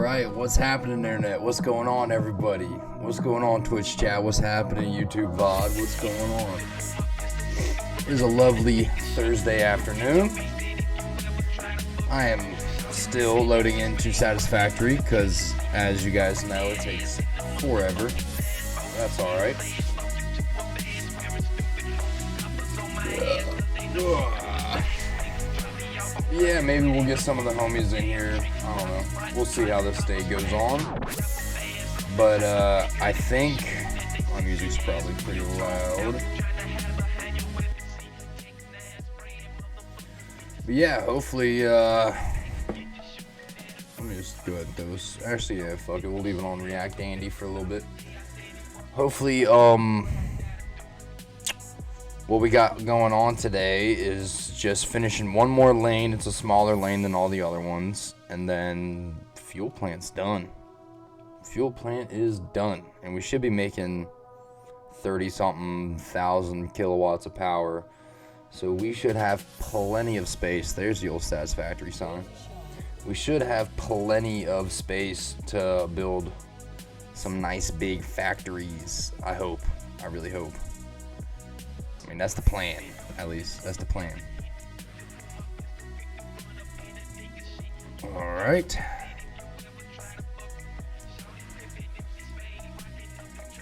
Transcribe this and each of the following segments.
right, what's happening, internet? What's going on, everybody? What's going on, Twitch chat? What's happening, YouTube VOD? What's going on? It is a lovely Thursday afternoon. I am still loading into Satisfactory because, as you guys know, it takes forever. That's alright. Yeah, maybe we'll get some of the homies in here. I don't know. We'll see how this day goes on. But I think my music's probably pretty loud. But yeah, hopefully, let me just go ahead and those. Actually, yeah, fuck it. We'll leave it on React Andy for a little bit. Hopefully, what we got going on today is just finishing one more lane. It's a smaller lane than all the other ones. And then fuel plant's done. Fuel plant is done. And we should be making 30-something thousand kilowatts of power. So we should have plenty of space. There's the old Satisfactory sign. We should have plenty of space to build some nice big factories. I hope. I really hope. I mean, that's the plan, at least. That's the plan. Alright.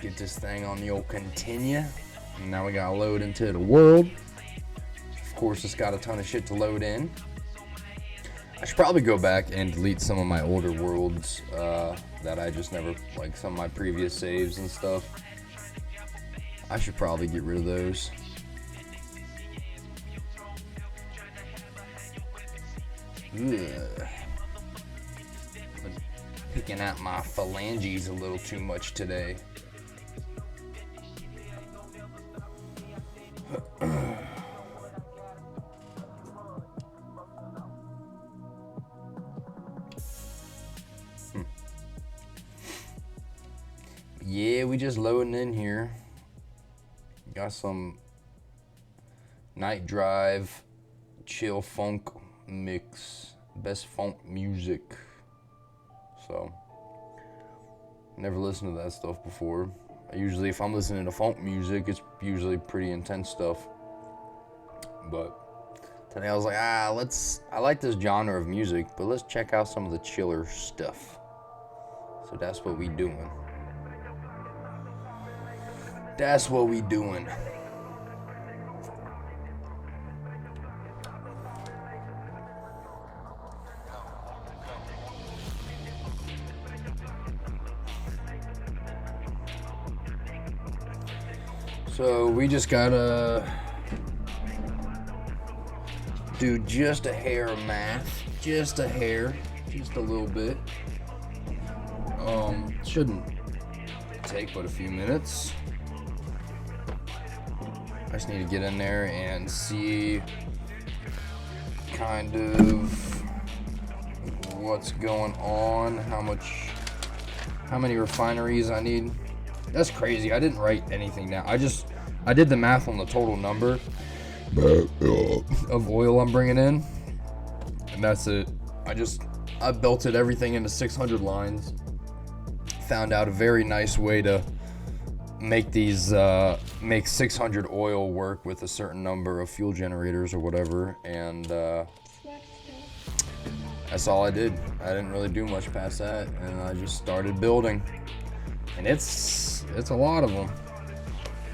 Get this thing on the old continue. And now we gotta load into the world. Of course, it's got a ton of shit to load in. I should probably go back and delete some of my older worlds that I just never, like some of my previous saves and stuff. I should probably get rid of those. Ugh. Been picking out my phalanges a little too much today. Yeah, we just loading in here. Got some Night Drive chill funk mix, best funk music. So never listened to that stuff before. Usually if I'm listening to funk music, it's usually pretty intense stuff. But today I was like, I like this genre of music, but let's check out some of the chiller stuff. So that's what we doing. That's what we doing. So we just gotta do just a hair of math, just a hair, just a little bit. Shouldn't take but a few minutes. I just need to get in there and see kind of what's going on, how many refineries I need. That's crazy. I didn't write anything down. I did the math on the total number of oil I'm bringing in, and that's it. I belted everything into 600 lines. Found out a very nice way to make these make 600 oil work with a certain number of fuel generators or whatever, and that's all I did. I didn't really do much past that, and I just started building. And it's a lot of them.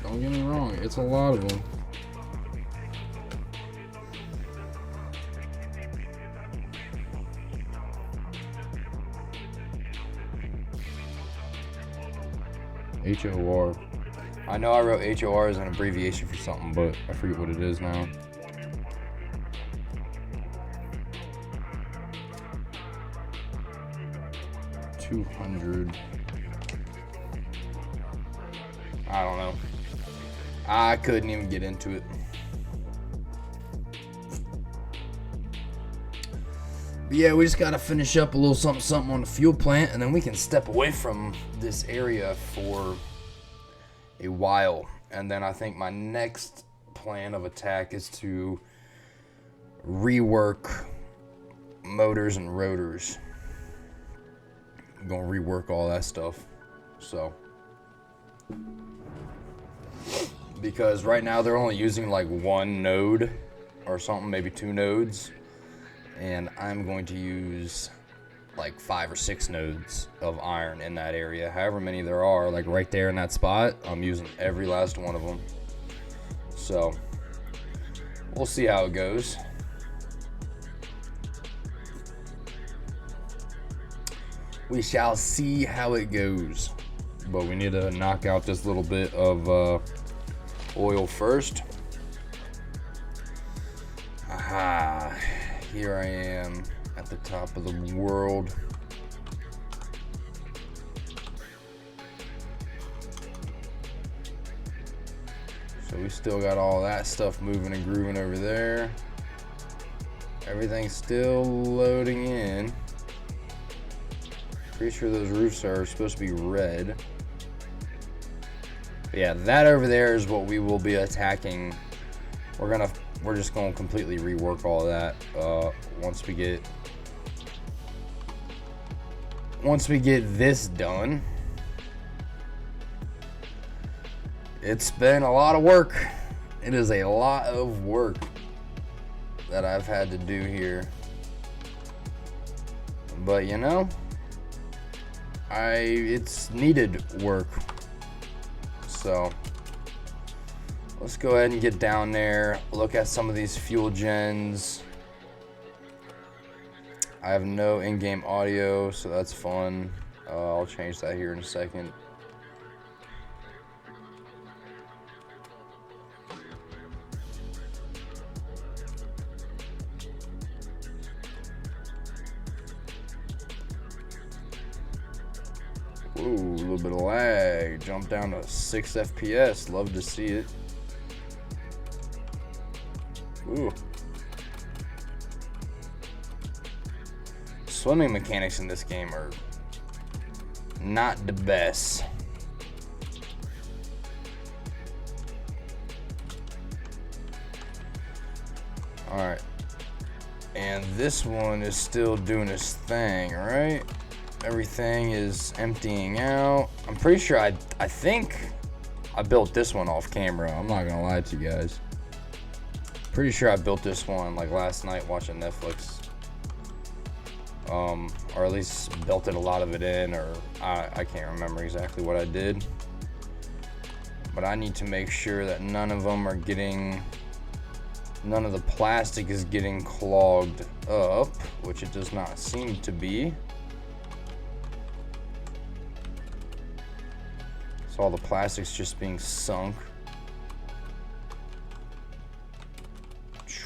Don't get me wrong, it's a lot of them. HOR. I know I wrote HOR as an abbreviation for something, but I forget what it is now. $200. I don't know. I couldn't even get into it. But yeah, we just gotta finish up a little something on the fuel plant, and then we can step away from this area for a while. And then I think my next plan of attack is to rework motors and rotors. I'm gonna rework all that stuff. So, because right now they're only using like one node or something, maybe 2 nodes, and I'm going to use like 5 or 6 nodes of iron in that area. However many there are, like right there in that spot, I'm using every last one of them. So we'll see how it goes. We shall see how it goes. But we need to knock out this little bit of oil first. Aha, here I am at the top of the world. So we still got all that stuff moving and grooving over there. Everything's still loading in. Pretty sure those roofs are supposed to be red. But yeah, that over there is what we will be attacking. We're just gonna completely rework all of that once we get this done. It's been a lot of work. It is a lot of work that I've had to do here. But you know, it's needed work. So let's go ahead and get down there, look at some of these fuel gens. I have no in-game audio, so that's fun. I'll change that here in a second. Ooh, a little bit of lag. Jump down to 6 FPS. Love to see it. Ooh. Swimming mechanics in this game are not the best. Alright. And this one is still doing its thing, right? Everything is emptying out. I'm pretty sure I think I built this one off camera. I'm not gonna lie to you guys. Pretty sure I built this one like last night watching Netflix. Or at least belted a lot of it in, or I can't remember exactly what I did. But I need to make sure that none of the plastic is getting clogged up, which it does not seem to be. So all the plastic's just being sunk.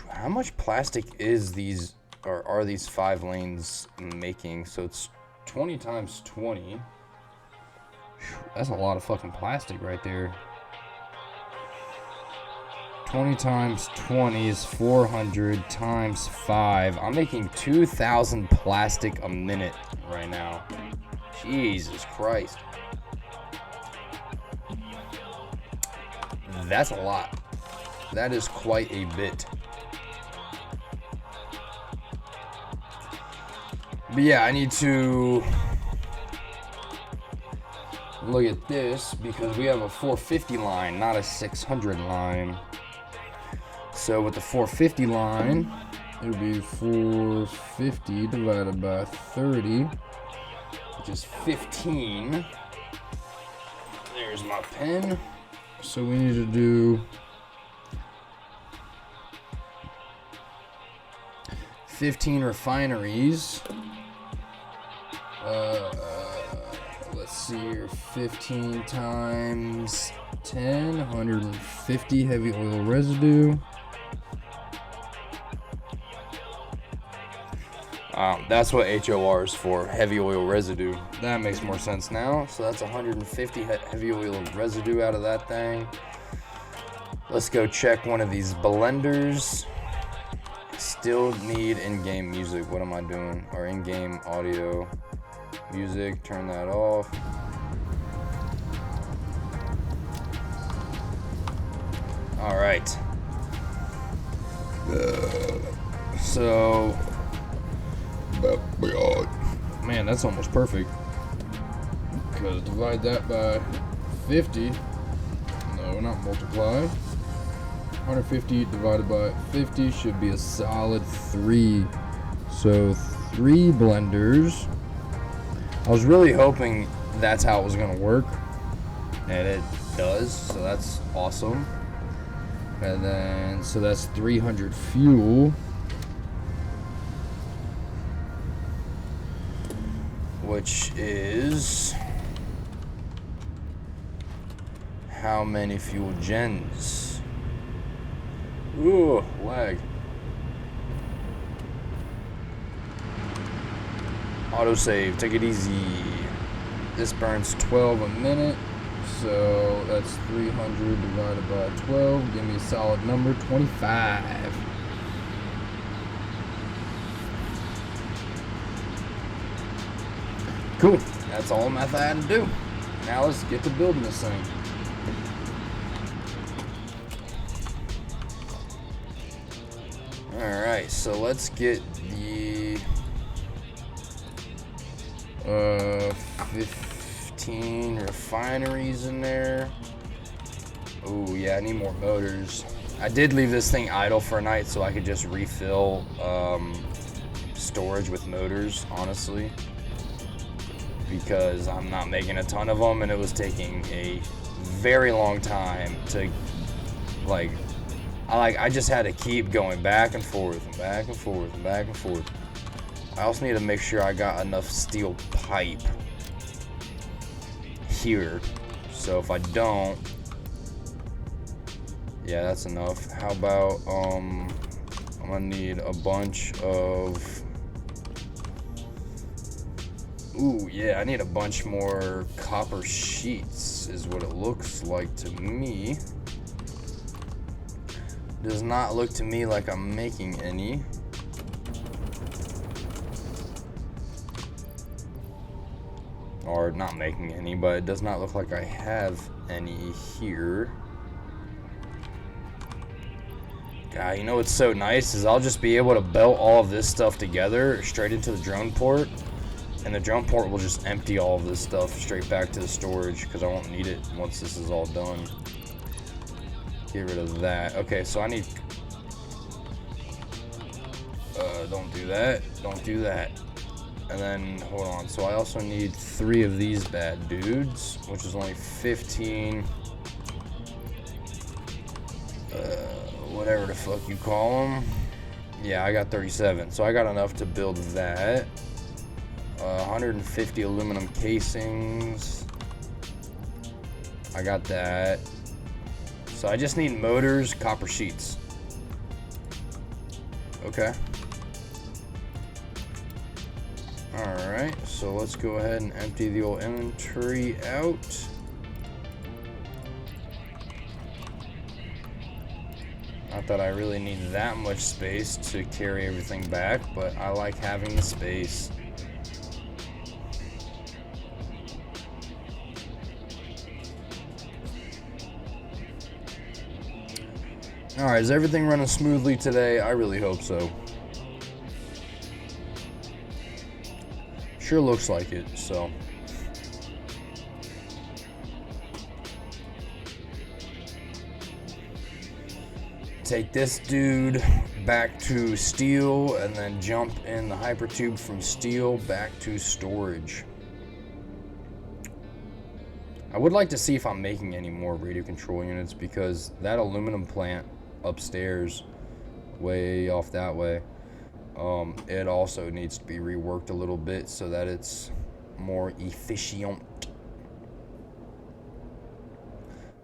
How much plastic are these 5 lanes making? So it's 20 times 20. That's a lot of fucking plastic right there. 20 times 20 is 400 times 5. I'm making 2,000 plastic a minute right now. Jesus Christ. That's a lot. That is quite a bit. But yeah, I need to look at this because we have a 450 line, not a 600 line. So with the 450 line, it would be 450 divided by 30, which is 15. There's my pen. So we need to do 15 refineries. Let's see here, 15 times 10, 150 heavy oil residue. That's what HOR is for, heavy oil residue. That makes more sense now. So that's 150 heavy oil residue out of that thing. Let's go check one of these blenders. Still need in-game music. What am I doing? Or in-game audio. Music, turn that off. All right. So, man, that's almost perfect. because divide that by 50. No, not multiply. 150 divided by 50 should be a solid 3. So 3 blenders. I was really hoping that's how it was going to work, and it does, so that's awesome. And then, so that's 300 fuel, which is how many fuel gens? Ooh, lag. Autosave, take it easy. This burns 12 a minute, so that's 300 divided by 12. Give me a solid number, 25. Cool, that's all math I had to do. Now let's get to building this thing. Alright, so let's get the 15 refineries in there. Oh yeah, I need more motors. I did leave this thing idle for a night so I could just refill storage with motors, honestly, because I'm not making a ton of them and it was taking a very long time to I just had to keep going back and forth and back and forth and back and forth. I also need to make sure I got enough steel pipe here. So if I don't, yeah, that's enough. How about I'm gonna need a bunch of, ooh yeah, I need a bunch more copper sheets is what it looks like to me. Does not look to me like I'm making any. Or not making any, but it does not look like I have any here. God, you know what's so nice is I'll just be able to belt all of this stuff together straight into the drone port, and the drone port will just empty all of this stuff straight back to the storage because I won't need it once this is all done. Get rid of that. Okay, so I need, don't do that, don't do that. And then, hold on, so I also need 3 of these bad dudes, which is only 15, whatever the fuck you call them. Yeah, I got 37, so I got enough to build that. 150 aluminum casings. I got that. So I just need motors, copper sheets. Okay. Alright, so let's go ahead and empty the old inventory out. Not that I really need that much space to carry everything back, but I like having the space. Alright, is everything running smoothly today? I really hope so. Sure looks like it, so. Take this dude back to steel and then jump in the hypertube from steel back to storage. I would like to see if I'm making any more radio control units because that aluminum plant upstairs, way off that way, it also needs to be reworked a little bit so that it's more efficient.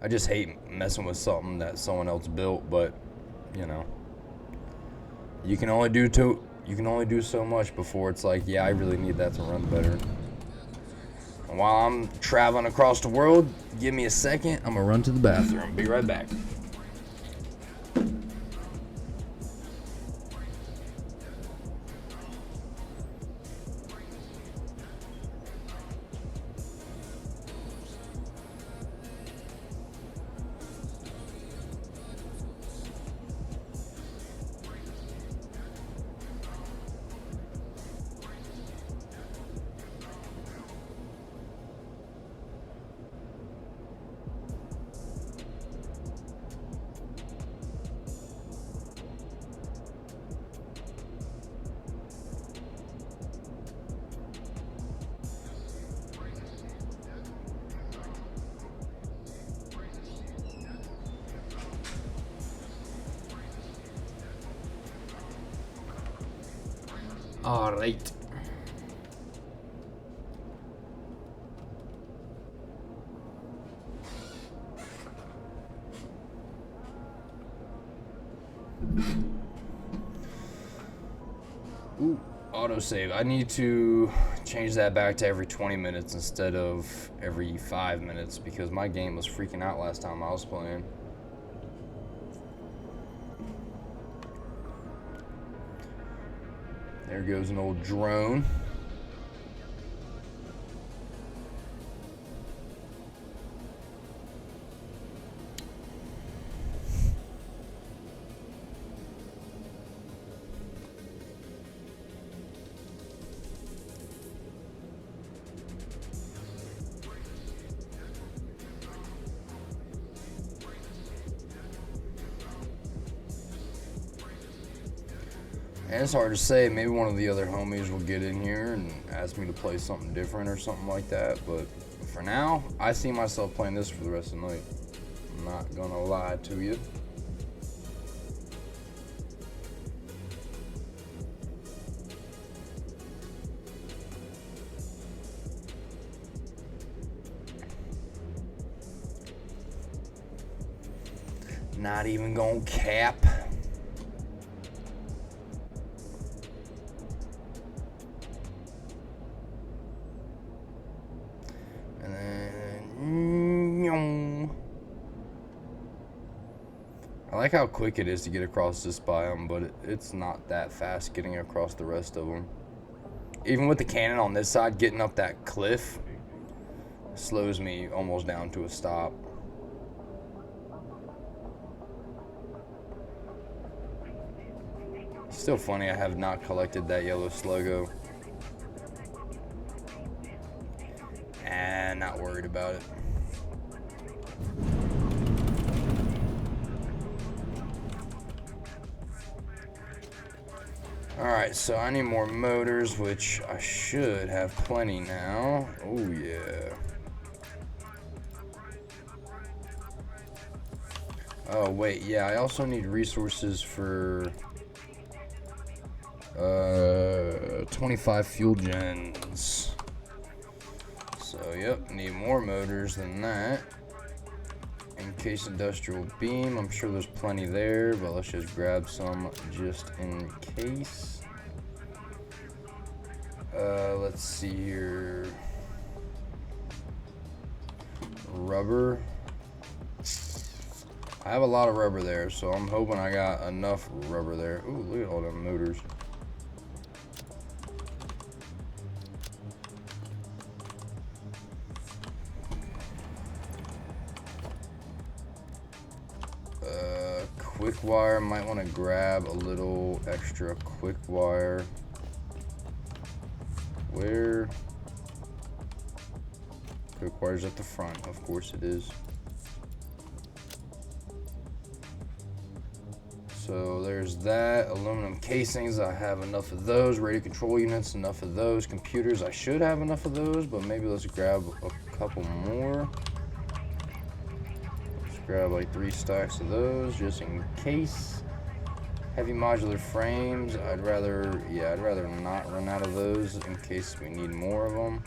I just hate messing with something that someone else built, but you know, you can only do so much before it's like, yeah, I really need that to run better. And while I'm traveling across the world, give me a second, I'm gonna run to the bathroom. Be right back. All right. Ooh, autosave. I need to change that back to every 20 minutes instead of every 5 minutes because my game was freaking out last time I was playing. There goes an old drone. And it's hard to say. Maybe one of the other homies will get in here and ask me to play something different or something like that. But for now, I see myself playing this for the rest of the night. I'm not gonna lie to you. Not even gonna cap. I like how quick it is to get across this biome, but it's not that fast getting across the rest of them. Even with the cannon on this side, getting up that cliff slows me almost down to a stop. Still funny, I have not collected that yellow sluggo. And not worried about it. Alright, so I need more motors, which I should have plenty now. Oh, yeah. Oh, wait, yeah, I also need resources for 25 fuel gens. So, yep, need more motors than that. Encased industrial beam, I'm sure there's plenty there, but let's just grab some just in case. Let's see here. Rubber. I have a lot of rubber there, so I'm hoping I got enough rubber there. Ooh, look at all them motors. Quick wire, might want to grab a little extra quick wire. Where? Quick wire's at the front, of course it is. So there's that. Aluminum casings, I have enough of those. Radio control units, enough of those. Computers, I should have enough of those, but maybe let's grab a couple more. Grab like 3 stacks of those just in case. Heavy modular frames, I'd rather not run out of those in case we need more of them.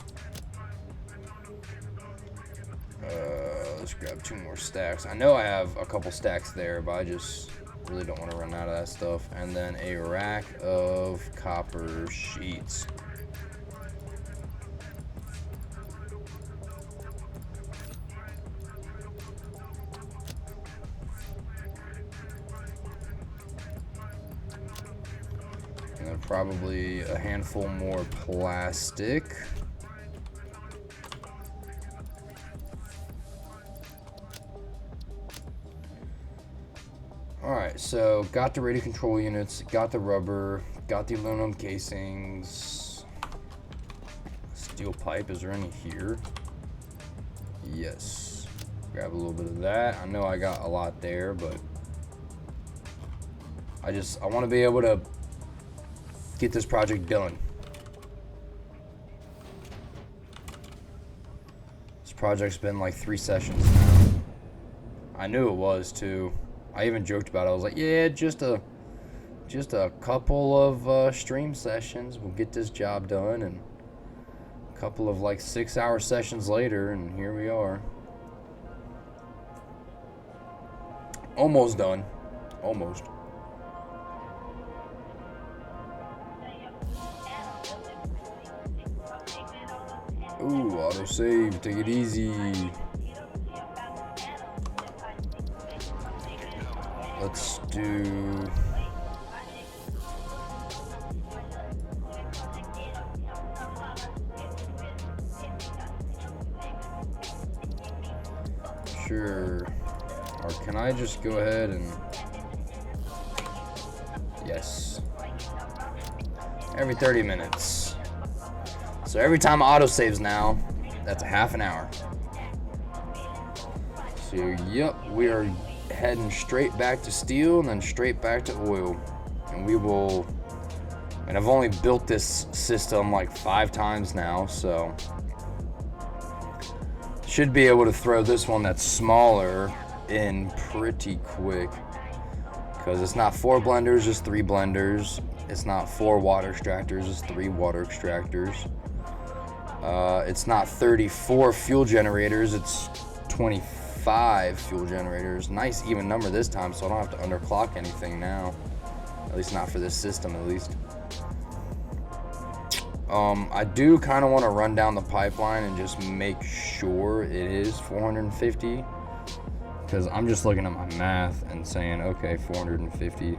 Let's grab 2 more stacks. I know I have a couple stacks there, but I just really don't want to run out of that stuff. And then a rack of copper sheets. And then probably a handful more plastic. Alright, so got the radio control units, got the rubber, got the aluminum casings. Steel pipe, is there any here? Yes. Grab a little bit of that. I know I got a lot there, but I want to be able to get this project done. This project's been like 3 sessions now. I knew it was too. I even joked about it. I was like, yeah, just a just a couple of stream sessions will get this job done, and a couple of like 6-hour sessions later, and here we are. Almost done. Almost. Ooh, autosave. Take it easy. Let's do... Sure. Or can I just go ahead and... Yes. Every 30 minutes. So every time autosaves now, that's a half an hour. So, yep, we are heading straight back to steel and then straight back to oil. And we will... And I've only built this system like 5 times now, so... Should be able to throw this one that's smaller in pretty quick. Because it's not 4 blenders, it's 3 blenders. It's not 4 water extractors, it's 3 water extractors. It's not 34 fuel generators, it's 25 fuel generators. Nice even number this time, so I don't have to underclock anything now. At least not for this system, at least. I do kind of want to run down the pipeline and just make sure it is 450. Because I'm just looking at my math and saying, okay, 450.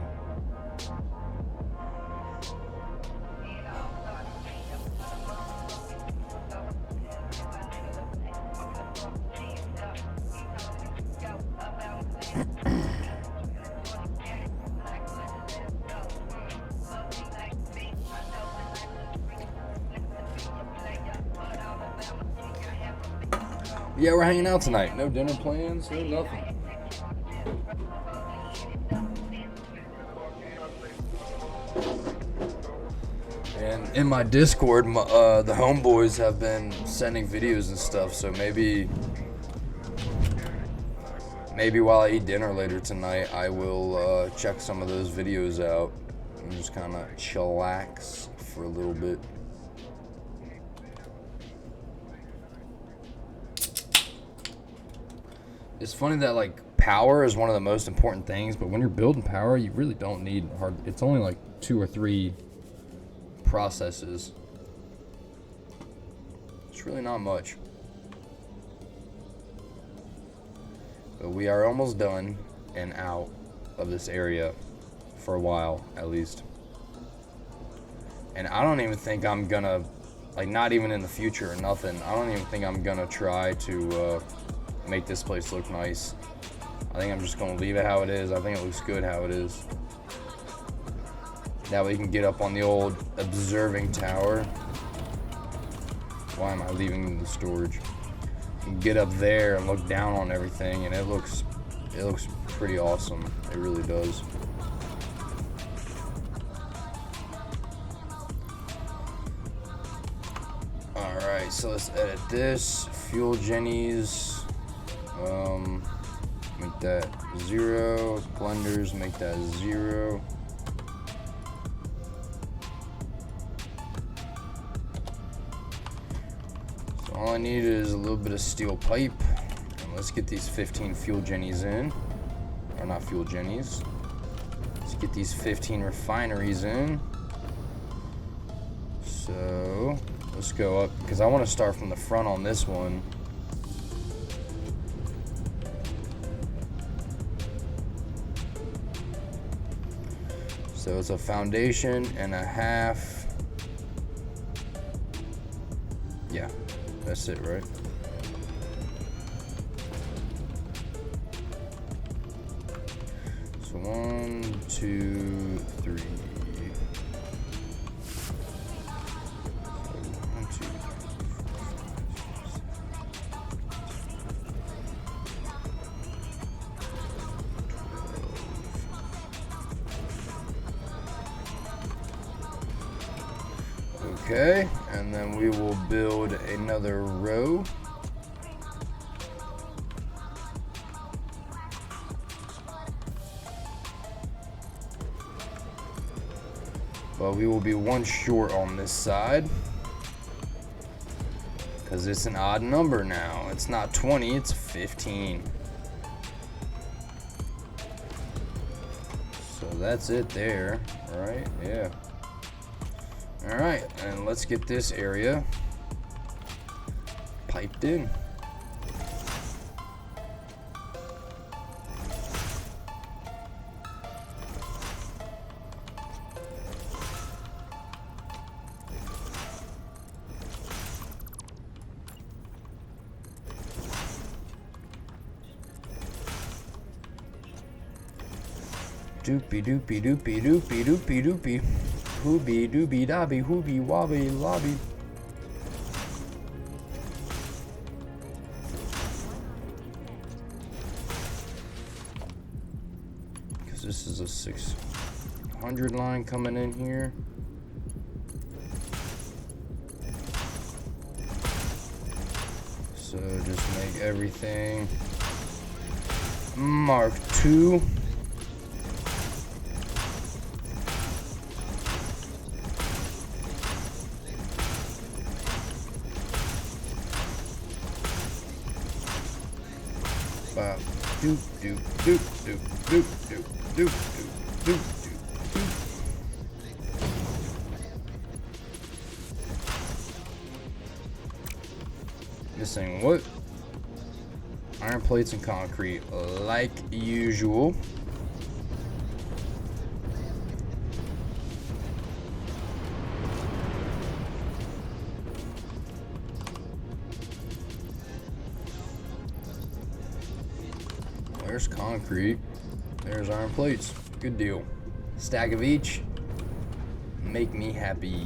Yeah, we're hanging out tonight. No dinner plans, no nothing. And in my Discord, the homeboys have been sending videos and stuff, so maybe while I eat dinner later tonight, I will check some of those videos out and just kind of chillax for a little bit. It's funny that like power is one of the most important things, but when you're building power, you really don't need hard. It's only like 2 or 3 processes. It's really not much. But we are almost done and out of this area for a while, at least. And I don't even think I'm gonna, like, not even in the future or nothing, I don't even think I'm gonna try to make this place look nice. I think I'm just gonna leave it how it is. I think it looks good how it is. That way you can get up on the old observing tower. Why am I leaving the storage? You can get up there and look down on everything, and it looks pretty awesome. It really does. Alright, so let's edit this. Fuel jennies. Make that 0. Blenders, make that 0. So all I need is a little bit of steel pipe. And let's get these 15 fuel jennies in. Or not fuel jennies. Let's get these 15 refineries in. So let's go up, because I want to start from the front on this one. So it's a foundation and a half. Yeah, that's it, right? So 1, 2, 3. 1, 2, 3, 4, 5, 6, 7, 8. Okay, and then we will build another row. But we will be one short on this side. Because it's an odd number now. It's not 20, it's 15. So that's it there, right? Yeah. Alright, and let's get this area piped in. Doopy doopy doopy doopy doopy doopy. Hoobie doobie dobby hoobie wobby lobby. Because this is a 600 line coming in here. So just make everything Mark II. Doop doop doop doop doop doop doop doop doop doop. Missing what? Iron plates and concrete, like usual. There's concrete. There's iron plates. Good deal. Stack of each. Make me happy.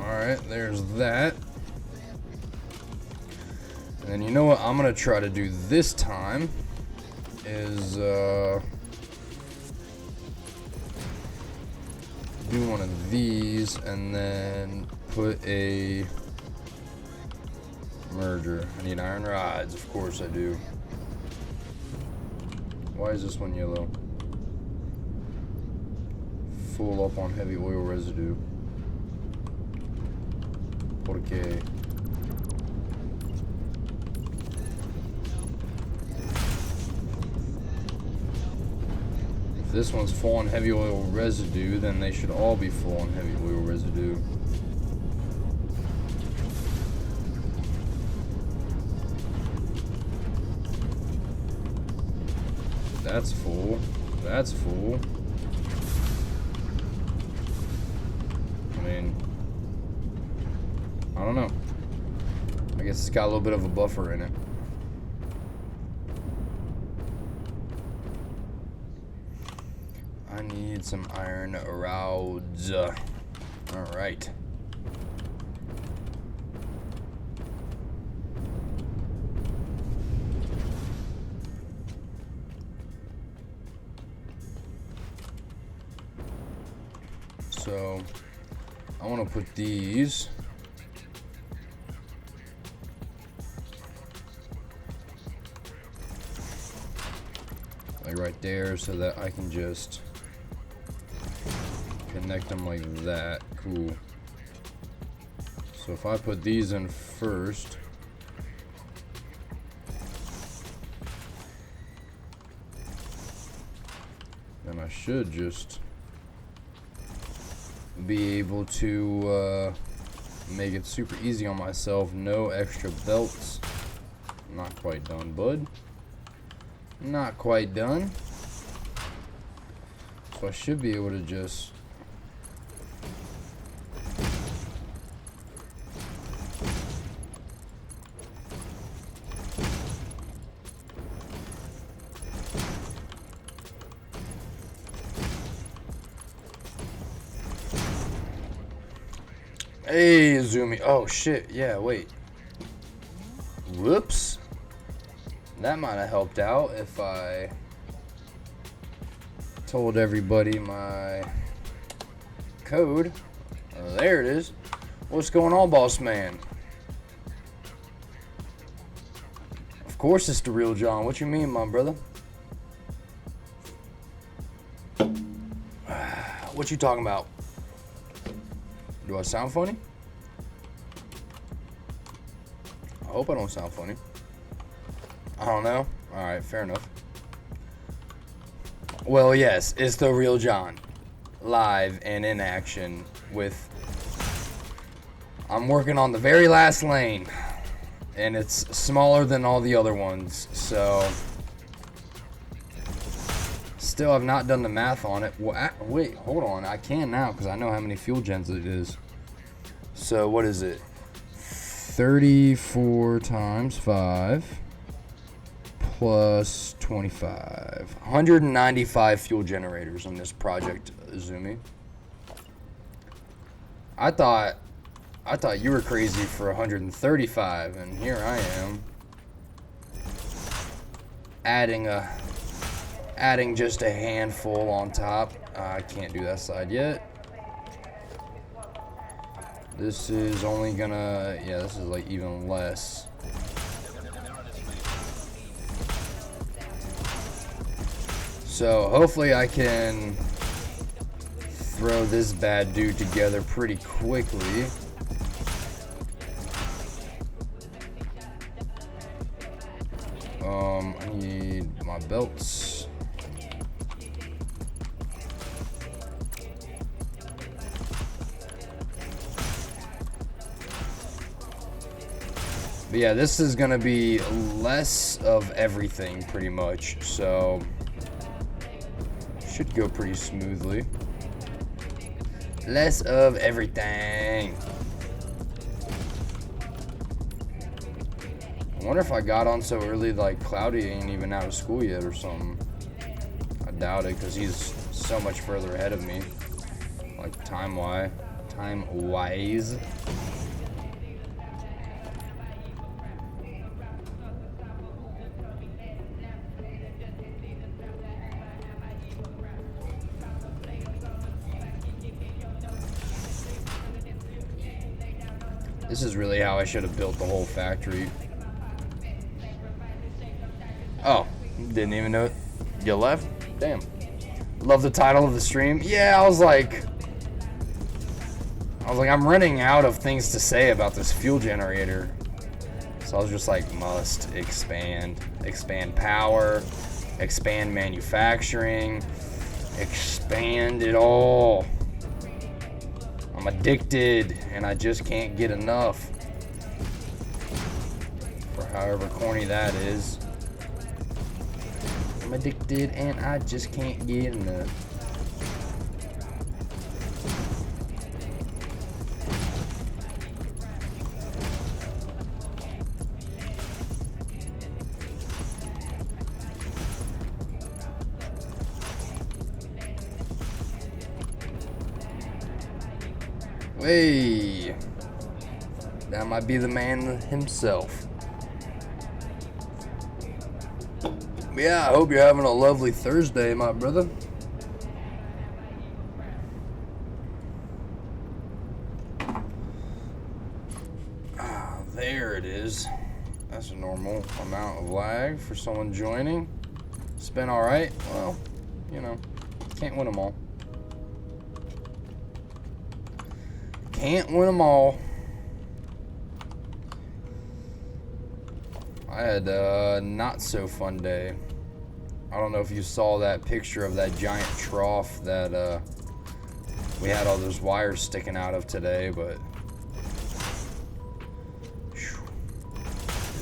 Alright, there's that. And then you know what I'm gonna try to do this time is do one of these and then put a merger. I need iron rods, of course I do. Why is this one yellow? Full up on heavy oil residue. Okay. If this one's full on heavy oil residue, then they should all be full on heavy oil residue. That's full. That's full. I mean, I don't know. I guess it's got a little bit of a buffer in it. I need some iron rods. Alright. So, I want to put these like right there so that I can just connect them like that. Cool. So if I put these in first, then I should just be able to make it super easy on myself. No extra belts. Not quite done, bud. Not quite done. So I should be able to just Hey, Zoomy. Oh, shit. Yeah, wait. Whoops. That might have helped out if I told everybody my code. Oh, there it is. What's going on, boss man? Of course it's the real John. What you mean, my brother? What you talking about? Do I sound funny? I hope I don't sound funny. I don't know. Alright, fair enough. Well, yes, it's the real John. Live and in action with... I'm working on the very last lane. And it's smaller than all the other ones, so... Still have not done the math on it. Wait, hold on. I can now because I know how many fuel gens it is. So, what is it? 34 times 5 plus 25. 195 fuel generators on this project, Zumi. I thought you were crazy for 135, and here I am adding just a handful on top. I can't do that side yet. This is only gonna, yeah, this is like even less. So hopefully I can throw this bad dude together pretty quickly. I need my belts. But yeah, this is gonna be less of everything pretty much, so should go pretty smoothly. Less of everything. I wonder if I got on so early, like Cloudy ain't even out of school yet or something. I doubt it, because he's so much further ahead of me, like time-wise. This is really how I should have built the whole factory. Oh, didn't even know it. You left? Damn. Love the title of the stream. Yeah, I was like, I'm running out of things to say about this fuel generator. So I was just like, must expand. Expand power, expand manufacturing, expand it all. I'm addicted, and I just can't get enough. For however corny that is. I'm addicted, and I just can't get enough. Hey, that might be the man himself. Yeah, I hope you're having a lovely Thursday, my brother. There it is. That's a normal amount of lag for someone joining. It's been alright. Well, you know, can't win them all. Can't win them all. I had a not so fun day. I don't know if you saw that picture of that giant trough that we had all those wires sticking out of today, but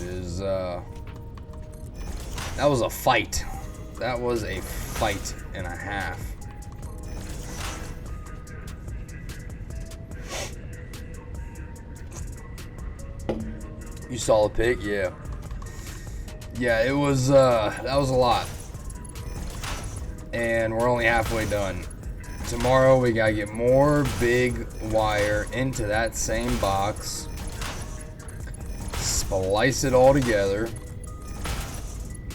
it is that was a fight. That was a fight and a half. You saw the pic? Yeah. Yeah, it was, that was a lot. And we're only halfway done. Tomorrow we gotta get more big wire into that same box. Splice it all together.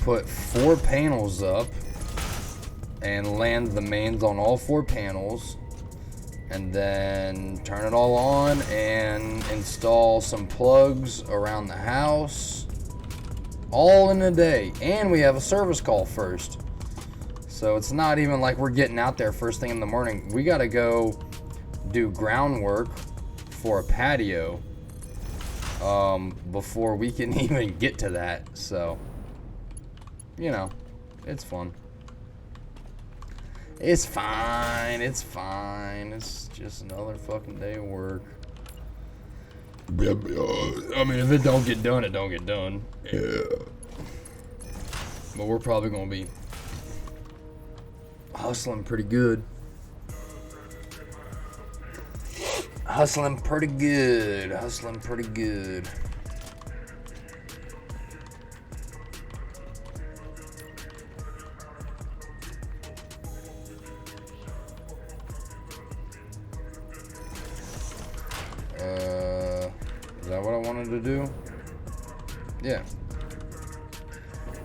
put 4 panels up and land the mains on all 4 panels, and then turn it all on and install some plugs around the house, all in a day. And we have a service call first, so it's not even like we're getting out there first thing in the morning. We gotta go do groundwork for a patio before we can even get to that. So, you know, it's fun. It's fine. It's fine. It's just another fucking day of work. I mean, if it don't get done, it don't get done. Yeah. But we're probably gonna be hustling pretty good. Hustling pretty good. Hustling pretty good. Is that what I wanted to do? Yeah.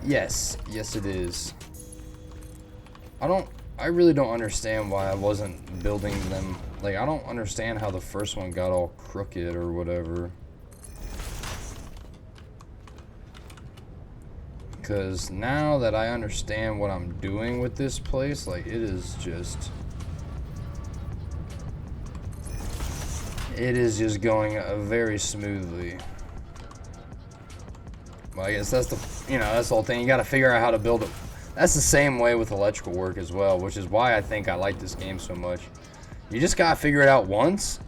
Yes. Yes, it is. I really don't understand why I wasn't building them. Like, I don't understand how the first one got all crooked or whatever. Because now that I understand what I'm doing with this place, like, it is just going very smoothly. Well, I guess that's that's the whole thing. You got to figure out how to build it. That's the same way with electrical work as well, which is why I think I like this game so much. You just got to figure it out once,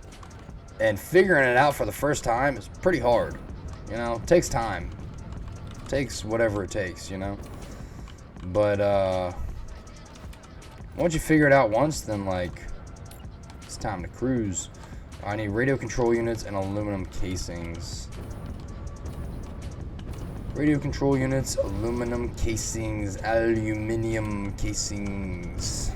and figuring it out for the first time is pretty hard. You know, it takes time. It takes whatever it takes, you know. But once you figure it out once, then like it's time to cruise. I need radio control units and aluminum casings. Radio control units, aluminum casings, aluminium casings.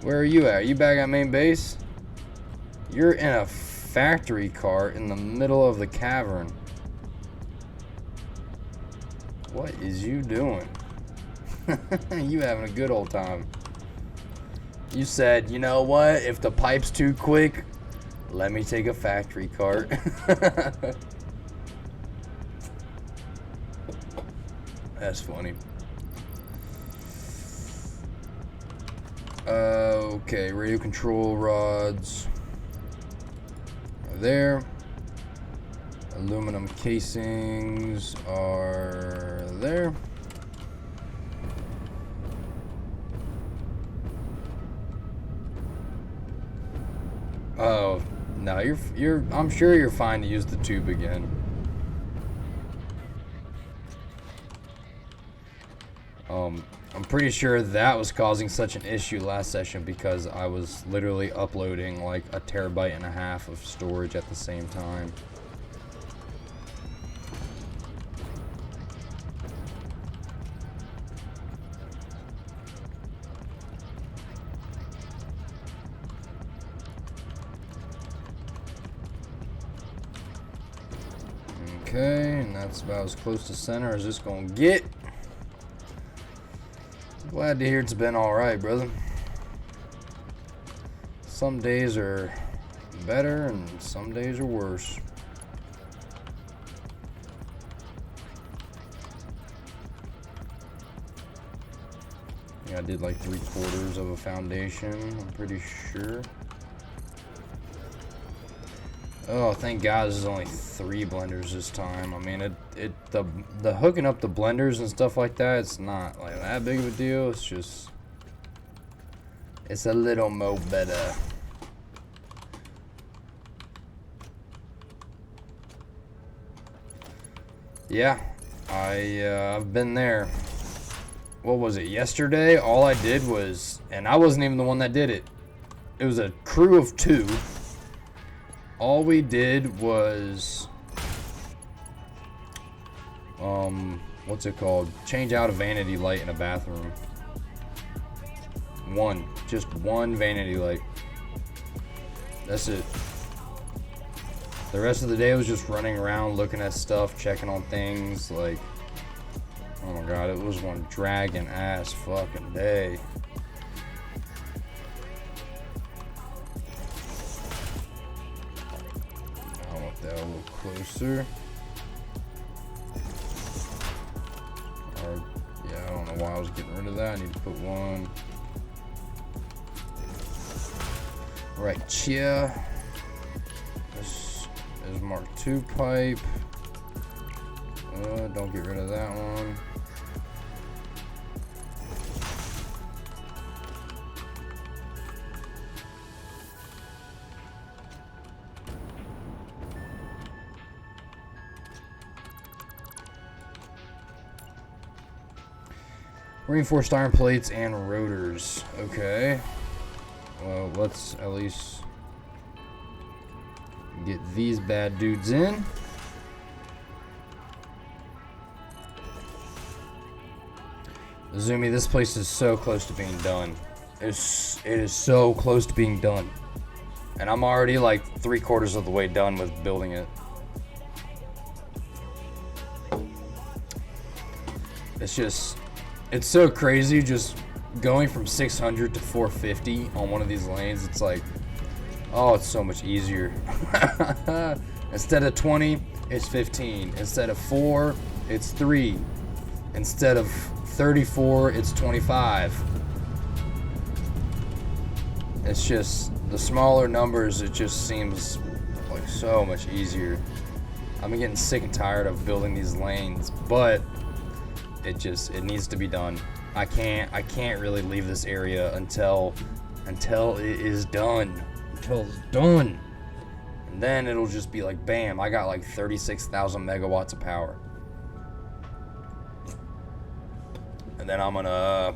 Where are you at? Are you back at main base? You're in a factory car in the middle of the cavern. What is you doing? You having a good old time. You said, you know what? If the pipe's too quick, let me take a factory cart. That's funny. Okay, radio control rods are there. Aluminum casings are there. Oh, no, I'm sure you're fine to use the tube again. I'm pretty sure that was causing such an issue last session because I was literally uploading like 1.5 terabytes of storage at the same time. Okay, and that's about as close to center as it's gonna get. Glad to hear it's been alright, brother. Some days are better and some days are worse. Yeah, I did like 3/4 of a foundation, I'm pretty sure. Oh, thank God this is only 3 blenders this time. I mean, the hooking up the blenders and stuff like that, it's not like that big of a deal. It's just, it's a little more better. Yeah, I've been there. What was it, yesterday? All I did was, and I wasn't even the one that did it. It was a crew of 2. All we did was, what's it called? Change out a vanity light in a bathroom. One. Just one vanity light. That's it. The rest of the day was just running around, looking at stuff, checking on things. Like, oh my god, it was one dragging ass fucking day. I want that a little closer. Or, yeah, I don't know why I was getting rid of that. I need to put one right here. This is Mark II pipe. Don't get rid of that one. Reinforced iron plates and rotors. Okay. Well, let's at least get these bad dudes in. Zumi, this place is so close to being done. It is so close to being done. And I'm already like 3/4 of the way done with building it. It's so crazy just going from 600 to 450 on one of these lanes. It's like, oh, it's so much easier. Instead of 20, it's 15. Instead of 4, it's 3. Instead of 34, it's 25. It's just, the smaller numbers, it just seems like so much easier. I'm getting sick and tired of building these lanes, but it needs to be done. I can't really leave this area until it is done. Until it's done. And then it'll just be like, bam, I got like 36,000 megawatts of power. And then I'm gonna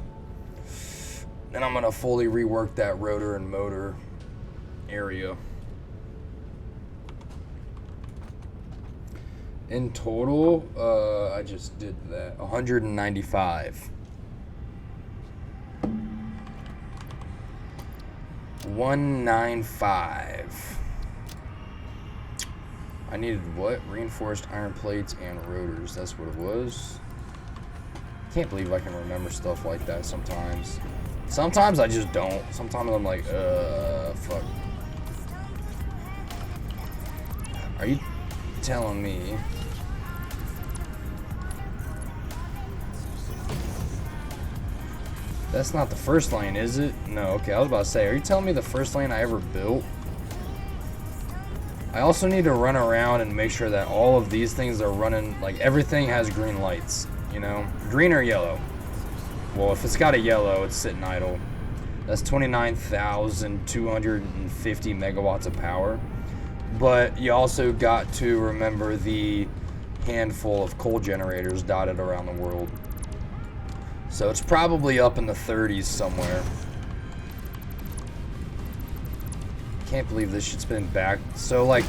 fully rework that rotor and motor area. In total, I just did that. 195. 195. I needed what? Reinforced iron plates and rotors. That's what it was. Can't believe I can remember stuff like that sometimes. Sometimes I just don't. Sometimes I'm like, fuck. Are you telling me that's not the first lane, is it? No, okay, I was about to say, are you telling me the first lane I ever built? I also need to run around and make sure that all of these things are running, like everything has green lights, you know? Green or yellow? Well, if it's got a yellow, it's sitting idle. That's 29,250 megawatts of power. But you also got to remember the handful of coal generators dotted around the world. So it's probably up in the 30s somewhere. Can't believe this shit's been back. So like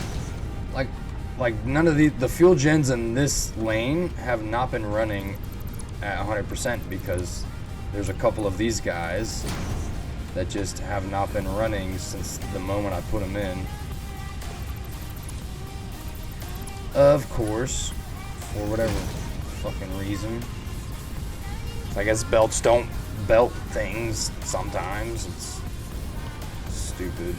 none of the fuel gens in this lane have not been running at 100% because there's a couple of these guys that just have not been running since the moment I put them in. Of course, for whatever fucking reason. I guess belts don't belt things sometimes. It's stupid.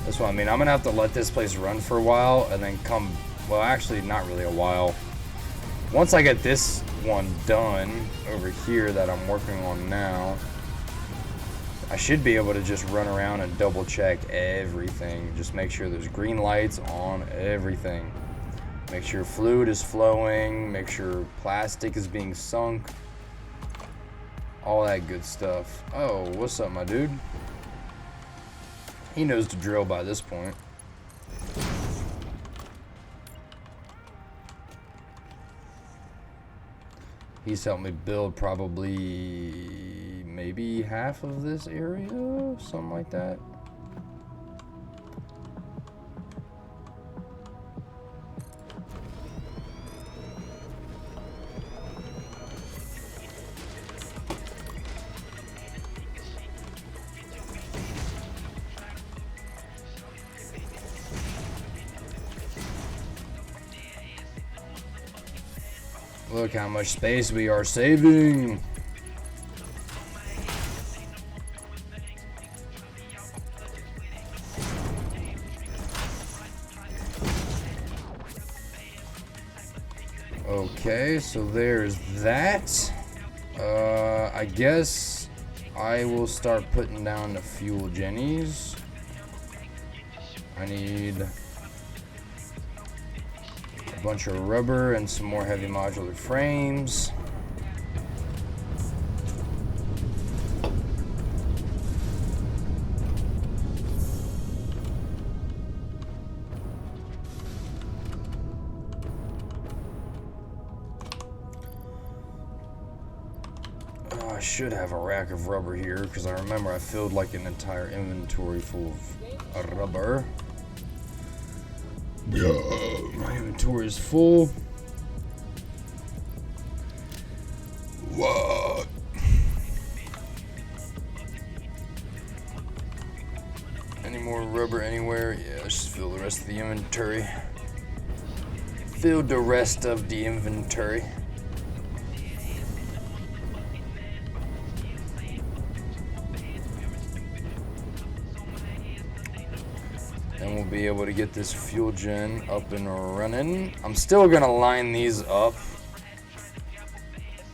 That's what I mean. I'm gonna have to let this place run for a while and then come, well, actually not really a while. Once I get this one done over here that I'm working on now, I should be able to just run around and double check everything. Just make sure there's green lights on everything. Make sure fluid is flowing, make sure plastic is being sunk. All that good stuff. Oh, what's up, my dude? He knows the drill by this point. He's helped me build probably maybe half of this area, something like that. Look how much space we are saving. Okay, so there's that. I guess I will start putting down the fuel jennies. I need a bunch of rubber and some more heavy modular frames. I should have a rack of rubber here because I remember I filled like an entire inventory full of rubber. My inventory is full. What? Any more rubber anywhere? Yeah, let's just fill the rest of the inventory. Fill the rest of the inventory. And we'll be able to get this fuel gen up and running. I'm still gonna line these up.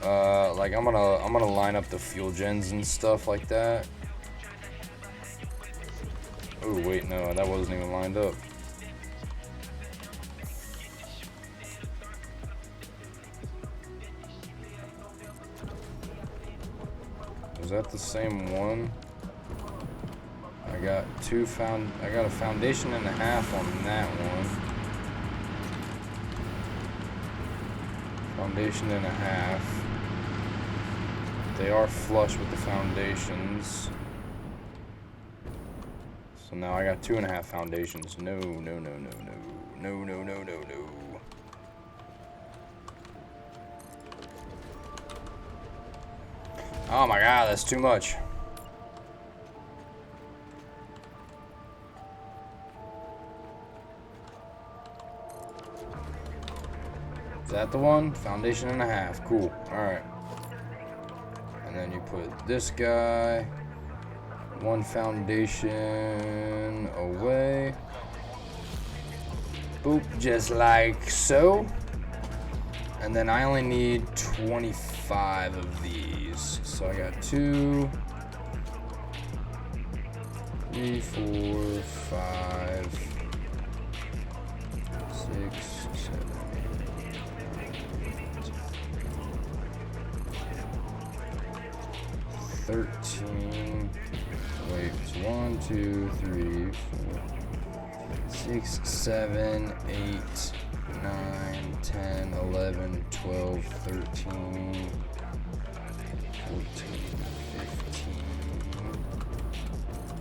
Like I'm gonna line up the fuel gens and stuff like that. Oh wait, no, that wasn't even lined up. Was that the same one? I got a foundation and a half on that one. Foundation and a half. They are flush with the foundations. So now I got 2.5 foundations. No. Oh my god, that's too much. Is that the one? Foundation and a half. Cool. Alright. And then you put this guy. One foundation away. Boop. Just like so. And then I only need 25 of these. So I got 2, 3, 4, 5, 6, 7. 13. Wait, it's 1, 2, 3, 4, 6, 7, 8, 9, 10, 11, 12, 13, 14, 15,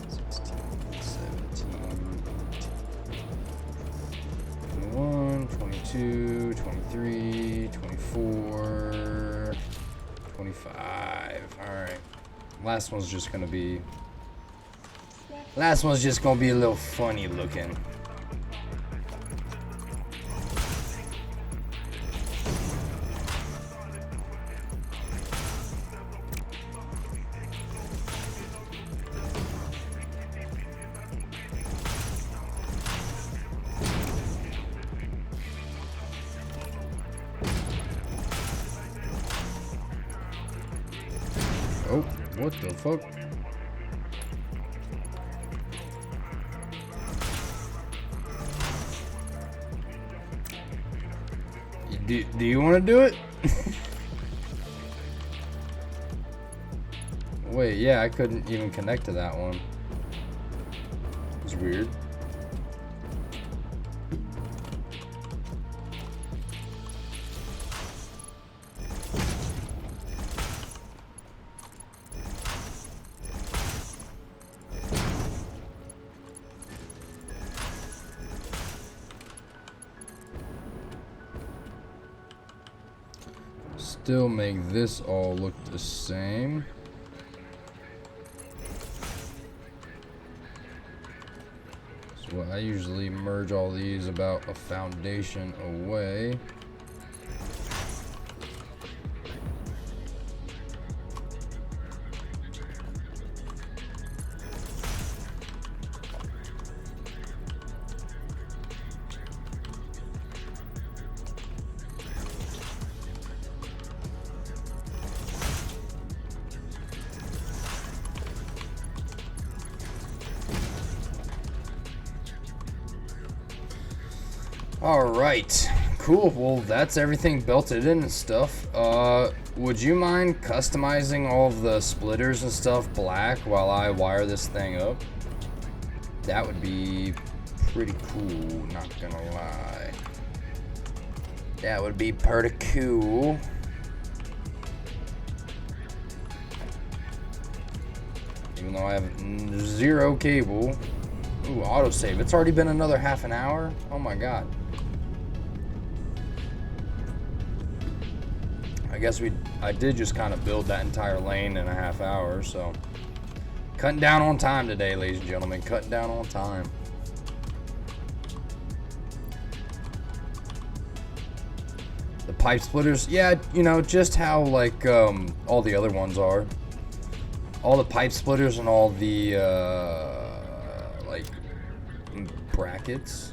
16, 17, 21, 22, 23, 24, 25. Alright. Last one's just gonna be a little funny looking. Oh, what the fuck? Do you want to do it? Wait, yeah, I couldn't even connect to that one. It's weird. Still make this all look the same. So I usually merge all these about a foundation away. Alright, cool. Well, that's everything belted in and stuff. Would you mind customizing all of the splitters and stuff black while I wire this thing up? That would be pretty cool, not gonna lie. That would be pretty cool. Even though I have 0 cable. Ooh, autosave. It's already been another half an hour? Oh my god. I guess I did just kind of build that entire lane in a half hour, so. Cutting down on time today, ladies and gentlemen. Cutting down on time. The pipe splitters, yeah, you know, just how like all the other ones are. All the pipe splitters and all the like brackets.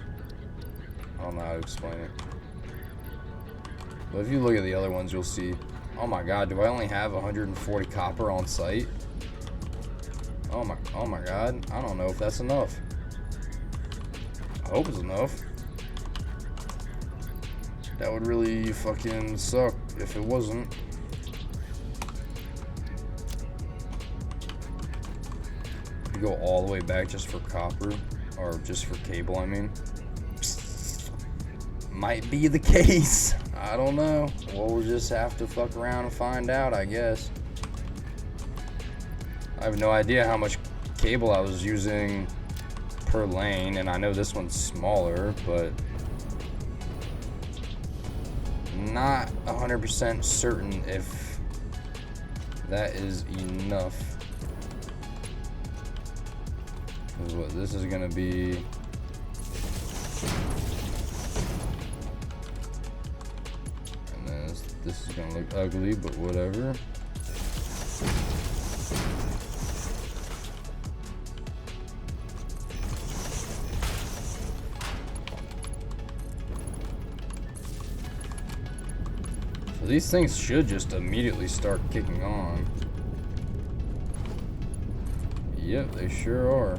I don't know how to explain it. But if you look at the other ones, you'll see. Oh my god, do I only have 140 copper on site? Oh my god, I don't know if that's enough. I hope it's enough. That would really fucking suck if it wasn't. You go all the way back just for copper, or just for cable, I mean. Might be the case. I don't know. Well, we'll just have to fuck around and find out, I guess. I have no idea how much cable I was using per lane, and I know this one's smaller, but not 100% certain if that is enough. This is what this is gonna be. And then this is gonna look ugly, but whatever. So these things should just immediately start kicking on. Yep, they sure are.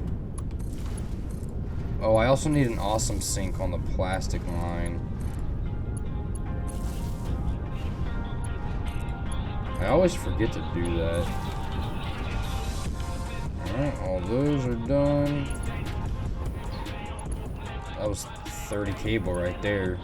Oh, I also need an awesome sink on the plastic line. I always forget to do that. Alright, all those are done. That was 30 cable right there.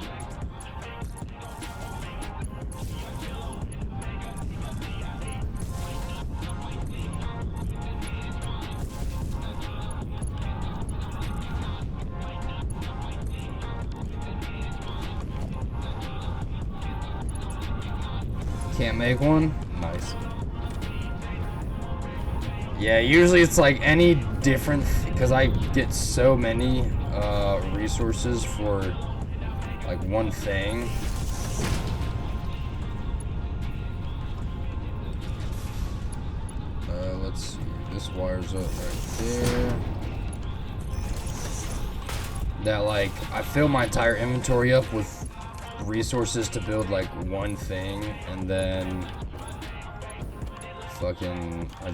Can't make one? Nice. Yeah, usually it's like any different, because I get so many resources for like one thing. Let's see, this wires up right there. That like, I fill my entire inventory up with resources to build like one thing, and then fucking I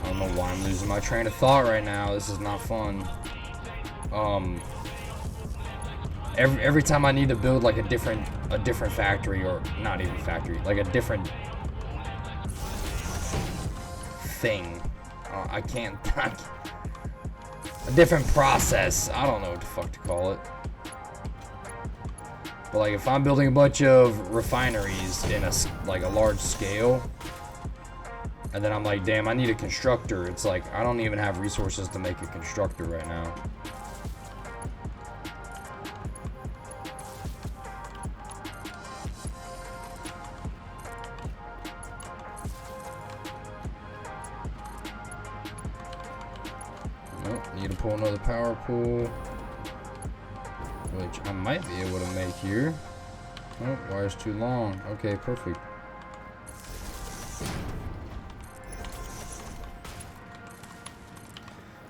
don't know why I'm losing my train of thought right now. This is not fun. Every time I need to build like a different factory, or not even factory, like a different thing. I can't a different process. I don't know what the fuck to call it. But like if I'm building a bunch of refineries in a large scale, and then I'm like, damn, I need a constructor. It's like I don't even have resources to make a constructor right now. Nope, need to pull another power pool, which I might be able to make here. Oh, wire's too long. Okay, perfect.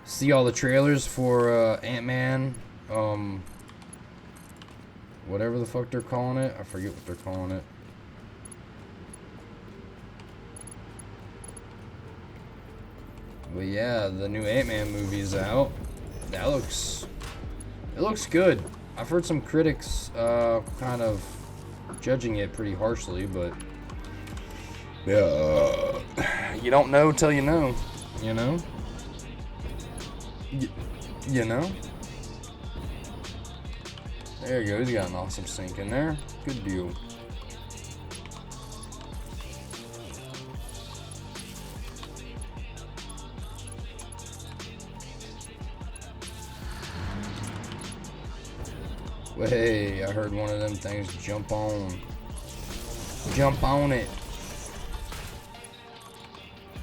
See all the trailers for Ant-Man, whatever the fuck they're calling it. I forget what they're calling it. But yeah, the new Ant-Man movie is out. That looks... It looks good. I've heard some critics kind of judging it pretty harshly, but... Yeah. You don't know till you know. You know? You know? There you go. He's got an awesome sink in there. Good deal. Hey, I heard one of them things jump on. Jump on it.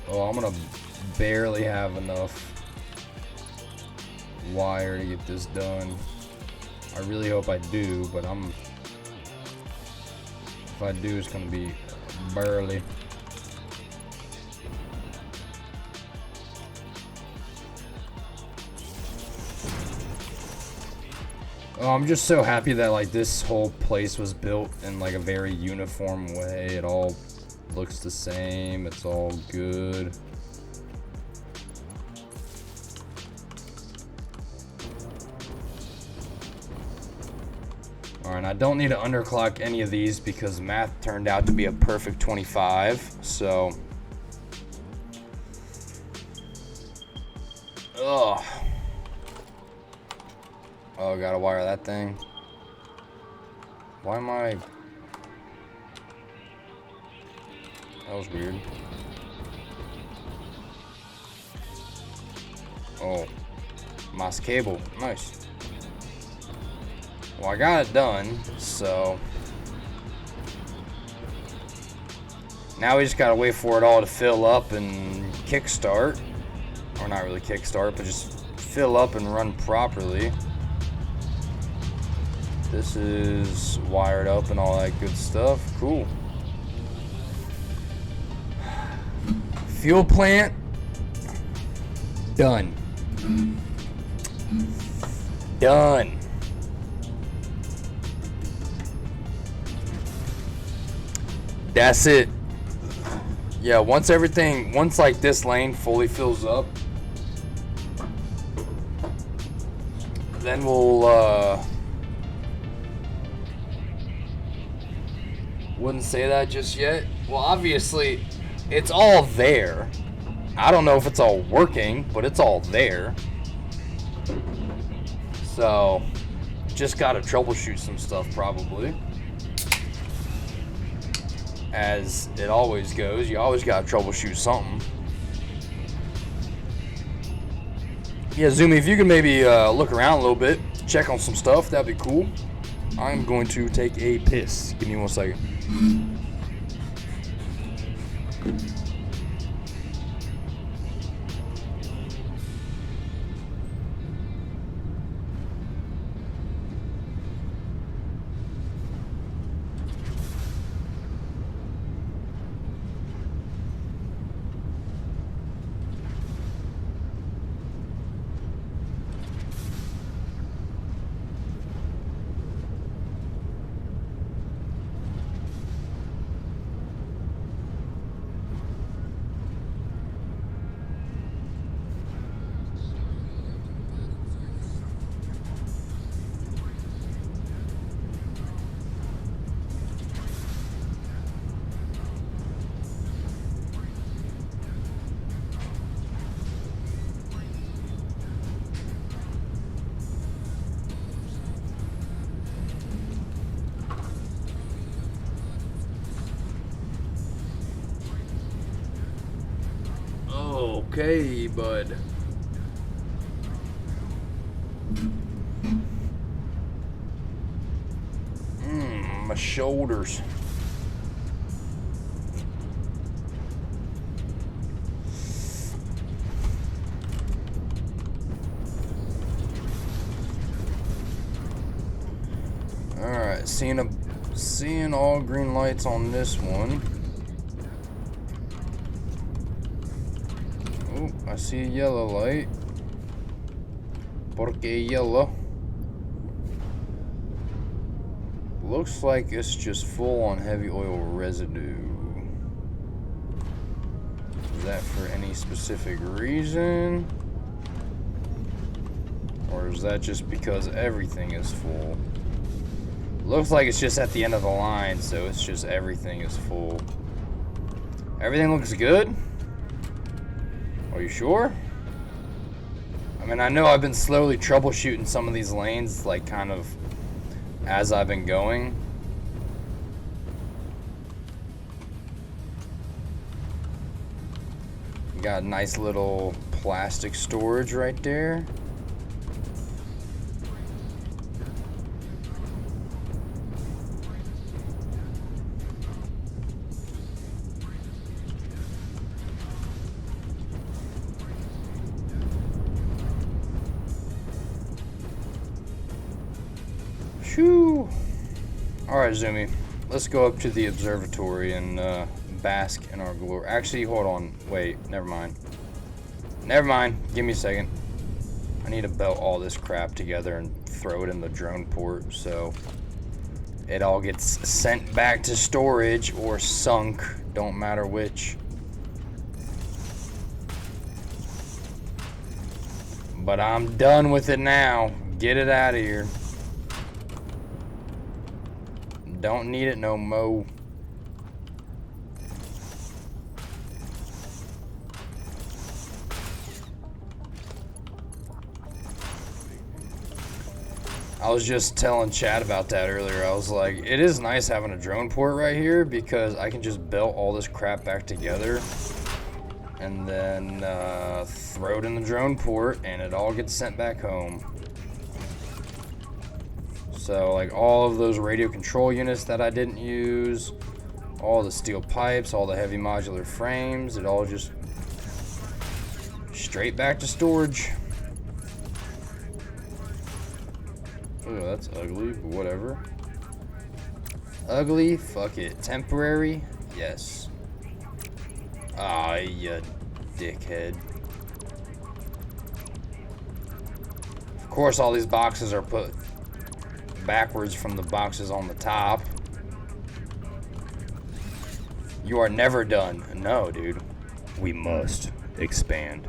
Oh, I'm gonna barely have enough wire to get this done. I really hope I do, but if I do, it's gonna be barely. Oh, I'm just so happy that like this whole place was built in like a very uniform way. It all looks the same. It's all good. Alright, I don't need to underclock any of these because math turned out to be a perfect 25, so... Ugh. Oh, gotta wire that thing. Why am I... That was weird. Oh. Moss cable. Nice. Well, I got it done, so... Now we just gotta wait for it all to fill up and kickstart. Or not really kickstart, but just fill up and run properly. This is wired up and all that good stuff. Cool. Fuel plant. Done. Done. That's it. Yeah, once like this lane fully fills up, then we'll, wouldn't say that just yet. Well, obviously, it's all there. I don't know if it's all working, but it's all there. So, just gotta troubleshoot some stuff probably. As it always goes, you always gotta troubleshoot something. Yeah, Zoomy, if you can maybe look around a little bit, check on some stuff, that'd be cool. I'm going to take a piss. Give me 1 second. Okay, bud. My shoulders. All right, seeing all green lights on this one. I see a yellow light. Porque yellow? Looks like it's just full on heavy oil residue. Is that for any specific reason? Or is that just because everything is full? Looks like it's just at the end of the line, so it's just everything is full. Everything looks good? Are you sure? I mean, I know I've been slowly troubleshooting some of these lanes, like, kind of as I've been going. You got a nice little plastic storage right there. Shoo! Alright, Zumi. Let's go up to the observatory and bask in our glory. Actually, hold on. Wait, never mind. Never mind. Give me a second. I need to belt all this crap together and throw it in the drone port so it all gets sent back to storage or sunk. Don't matter which. But I'm done with it now. Get it out of here. Don't need it no mo. I was just telling Chad about that earlier. I was like, it is nice having a drone port right here because I can just belt all this crap back together and then throw it in the drone port and it all gets sent back home. So, like, all of those radio control units that I didn't use, all the steel pipes, all the heavy modular frames, it all just straight back to storage. Oh, that's ugly, but whatever. Ugly, fuck it. Temporary, yes. Ah, you dickhead. Of course, all these boxes are put backwards from the boxes on the top. You are never done. No, dude. We must expand.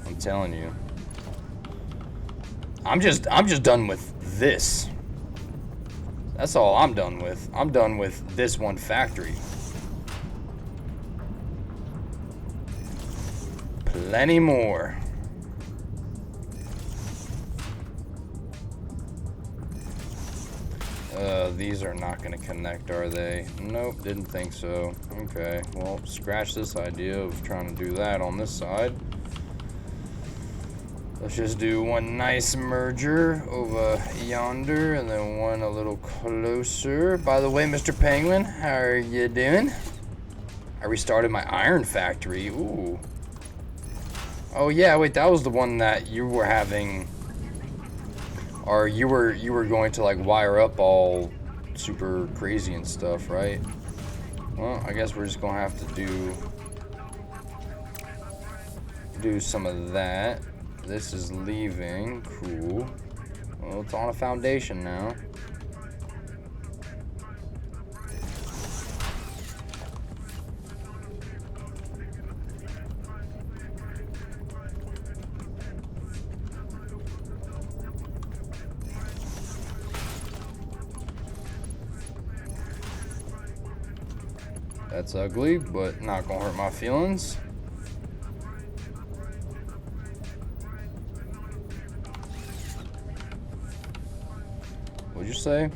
I'm telling you. I'm just done with this. That's all I'm done with. I'm done with this one factory. Plenty more. These are not going to connect, are they? Nope, didn't think so. Okay, well, scratch this idea of trying to do that on this side. Let's just do one nice merger over yonder, and then one a little closer. By the way, Mr. Penguin, how are you doing? I restarted my iron factory. Ooh. Oh yeah, wait, that was the one that you were having, or you were going to like wire up all super crazy and stuff, right? Well, I guess we're just gonna have to do some of that. This is leaving. Cool. Well, it's on a foundation now. That's ugly, but not gonna hurt my feelings. What'd you say?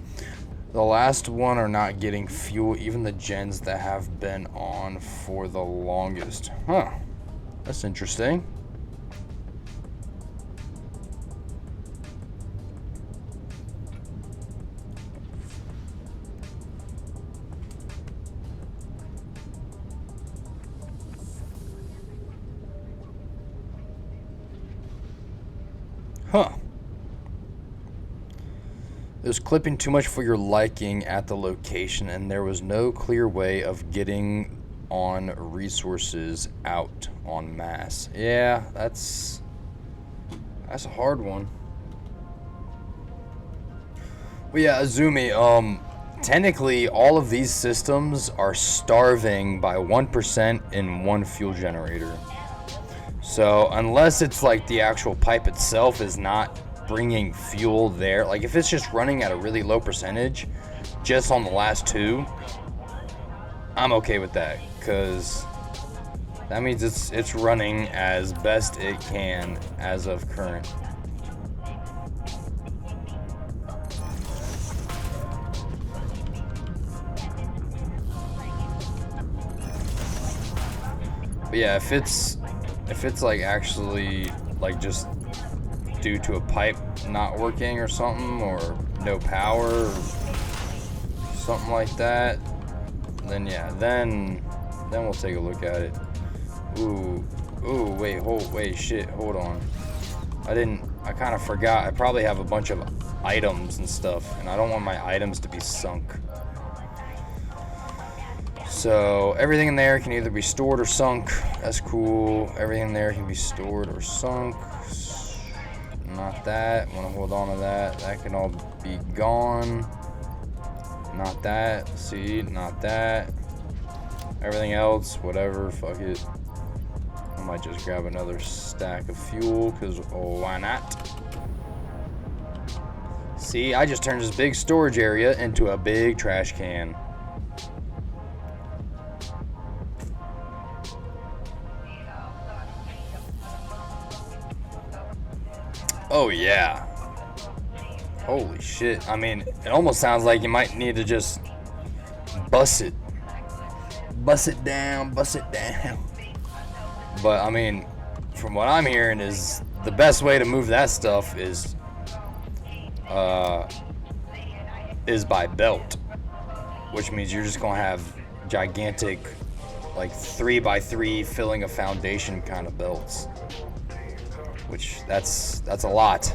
The last one are not getting fuel, even the gens that have been on for the longest. Huh. That's interesting. Huh. It was clipping too much for your liking at the location, and there was no clear way of getting on resources out en masse. Yeah, that's a hard one. But yeah, Azumi, technically all of these systems are starving by 1% in one fuel generator. So unless it's like the actual pipe itself is not bringing fuel there, like if it's just running at a really low percentage just on the last two, I'm okay with that, because that means it's running as best it can as of current. But yeah, if it's like actually like just due to a pipe not working or something, or no power or something like that, then yeah, then we'll take a look at it. Ooh, wait, shit, hold on. I kind of forgot. I probably have a bunch of items and stuff, and I don't want my items to be sunk. So everything in there can either be stored or sunk. That's cool. Everything in there can be stored or sunk. Not that. Want to hold on to that. That can all be gone. Not that. See, not that. Everything else, whatever. Fuck it. I might just grab another stack of fuel, because why not? See, I just turned this big storage area into a big trash can. Oh yeah. Holy shit. I mean, it almost sounds like you might need to just bust it. Bust it down, bust it down. But I mean, from what I'm hearing is the best way to move that stuff is by belt, which means you're just gonna have gigantic, like 3x3 filling a foundation kind of belts, which that's a lot.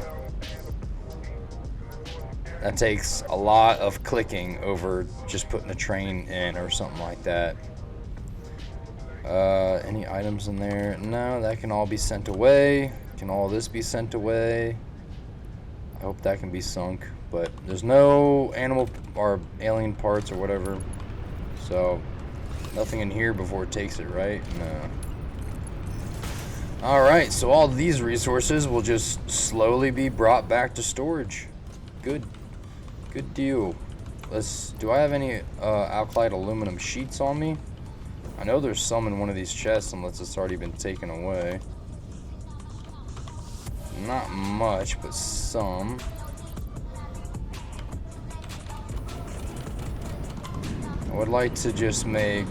That takes a lot of clicking over just putting a train in or something like that. Any items in there? No, that can all be sent away. Can all this be sent away? I hope that can be sunk, but there's no animal or alien parts or whatever, so nothing in here before it takes it, right? No. Alright, so all these resources will just slowly be brought back to storage. Good deal. Do I have any alkylate aluminum sheets on me? I know there's some in one of these chests, unless it's already been taken away. Not much, but some. I would like to just make...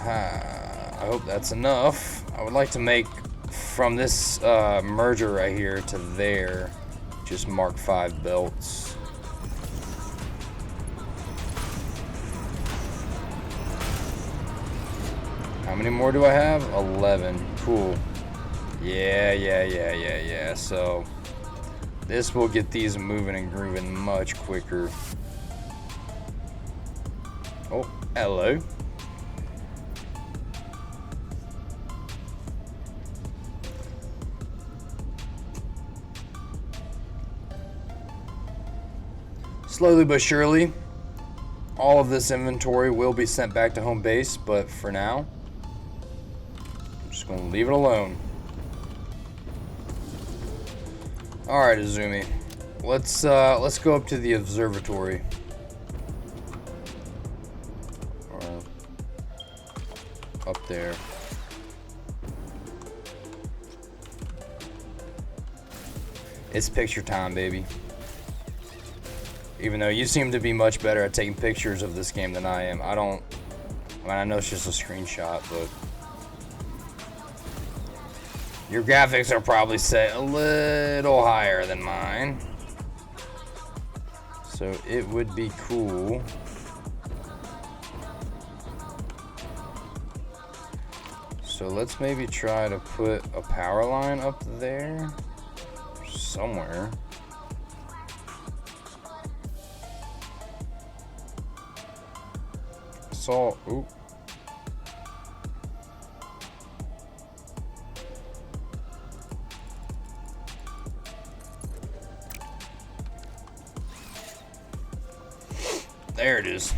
I hope that's enough. I would like to make from this merger right here to there, just Mark 5 belts. How many more do I have? 11. Cool. Yeah. So this will get these moving and grooving much quicker. Oh, hello. Slowly but surely, all of this inventory will be sent back to home base, but for now, I'm just going to leave it alone. Alright, Izumi. Let's go up to the observatory. Or up there. It's picture time, baby. Even though you seem to be much better at taking pictures of this game than I am. I mean, I know it's just a screenshot, but your graphics are probably set a little higher than mine. So it would be cool. So let's maybe try to put a power line up there somewhere. Ooh. There it is.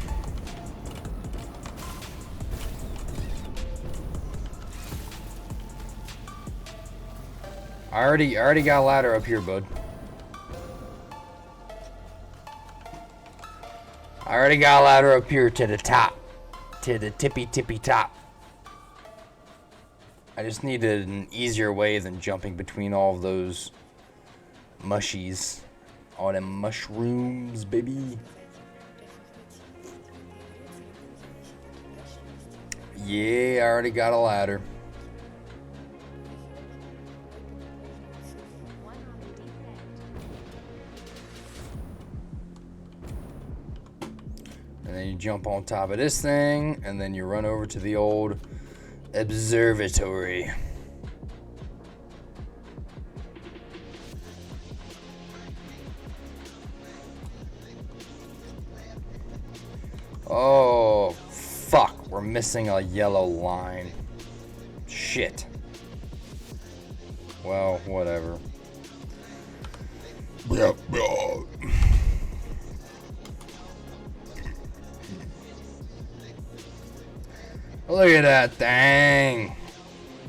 I already got a ladder up here, bud. I already got a ladder up here to the top. To the tippy top. I just needed an easier way than jumping between all of those mushies. All them mushrooms, baby. Yeah, I already got a ladder. And then you jump on top of this thing, and then you run over to the old observatory. Oh, fuck. We're missing a yellow line. Shit. Well, whatever. Look at that thing.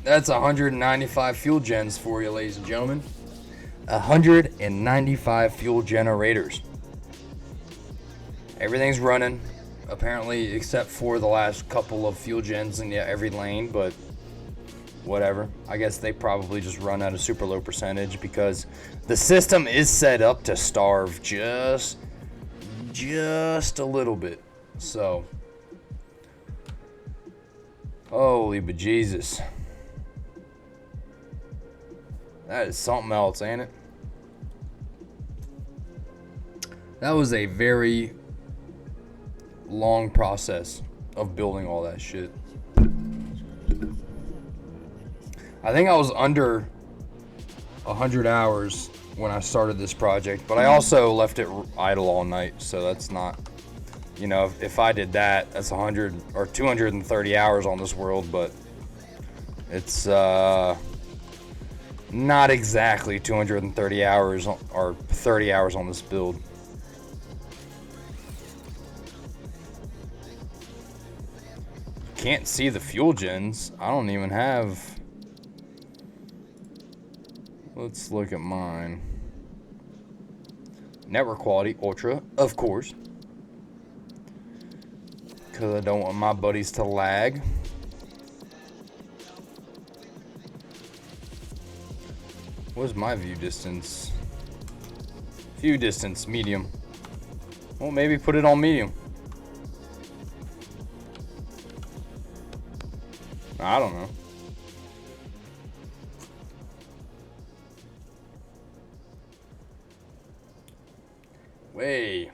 That's 195 fuel gens for you, ladies and gentlemen. 195 fuel generators. Everything's running, apparently, except for the last couple of fuel gens in every lane, but whatever. I guess they probably just run at a super low percentage because the system is set up to starve just a little bit. So, holy bejesus. That is something else, ain't it? That was a very long process of building all that shit. I think I was under 100 hours when I started this project, but I also left it idle all night, so that's not, you know, if I did that, that's 100 or 230 hours on this world, but it's not exactly 230 hours or 30 hours on this build. Can't see the fuel gens. I don't even have. Let's look at mine. Network quality ultra, of course, because I don't want my buddies to lag. What's my view distance? View distance medium. Well, maybe put it on medium. I don't know. Way.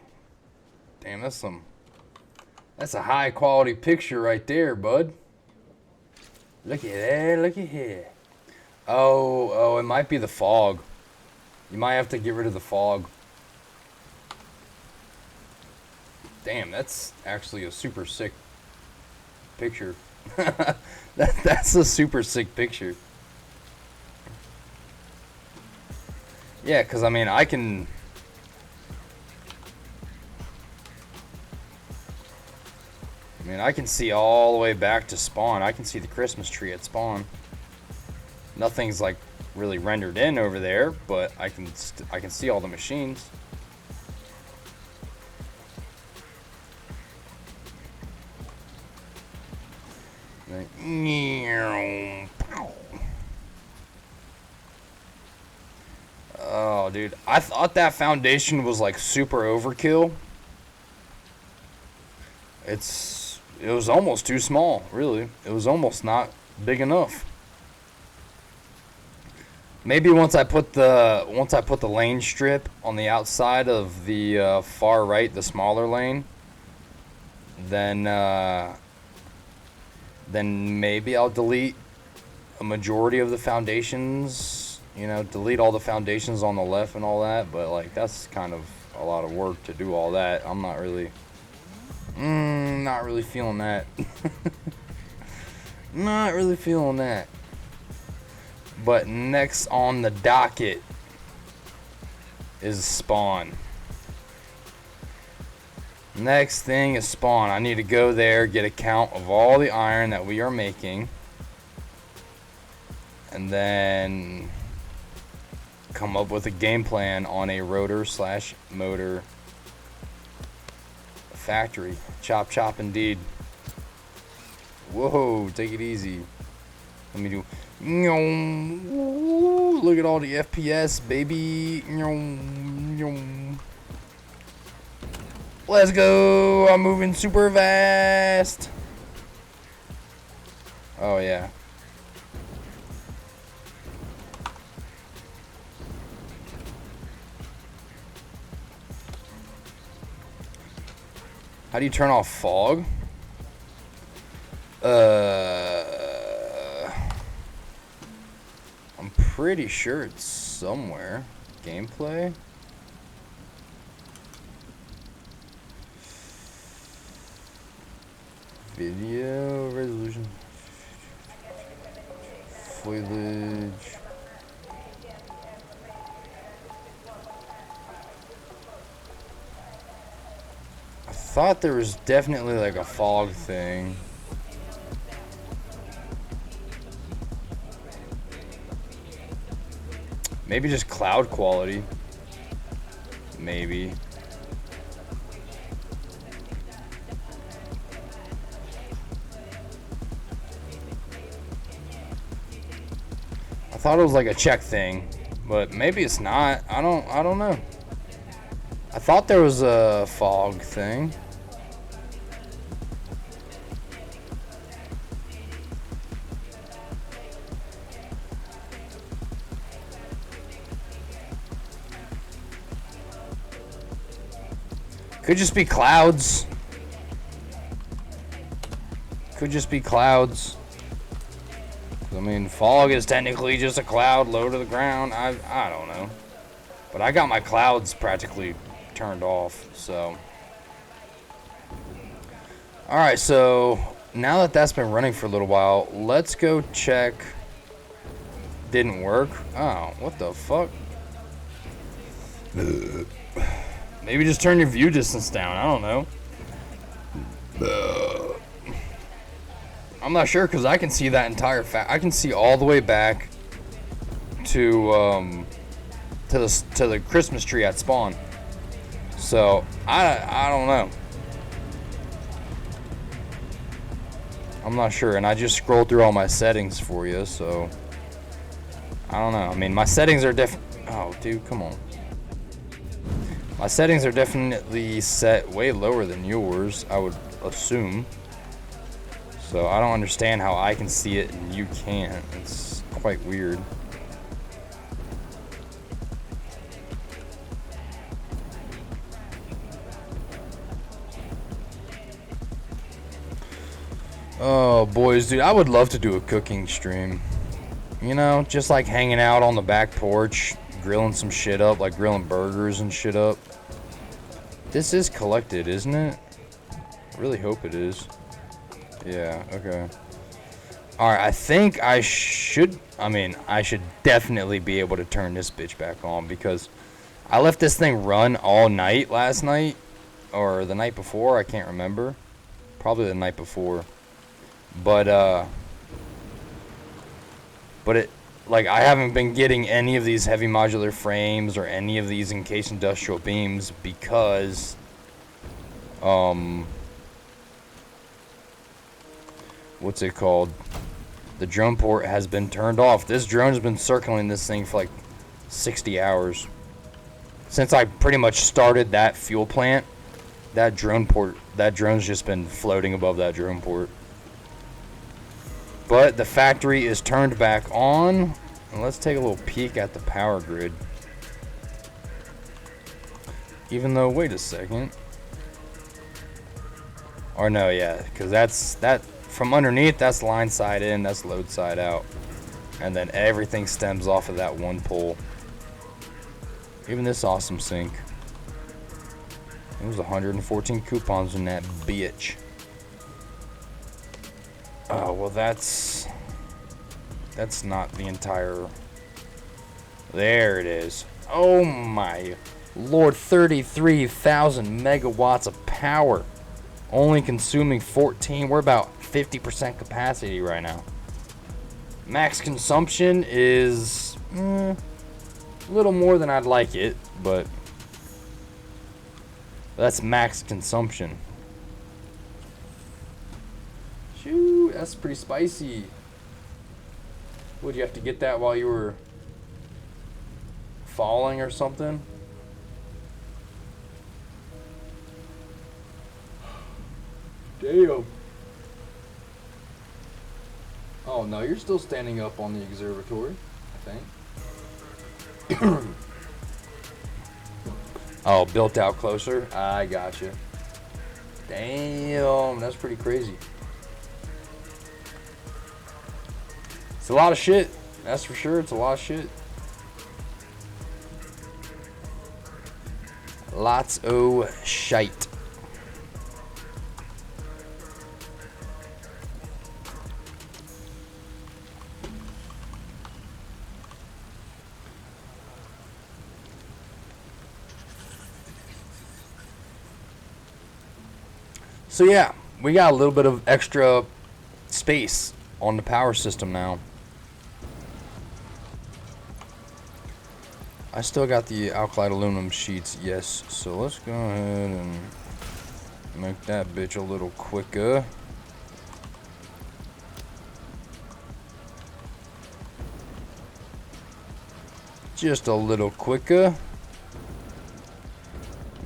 Damn, that's a high quality picture right there, bud. Look at that, look at here. Oh, it might be the fog. You might have to get rid of the fog. Damn, that's actually a super sick picture. That's a super sick picture. Yeah, because I mean, I can see all the way back to spawn. I can see the Christmas tree at spawn. Nothing's like really rendered in over there, but I can see all the machines. Oh, dude, I thought that foundation was like super overkill. It was almost too small, really. It was almost not big enough. Maybe once I put the lane strip on the outside of the far right, the smaller lane, then maybe I'll delete a majority of the foundations. You know, delete all the foundations on the left and all that. But like, that's kind of a lot of work to do all that. I'm not really feeling that. Not really feeling that. But next on the docket is spawn. Next thing is spawn. I need to go there, get a count of all the iron that we are making. And then come up with a game plan on a rotor slash motor factory. Chop chop indeed. Whoa, take it easy. Let me do. Look at all the FPS, baby. Let's go. I'm moving super fast. Oh, yeah. How do you turn off fog? I'm pretty sure it's somewhere. Gameplay? Video resolution. Foliage. I thought there was definitely like a fog thing. Maybe just cloud quality. Maybe. I thought it was like a check thing, but maybe it's not. I don't know. I thought there was a fog thing. Could just be clouds. Could just be clouds. I mean, fog is technically just a cloud low to the ground. I don't know. But I got my clouds practically turned off, so. Alright, so now that that's been running for a little while, let's go check. Didn't work. Oh, what the fuck? Maybe just turn your view distance down. I don't know. I'm not sure because I can see that entire I can see all the way back to the Christmas tree at spawn. So I don't know. I'm not sure, and I just scrolled through all my settings for you, so I don't know. I mean, my settings are different. Oh, dude, come on. My settings are definitely set way lower than yours, I would assume. So I don't understand how I can see it and you can't. It's quite weird. Oh, boys, dude, I would love to do a cooking stream. You know, just like hanging out on the back porch, grilling some shit up, like grilling burgers and shit up. This is collected, isn't it? I really hope it is. Yeah, okay. Alright, I think I should definitely be able to turn this bitch back on because I left this thing run all night last night. Or the night before, I can't remember. Probably the night before. But it, like, I haven't been getting any of these heavy modular frames or any of these encased industrial beams because, what's it called? The drone port has been turned off. This drone has been circling this thing for like 60 hours. Since I pretty much started that fuel plant, that drone's just been floating above that drone port. But the factory is turned back on. And let's take a little peek at the power grid. Even though, wait a second. Or no, yeah, because that from underneath, that's line side in, that's load side out. And then everything stems off of that one pole. Even this awesome sink. It was 114 coupons in that bitch. Oh, well, that's not the entire. There it is. Oh my lord, 33,000 megawatts of power. Only consuming 14. We're about 50% capacity right now. Max consumption is A little more than I'd like it, but that's max consumption. Shoot, that's pretty spicy. Would you have to get that while you were falling or something? Damn. Oh no, you're still standing up on the observatory, I think. Oh, built out closer? I gotcha. Damn, that's pretty crazy. It's a lot of shit. That's for sure. It's a lot of shit. Lots of shite. So yeah, we got a little bit of extra space on the power system now. I still got the alkali aluminum sheets, yes. So let's go ahead and make that bitch a little quicker. Just a little quicker.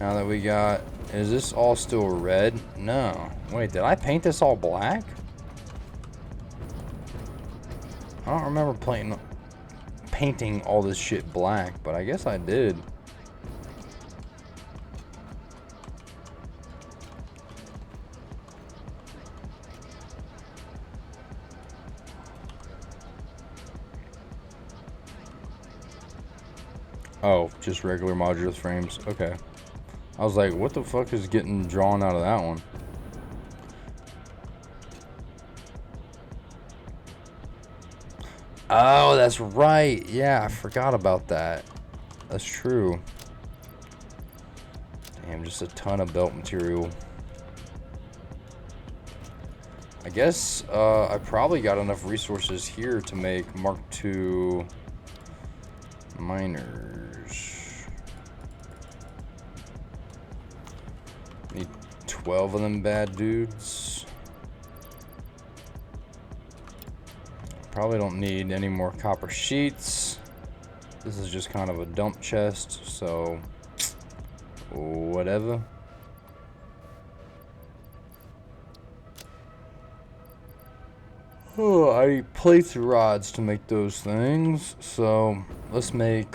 Now that we got... Is this all still red? No. Wait, did I paint this all black? I don't remember painting all this shit black, but I guess I did. Oh, just regular modular frames. Okay. I was like, what the fuck is getting drawn out of that one? Oh, that's right. Yeah, I forgot about that. That's true. Damn, just a ton of belt material. I guess I probably got enough resources here to make Mark II miners. Need 12 of them bad dudes. Probably don't need any more copper sheets. This is just kind of a dump chest, so whatever. Oh, I need plates and rods to make those things, so let's make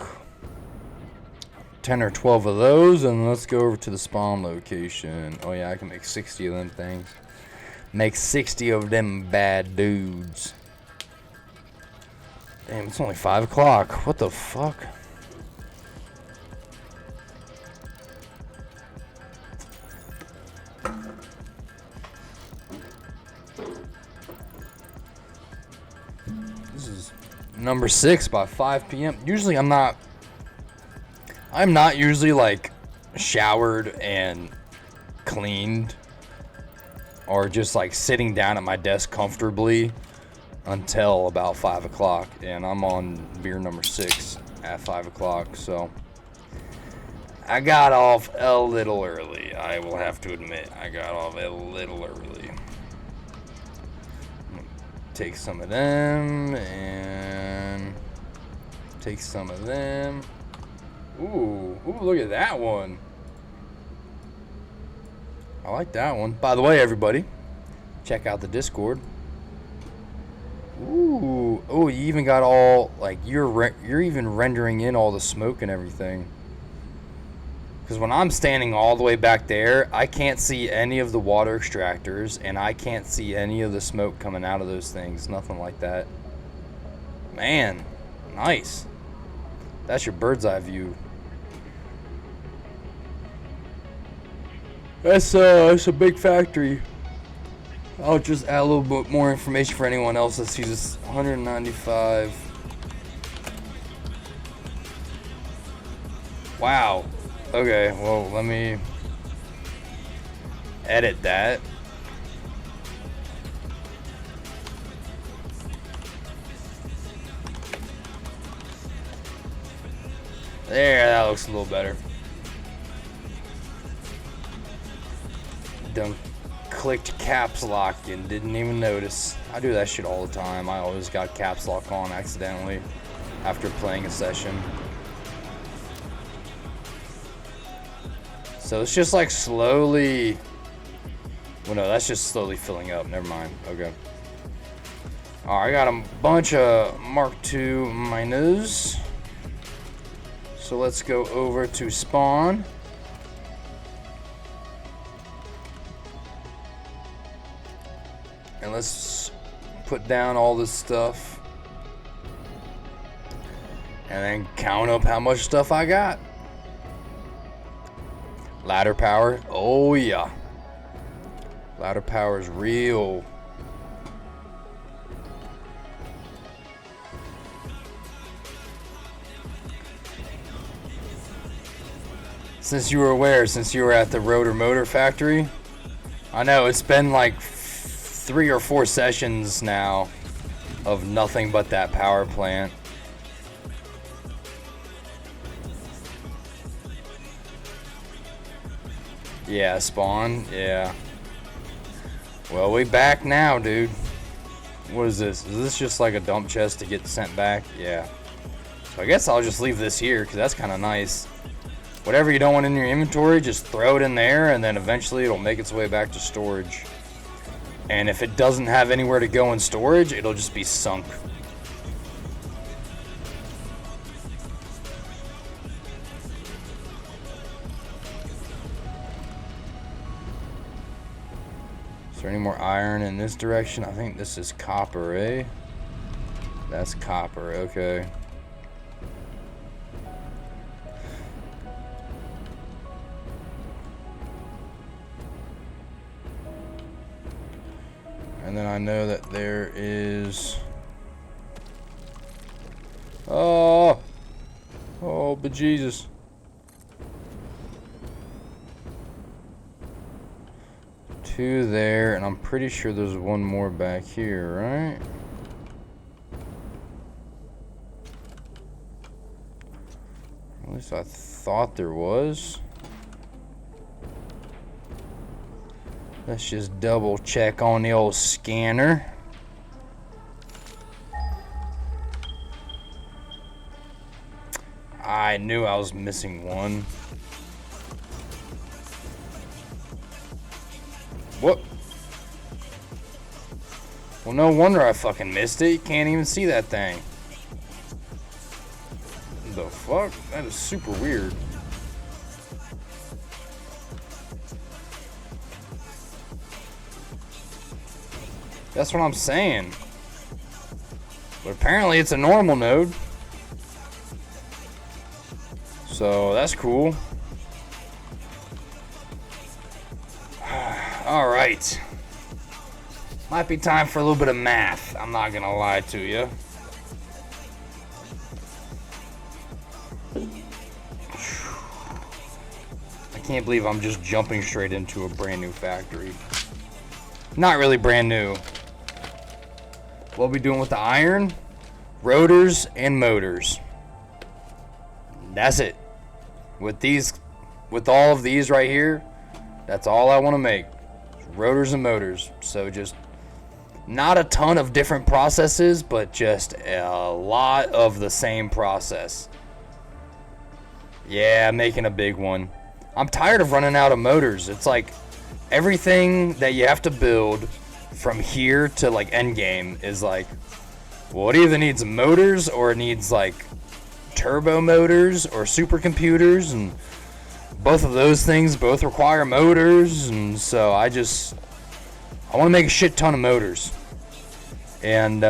10 or 12 of those, and let's go over to the spawn location. Oh yeah, I can make 60 of them things. Make 60 of them bad dudes. Damn, it's only 5 o'clock. What the fuck? This is number 6 by 5 p.m. Usually I'm not usually like showered and cleaned or just like sitting down at my desk comfortably until about 5 o'clock, and I'm on beer number 6 at 5 o'clock, so I got off a little early. I will have to admit, I got off a little early. Take some of them and take some of them. Ooh, look at that one. I like that one. By the way, everybody, check out the Discord. Ooh, oh, you even got all, like, you're even rendering in all the smoke and everything. Because when I'm standing all the way back there, I can't see any of the water extractors, and I can't see any of the smoke coming out of those things. Nothing like that. Man, nice. That's your bird's eye view. That's a big factory. I'll just add a little bit more information for anyone else that sees this. 195. Wow. Okay, well, let me edit that. There, that looks a little better. Done clicked caps lock and didn't even notice. I do that shit all the time. I always got caps lock on accidentally after playing a session. So it's just like slowly... Well, no, that's just slowly filling up. Never mind. Okay. Alright, I got a bunch of Mark II miners. So let's go over to spawn. And let's put down all this stuff. And then count up how much stuff I got. Ladder power. Oh yeah. Ladder power is real. Since you were aware, since you were at the Rotor Motor Factory, I know it's been like 3 or 4 sessions now of nothing but that power plant. Yeah, spawn. Yeah. Well, we back now, dude. What is this? Is this just like a dump chest to get sent back? Yeah. So I guess I'll just leave this here because that's kind of nice. Whatever you don't want in your inventory, just throw it in there and then eventually it'll make its way back to storage. And if it doesn't have anywhere to go in storage, it'll just be sunk. Is there any more iron in this direction? I think this is copper, eh? That's copper, okay. And then I know that there is... Oh, bejesus. 2 there, and I'm pretty sure there's 1 more back here, right? At least I thought there was. Let's just double check on the old scanner. I knew I was missing 1. What? Well, no wonder I fucking missed it. You can't even see that thing. The fuck? That is super weird. That's what I'm saying. But apparently it's a normal node. So that's cool. Alright. Might be time for a little bit of math. I'm not gonna lie to you. I can't believe I'm just jumping straight into a brand new factory. Not really brand new. What are we doing with the iron? Rotors and motors. That's it. With all of these right here, that's all I want to make. Rotors and motors. So just not a ton of different processes, but just a lot of the same process. Yeah, making a big one. I'm tired of running out of motors. It's like everything that you have to build from here to like end game is like, well, it either needs motors or it needs like turbo motors or supercomputers, and both of those things both require motors. And so I want to make a shit ton of motors and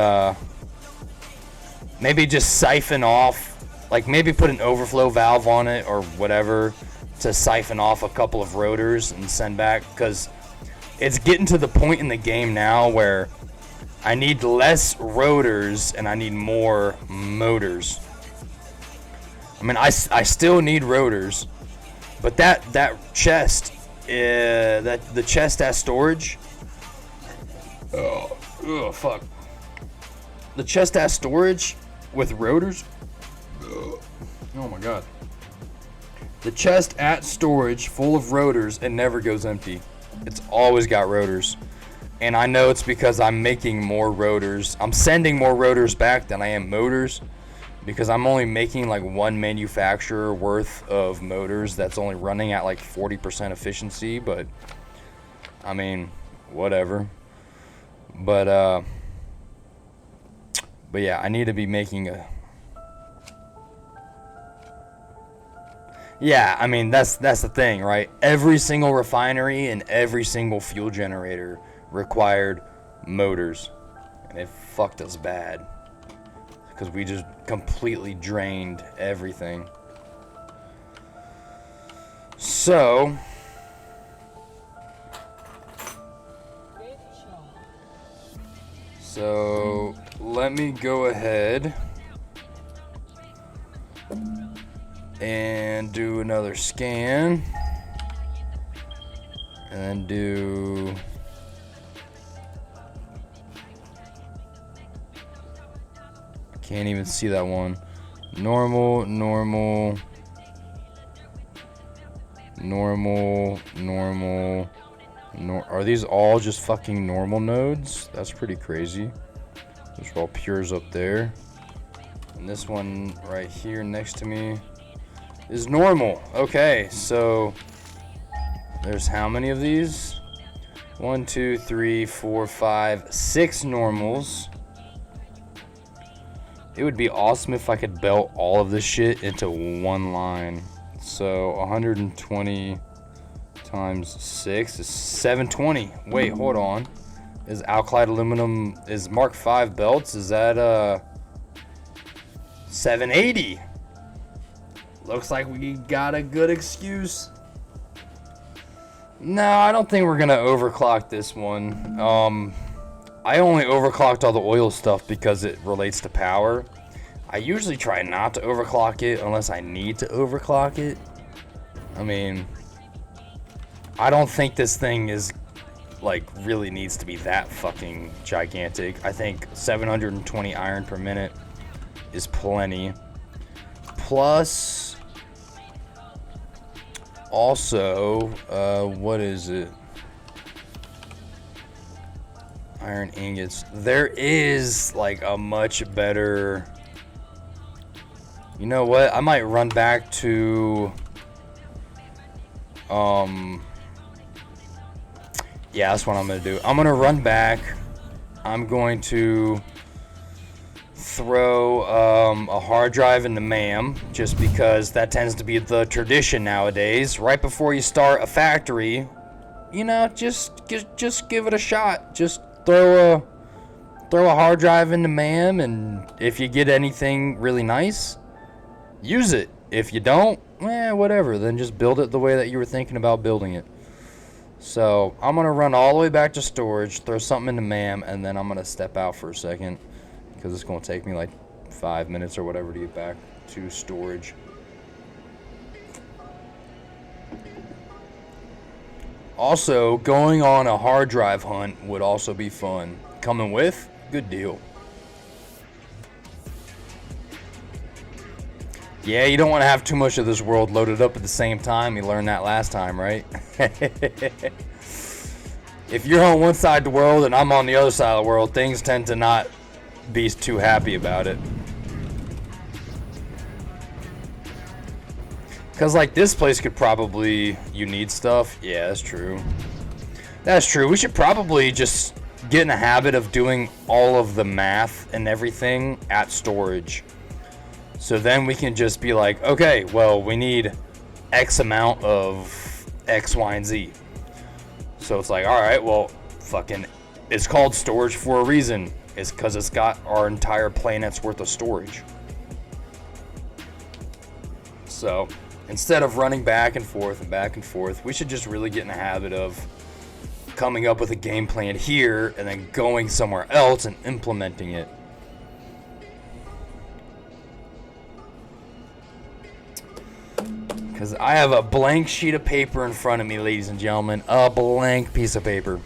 maybe just siphon off, like maybe put an overflow valve on it or whatever to siphon off a couple of rotors and send back, because it's getting to the point in the game now where I need less rotors and I need more motors. I mean, I still need rotors, but that chest, the chest as storage. Oh fuck. The chest as storage with rotors. Oh my god. The chest at storage full of rotors and never goes empty. It's always got rotors. And I know it's because I'm making more rotors. I'm sending more rotors back than I am motors. Because I'm only making like one manufacturer worth of motors that's only running at like 40% efficiency. But, I mean, whatever. But yeah, I need to be making a... Yeah, I mean, that's the thing, right? Every single refinery and every single fuel generator required motors. And it fucked us bad. Because we just completely drained everything. So... So, let me go ahead and do another scan. And then do... Can't even see that one. Normal, normal, normal, normal. Are these all just fucking normal nodes? That's pretty crazy. Those are all pures up there. And this one right here next to me is normal. Okay, so there's how many of these? 1, 2, 3, 4, 5, 6 normals. It would be awesome if I could belt all of this shit into one line. So 120 times 6 is 720. Wait, hold on. Is alkylate aluminum, is Mark V belts, is that 780? Looks like we got a good excuse. No, I don't think we're gonna overclock this one. I only overclocked all the oil stuff because it relates to power. I usually try not to overclock it unless I need to overclock it. I mean, I don't think this thing is, like, really needs to be that fucking gigantic. I think 720 iron per minute is plenty. Plus, also, what is it? Iron ingots. There is like a much better... You know what? I might run back to... Yeah, that's what I'm going to do. I'm going to run back. I'm going to throw a hard drive in the MAM, just because that tends to be the tradition nowadays. Right before you start a factory, you know, just give it a shot. Just throw a hard drive in the MAM, and if you get anything really nice, use it. If you don't, whatever. Then just build it the way that you were thinking about building it. So I'm gonna run all the way back to storage, throw something in the MAM, and then I'm gonna step out for a second because it's gonna take me like 5 minutes or whatever to get back to storage. Also, going on a hard drive hunt would also be fun. Coming with? Good deal. Yeah, you don't want to have too much of this world loaded up at the same time. You learned that last time, right? If you're on one side of the world and I'm on the other side of the world, things tend to not be too happy about it. Because, like, this place could probably... You need stuff? Yeah, that's true. That's true. We should probably just get in the habit of doing all of the math and everything at storage. So then we can just be like, okay, well, we need X amount of X, Y, and Z. So it's like, all right, well, fucking, it's called storage for a reason. It's because it's got our entire planet's worth of storage. So instead of running back and forth, we should just really get in the habit of coming up with a game plan here and then going somewhere else and implementing it. Because I have a blank sheet of paper in front of me, ladies and gentlemen. A blank piece of paper.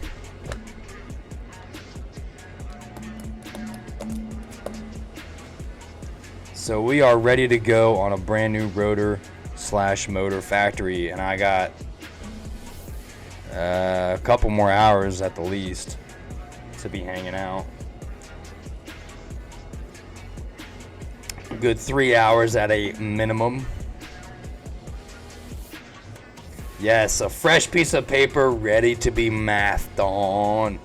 So we are ready to go on a brand new rotor / Motor Factory, and I got a couple more hours at the least to be hanging out. A good 3 hours at a minimum. Yes, a fresh piece of paper ready to be mathed on.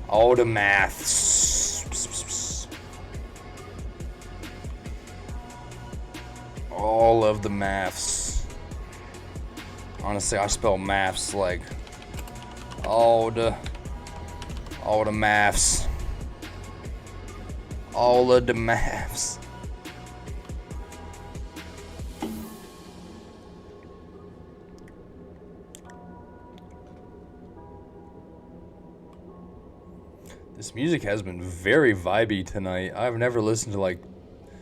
All the maths. All of the maths. Honestly, I spell maths like all the maths. All of the maths. This music has been very vibey tonight. I've never listened to like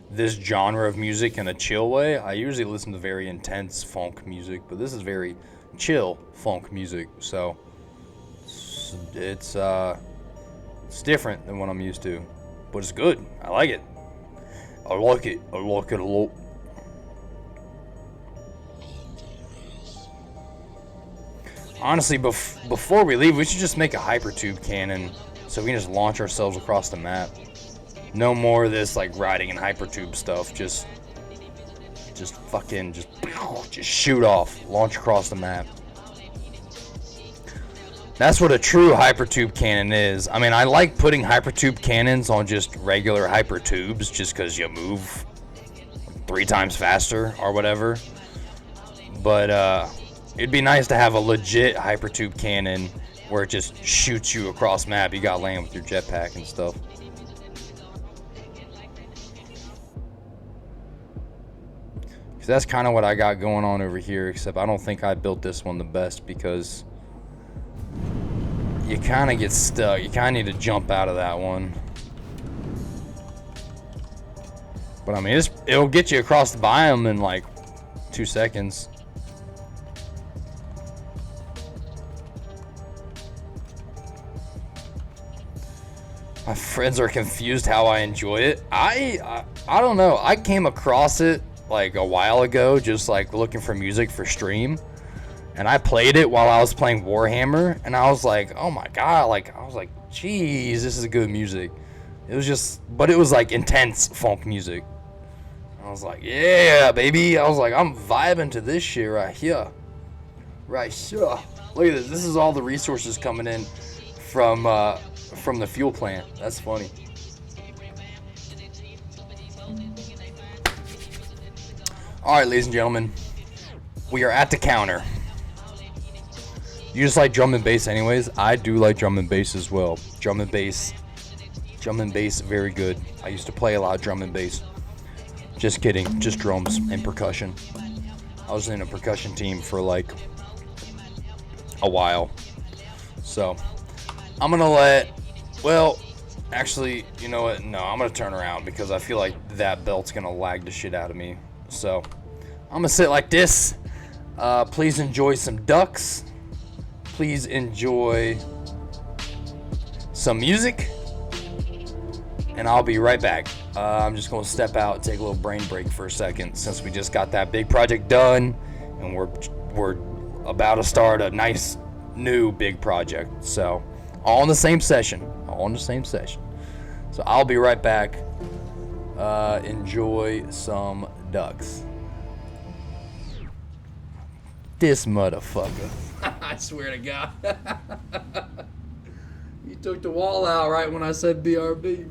this genre of music in a chill way. I usually listen to very intense funk music, but this is very chill funk music. So it's different than what I'm used to, but it's good. I like it. I like it a lot. Honestly, before we leave, we should just make a hypertube cannon so we can just launch ourselves across the map. No more of this like riding in hypertube stuff. Just shoot off, launch across the map. That's what a true hypertube cannon is. I mean, I like putting hypertube cannons on just regular hypertubes just because you move 3 times faster or whatever. But it'd be nice to have a legit hypertube cannon where it just shoots you across map. You gotta land with your jetpack and stuff. Because that's kind of what I got going on over here, except I don't think I built this one the best because you kind of get stuck. You kind of need to jump out of that one. But I mean, it'll get you across the biome in like 2 seconds. My friends are confused how I enjoy it. I don't know. I came across it like a while ago, just like looking for music for stream, and I played it while I was playing Warhammer, and I was like, oh my god, like I was like, geez, this is good music. It was just, but it was like intense funk music. I was like, yeah, baby. I was like, I'm vibing to this shit right here. Right here. Look at this. This is all the resources coming in from the fuel plant. That's funny. Alright, ladies and gentlemen, we are at the counter. You just like drum and bass anyways? I do like drum and bass as well. Drum and bass, very good. I used to play a lot of drum and bass. Just kidding, just drums and percussion. I was in a percussion team for like a while. So I'm gonna actually, you know what? No, I'm gonna turn around because I feel like that belt's gonna lag the shit out of me. So I'm gonna sit like this. Please enjoy some ducks. Please enjoy some music. And I'll be right back. I'm just gonna step out, take a little brain break for a second since we just got that big project done and we're about to start a nice new big project. So all in the same session. So I'll be right back. Enjoy some ducks. This motherfucker. I swear to God. You took the wall out right when I said BRB.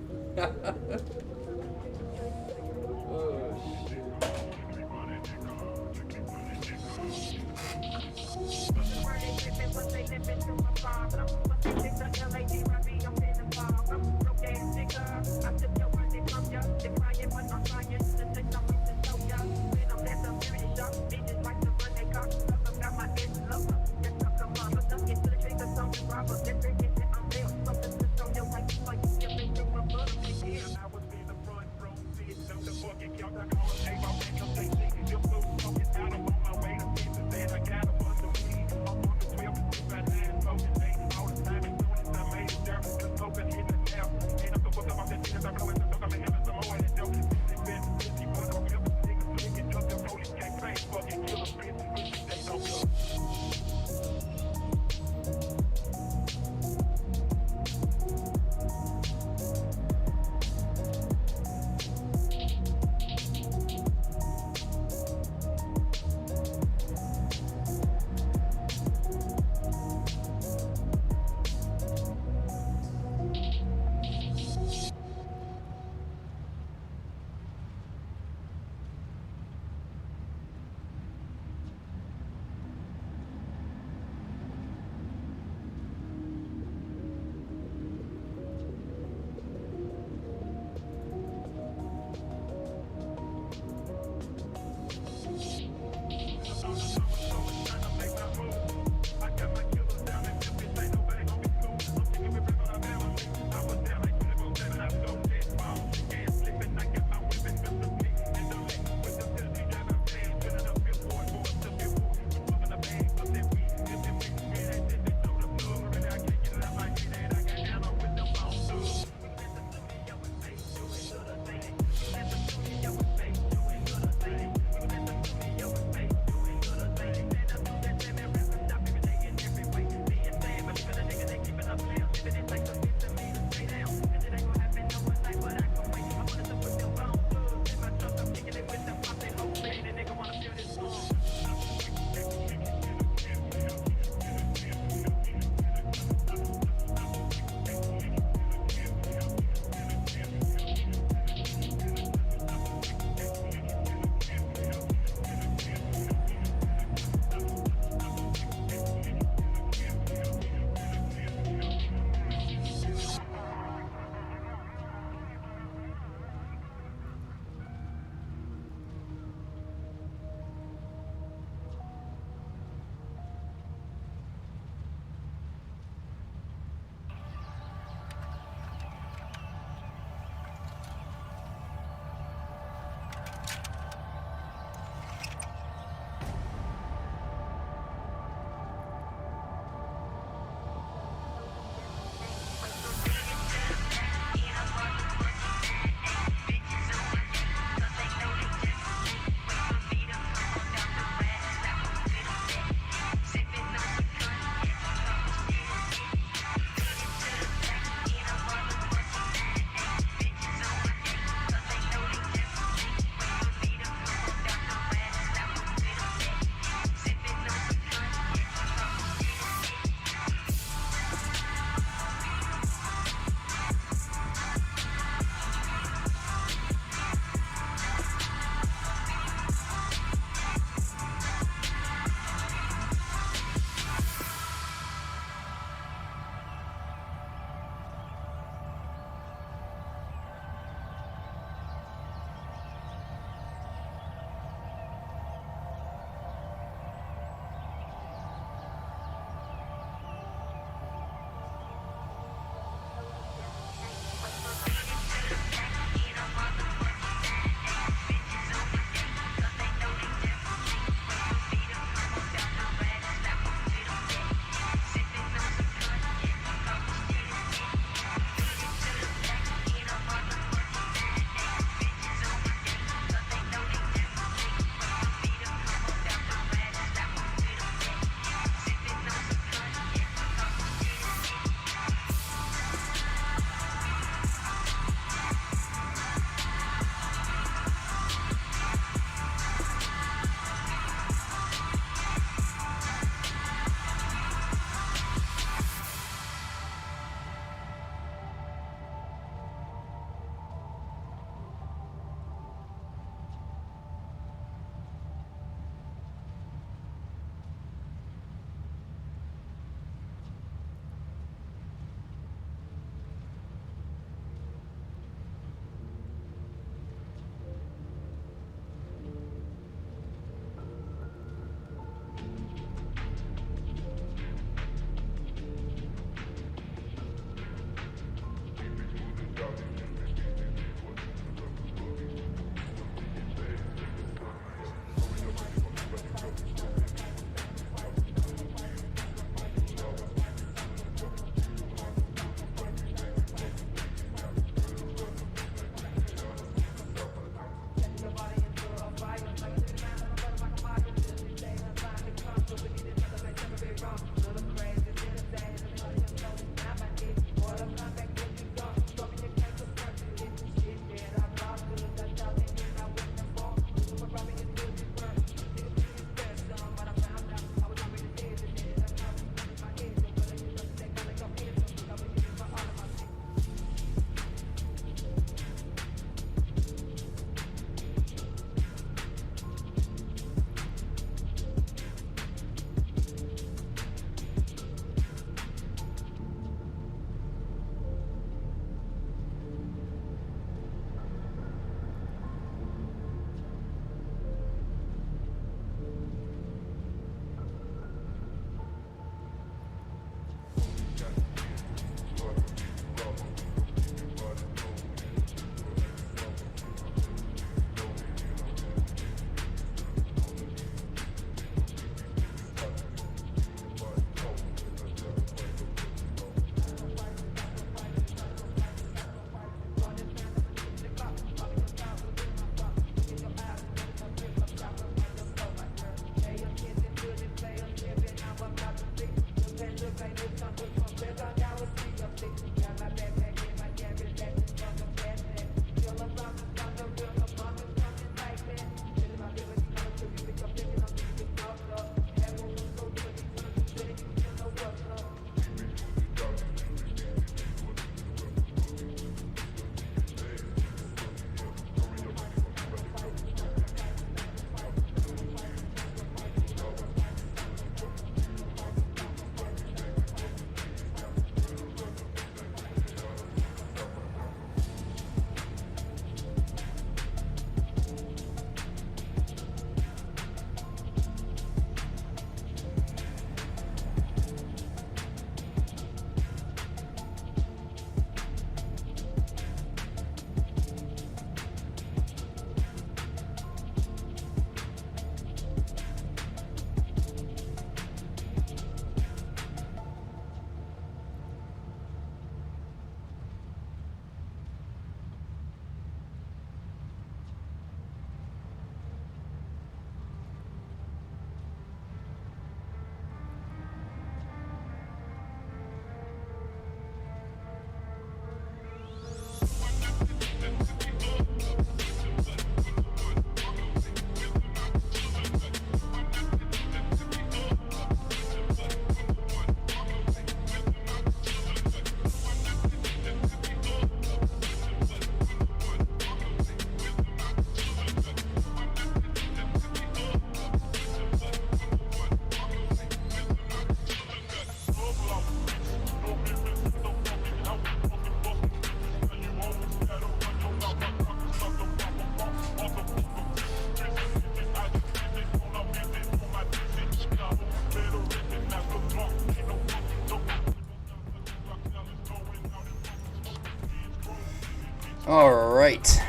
Alright.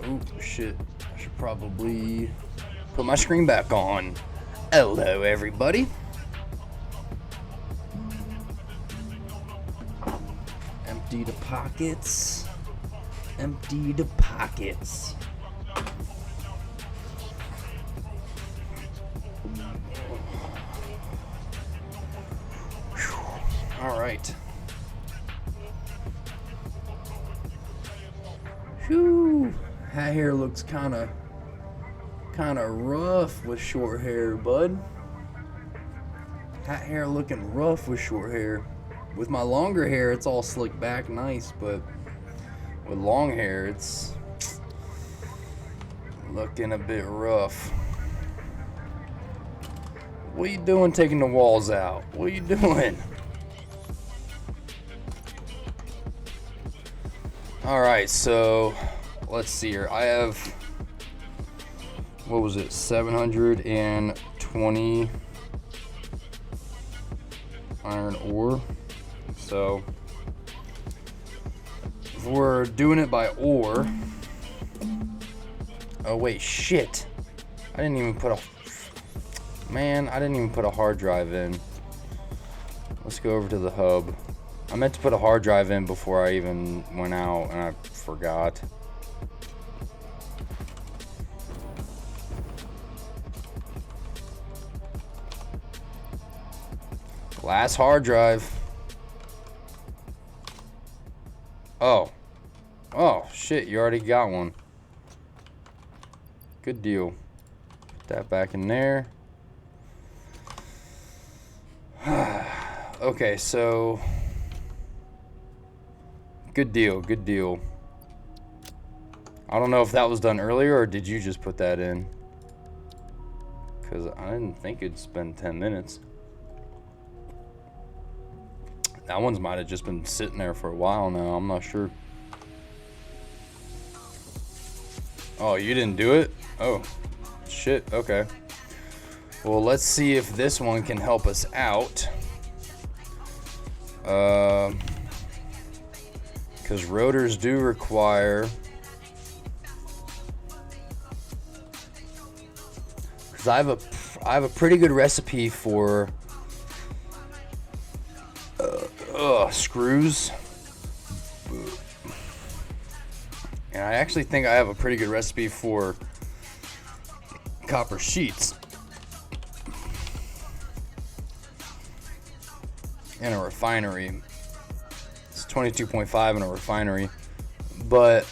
Oh, shit. I should probably put my screen back on. Hello, everybody. Empty the pockets. Empty the pockets. Alright. Whew. That hair looks kind of rough with short hair, bud. That hair looking rough with short hair. With my longer hair, it's all slicked back nice, but with long hair, it's looking a bit rough. What are you doing taking the walls out? What are you doing? Alright, so let's see here. I have, what was it, 720 iron ore. So if we're doing it by ore, oh wait, shit, I didn't even put a hard drive in. Let's go over to the hub. I meant to put a hard drive in before I even went out, and I forgot. Last hard drive. Oh, shit, you already got one. Good deal. Put that back in there. Okay, so good deal. I don't know if that was done earlier or did you just put that in? Because I didn't think it'd spend 10 minutes. That one's might have just been sitting there for a while now. I'm not sure. Oh, you didn't do it? Oh, shit. Okay. Well, let's see if this one can help us out. Because rotors do require. Because I have a pretty good recipe for screws, and I actually think I have a pretty good recipe for copper sheets in a refinery. It's 22.5 in a refinery, but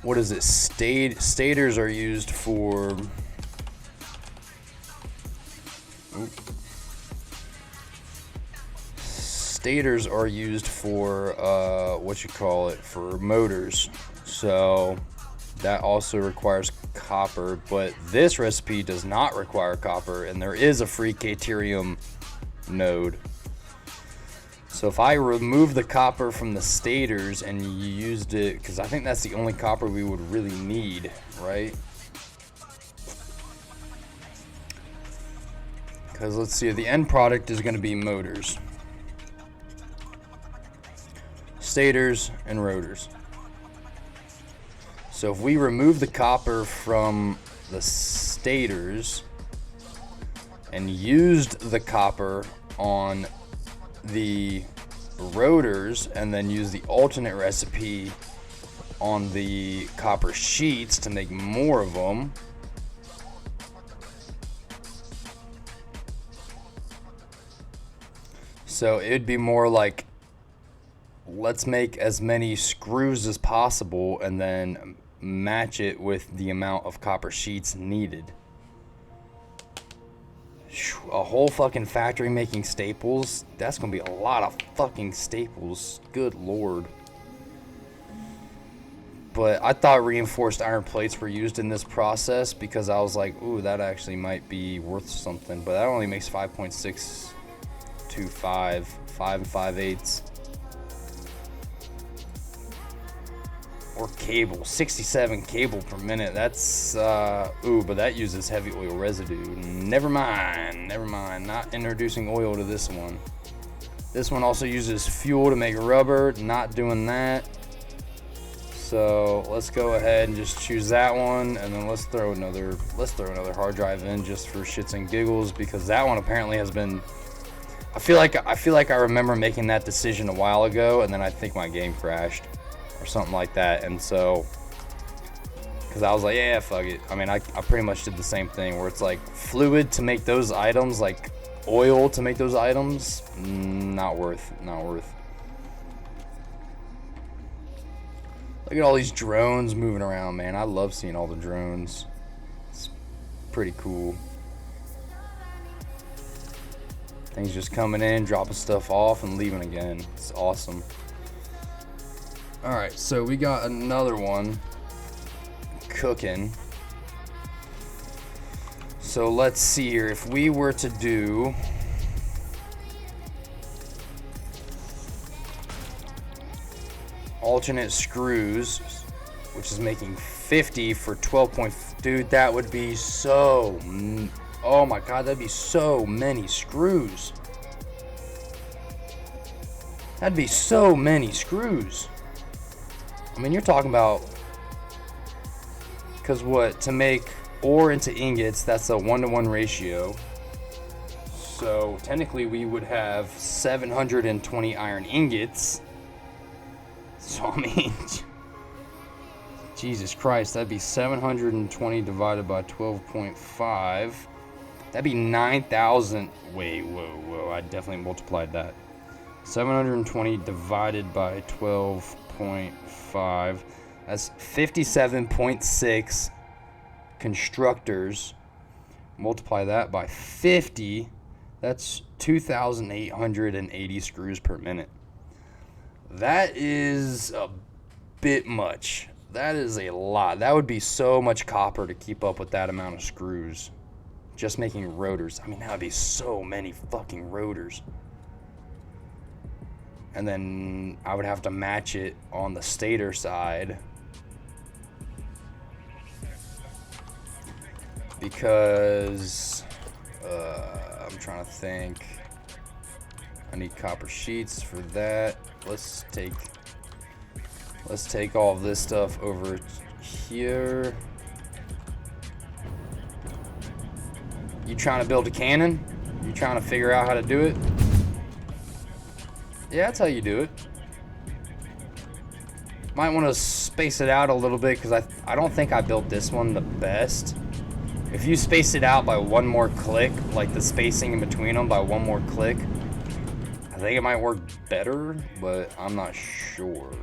what is it? Stators are used for. Stators are used for for motors, so that also requires copper, but this recipe does not require copper, and there is a free Caterium node. So if I remove the copper from the stators and you used it, because I think that's the only copper we would really need, right? Because let's see, the end product is going to be motors, stators, and rotors. So if we remove the copper from the stators and used the copper on the rotors and then use the alternate recipe on the copper sheets to make more of them, so it'd be more like, let's make as many screws as possible and then match it with the amount of copper sheets needed. A whole fucking factory making staples, that's gonna be a lot of fucking staples, good lord. But I thought reinforced iron plates were used in this process because I was like, ooh, that actually might be worth something, but that only makes 5.625, 5 5/8. Or cable, 67 cable per minute. That's but that uses heavy oil residue. Never mind. Not introducing oil to this one. This one also uses fuel to make rubber. Not doing that. So let's go ahead and just choose that one, and then let's throw another hard drive in just for shits and giggles, because that one apparently has been. I feel like I remember making that decision a while ago, and then I think my game crashed or something like that, and so because I was like, yeah, fuck it. I mean, I pretty much did the same thing where it's like fluid to make those items, like oil to make those items, not worth. Look at all these drones moving around, man. I love seeing all the drones. It's pretty cool. Things just coming in, dropping stuff off, and leaving again. It's awesome. Alright, so we got another one cooking. So let's see here. If we were to do... alternate screws, which is making 50 for 12 dude, that would be so, oh my god, that'd be so many screws. That'd be so many screws. I mean, you're talking about, because what, to make ore into ingots, that's a 1-to-1 ratio. So technically we would have 720 iron ingots. So, I mean, Jesus Christ, that'd be 720 divided by 12.5. That'd be 9,000. Wait, whoa. I definitely multiplied that. 720 divided by 12.5. That's 57.6 constructors. Multiply that by 50. That's 2,880 screws per minute. That is a bit much. That is a lot. That would be so much copper to keep up with that amount of screws. Just making rotors. I mean, that would be so many fucking rotors. And then I would have to match it on the stator side. Because I'm trying to think. I need copper sheets for that. Let's take all of this stuff over here. You trying to build a cannon? You trying to figure out how to do it? Yeah, that's how you do it. Might want to space it out a little bit, because I don't think I built this one the best. If you space it out by one more click, like the spacing in between them by one more click, I think it might work better, but I'm not sure.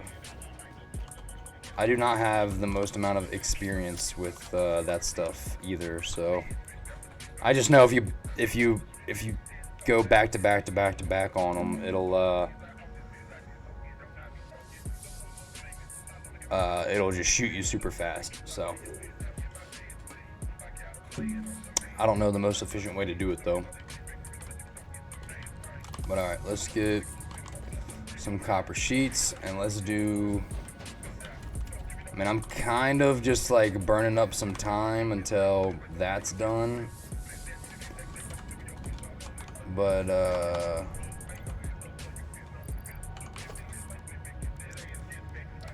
I do not have the most amount of experience with that stuff either, so I just know if you go back to back to back to back on them, it'll just shoot you super fast. So I don't know the most efficient way to do it though. But alright, let's get some copper sheets and let's do... I mean, I'm kind of just like burning up some time until that's done. But,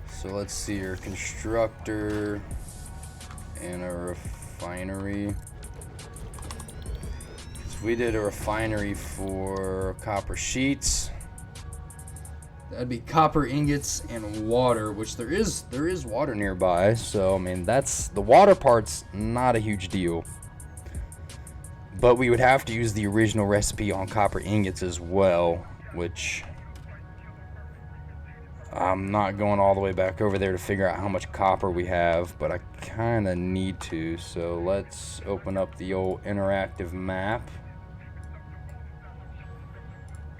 so let's see here. Constructor and a refinery. If we did a refinery for copper sheets, that'd be copper ingots and water, which there is water nearby. So I mean, that's the water part's not a huge deal. But we would have to use the original recipe on copper ingots as well, which I'm not going all the way back over there to figure out how much copper we have, but I kind of need to. So let's open up the old interactive map.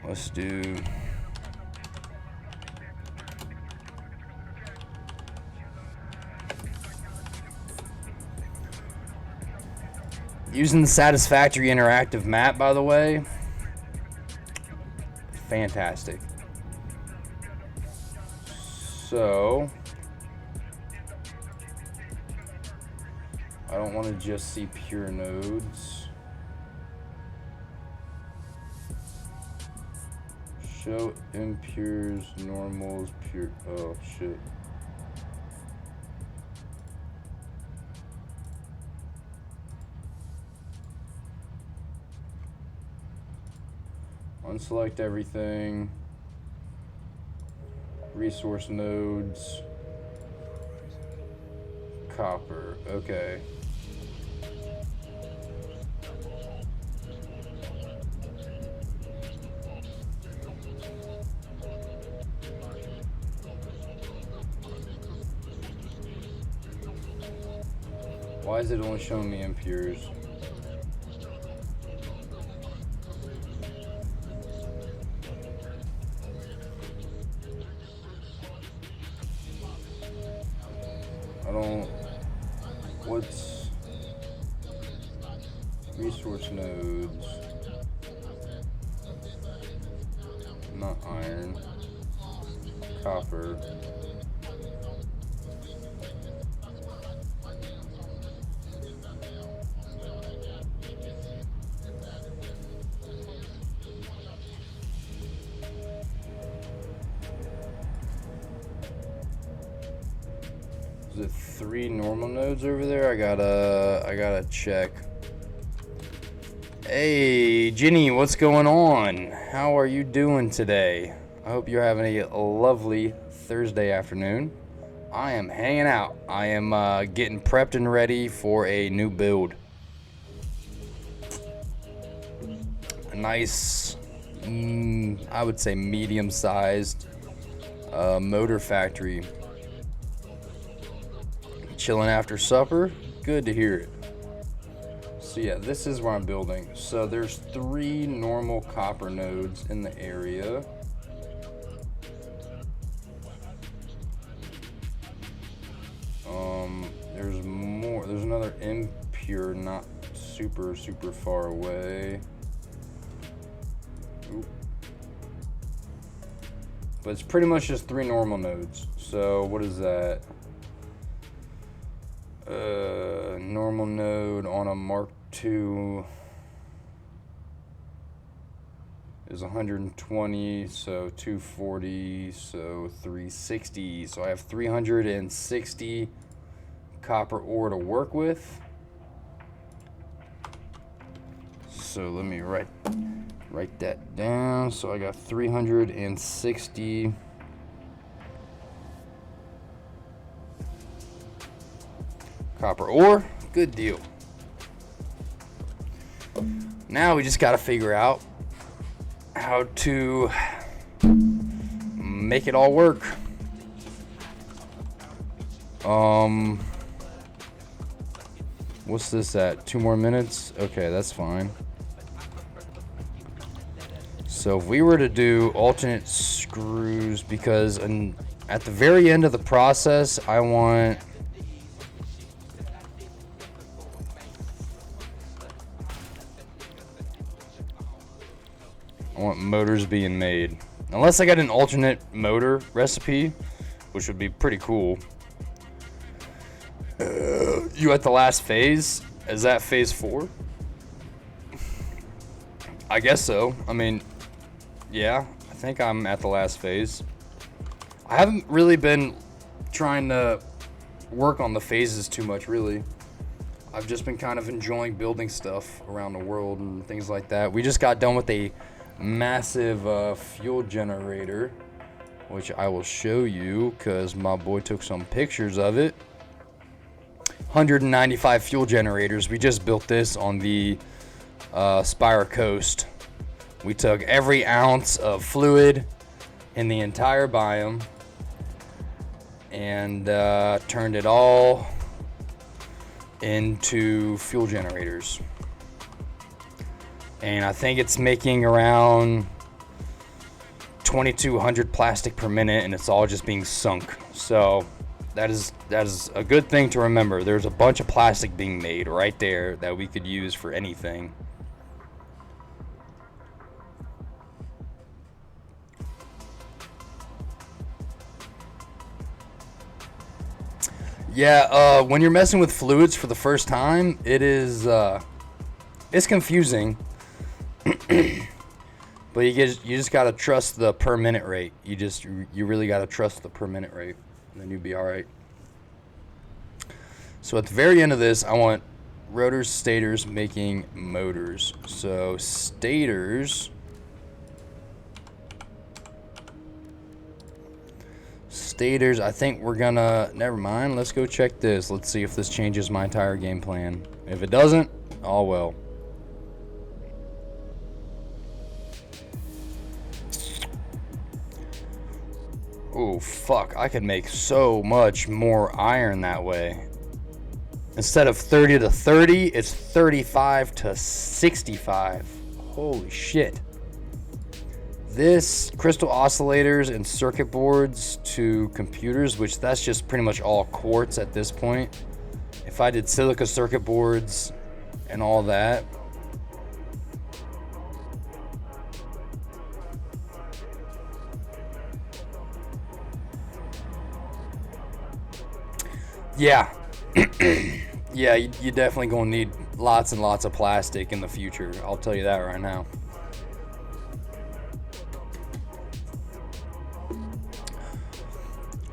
Let's do... using the Satisfactory interactive map, by the way. Fantastic. So, I don't want to just see pure nodes. Show impures, normals, pure. Oh shit. Unselect everything. Resource nodes. Copper. Okay. Why is it only showing me impures? I don't... What's... Resource nodes. Not iron. Copper. Is it 3 normal nodes over there? I gotta check. Hey, Ginny, what's going on? How are you doing today? I hope you're having a lovely Thursday afternoon. I am hanging out. I am getting prepped and ready for a new build. A nice, I would say medium-sized motor factory. Chilling after supper. Good to hear it. So yeah, this is where I'm building. So there's 3 normal copper nodes in the area. There's more. There's another impure, not super far away. Oop. But it's pretty much just 3 normal nodes. So what is that? Normal node on a Mark II is 120, so 240, so 360. So I have 360 copper ore to work with. So let me write that down. So I got 360 copper ore. Good deal. Now we just got to figure out how to make it all work. What's this at? 2 more minutes? Okay, that's fine. So if we were to do alternate screws, because at the very end of the process, I want motors being made. Unless I got an alternate motor recipe, which would be pretty cool. You at the last phase? Is that phase 4? I guess so. I mean, yeah, I think I'm at the last phase. I haven't really been trying to work on the phases too much, really. I've just been kind of enjoying building stuff around the world and things like that. We just got done with a massive fuel generator, which I will show you because my boy took some pictures of it. 195 fuel generators. We just built this on the Spire Coast. We took every ounce of fluid in the entire biome and turned it all into fuel generators. And I think it's making around 2,200 plastic per minute, and it's all just being sunk. So that is a good thing to remember. There's a bunch of plastic being made right there that we could use for anything. Yeah, when you're messing with fluids for the first time, it's confusing. But you just gotta trust the per minute rate. You really gotta trust the per minute rate, and then you'll be all right. So at the very end of this, I want rotors, stators making motors. So stators. Stators, I think we're gonna, never mind, let's go check this. Let's see if this changes my entire game plan. If it doesn't, oh well. Oh fuck, I could make so much more iron that way. Instead of 30 to 30, it's 35 to 65. Holy shit. This crystal oscillators and circuit boards to computers, which that's just pretty much all quartz at this point. If I did silica circuit boards and all that, yeah. Yeah, you definitely gonna need lots and lots of plastic in the future. I'll tell you that right now.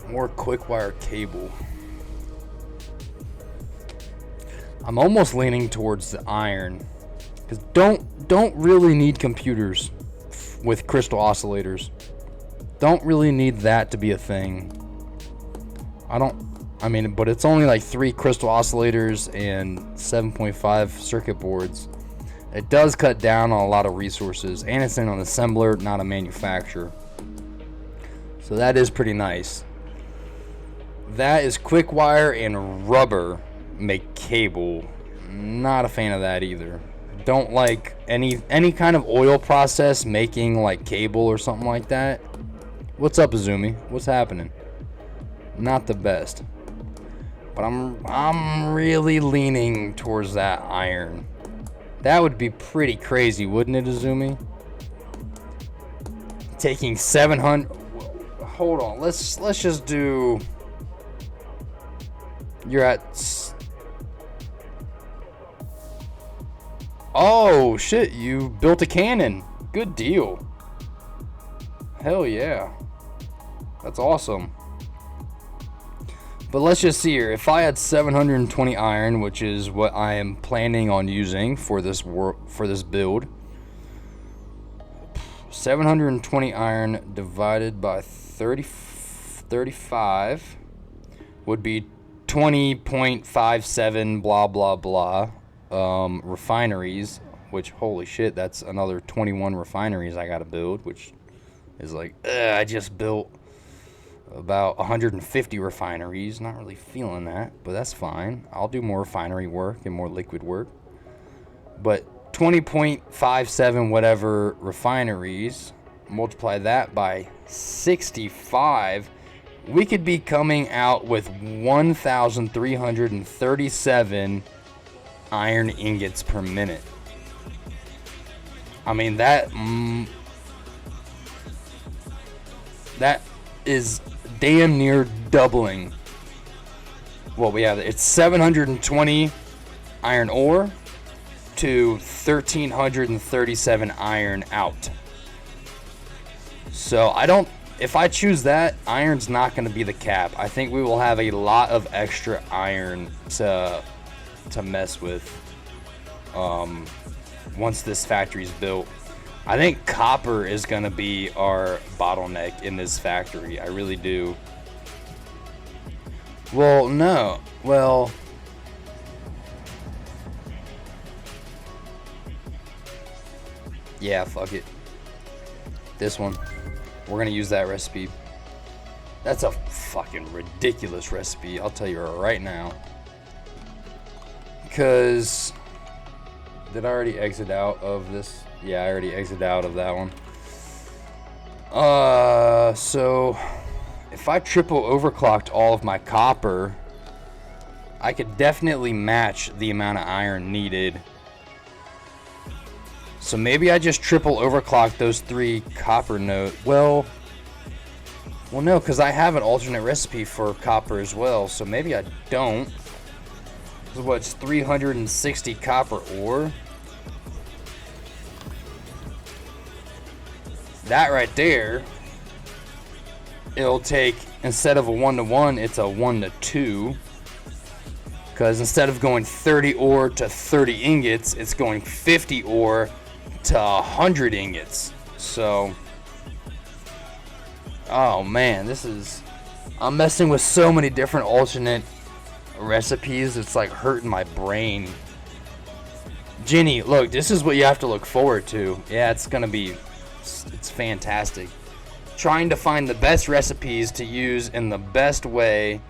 More quick wire cable. I'm almost leaning towards the iron, because don't really need computers with crystal oscillators. Don't really need that to be a thing. But it's only like 3 crystal oscillators and 7.5 circuit boards. It does cut down on a lot of resources, and it's in an assembler, not a manufacturer. So that is pretty nice. That is quick wire and rubber make cable. Not a fan of that either. Don't like any kind of oil process making like cable or something like that. What's up, Azumi? What's happening? Not the best. But I'm really leaning towards that iron. That would be pretty crazy, wouldn't it, Azumi? Taking 700. Hold on. Let's just do. You're at. Oh shit! You built a cannon. Good deal. Hell yeah. That's awesome. But let's just see here. If I had 720 iron, which is what I am planning on using for this build, 720 iron divided by 35 would be 20.57 blah blah blah refineries. Which, holy shit, that's another 21 refineries I gotta build, which is like, I just built about 150 refineries. Not really feeling that, but that's fine. I'll do more refinery work and more liquid work. But 20.57 whatever refineries, multiply that by 65, we could be coming out with 1,337 iron ingots per minute. I mean, that is damn near doubling what we have. It's 720 iron ore to 1,337 iron out. So if I choose that, iron's not going to be the cap. I think we will have a lot of extra iron to mess with once this factory's built. I think copper is going to be our bottleneck in this factory. I really do. Well, no. Well, yeah, fuck it. This one. We're going to use that recipe. That's a fucking ridiculous recipe, I'll tell you right now. Because... did I already exit out of this? Yeah, I already exited out of that one. So if I triple overclocked all of my copper, I could definitely match the amount of iron needed. So maybe I just triple overclock those 3 copper nodes. Well, no, because I have an alternate recipe for copper as well. So maybe I don't. What's 360 copper ore? That right there, it'll take, instead of a 1-to-1, it's a 1-to-2. Because instead of going 30 ore to 30 ingots, it's going 50 ore to 100 ingots. So, oh man, I'm messing with so many different alternate recipes. It's like hurting my brain. Ginny, look, this is what you have to look forward to. Yeah, it's fantastic. Trying to find the best recipes to use in the best way.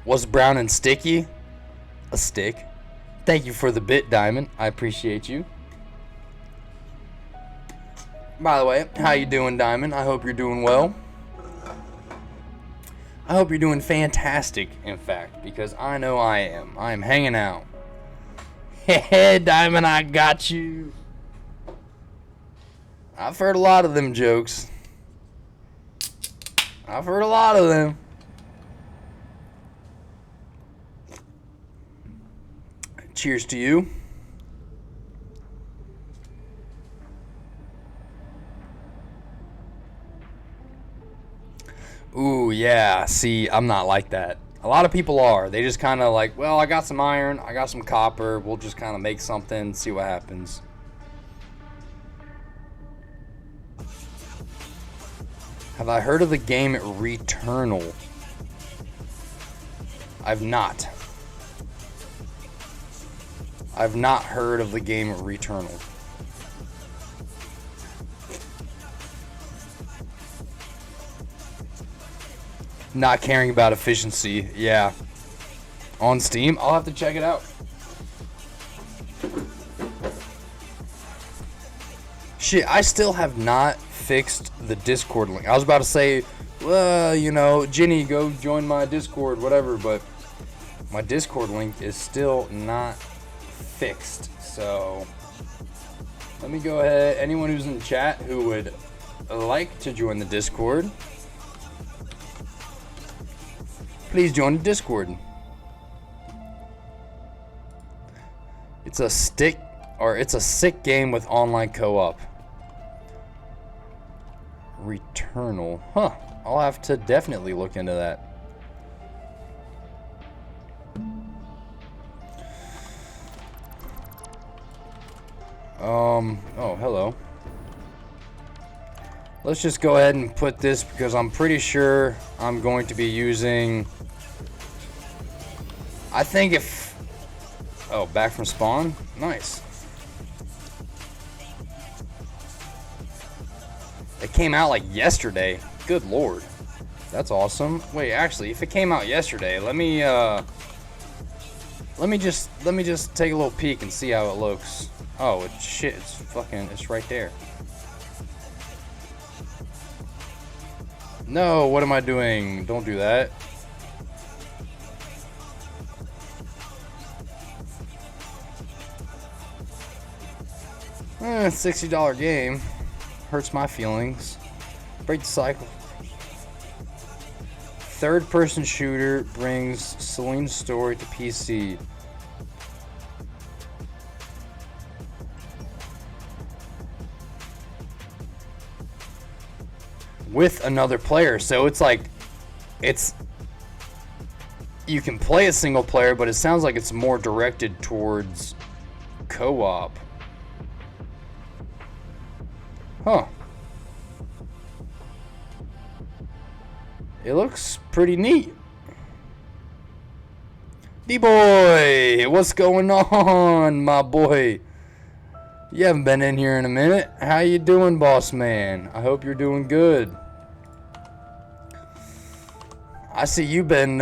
Was brown and sticky? A stick. Thank you for the bit, Diamond. I appreciate you. By the way, how you doing, Diamond? I hope you're doing well. I hope you're doing fantastic, in fact, because I know I am. I am hanging out. Hey, Diamond, I got you. I've heard a lot of them jokes. I've heard a lot of them. Cheers to you. Ooh, yeah. See, I'm not like that. A lot of people are. They just kind of like, well, I got some iron, I got some copper. We'll just kind of make something, see what happens. Have I heard of the game Returnal? I've not. I've not heard of the game Returnal. Not caring about efficiency, yeah. On Steam, I'll have to check it out. Shit, I still have not fixed the Discord link. I was about to say, well, you know, Ginny, go join my Discord, whatever, but my Discord link is still not fixed. So let me go ahead. Anyone who's in the chat who would like to join the Discord, please join the Discord. It's a sick game with online co-op. Returnal. Huh. I'll have to definitely look into that. Oh, hello. Let's just go ahead and put this, because I'm pretty sure I'm going to be using, I think if, oh, back from spawn? Nice. It came out like yesterday. Good lord. That's awesome. Wait, actually, if it came out yesterday, let me just take a little peek and see how it looks. Oh, it's right there. No, what am I doing? Don't do that. $60 game. Hurts my feelings. Break the cycle. Third-person shooter brings Celine's story to PC. With another player, so it's like, you can play a single player, but it sounds like it's more directed towards co-op. Huh. It looks pretty neat. D-boy, what's going on, my boy? You haven't been in here in a minute. How you doing, boss man? I hope you're doing good. I see you've been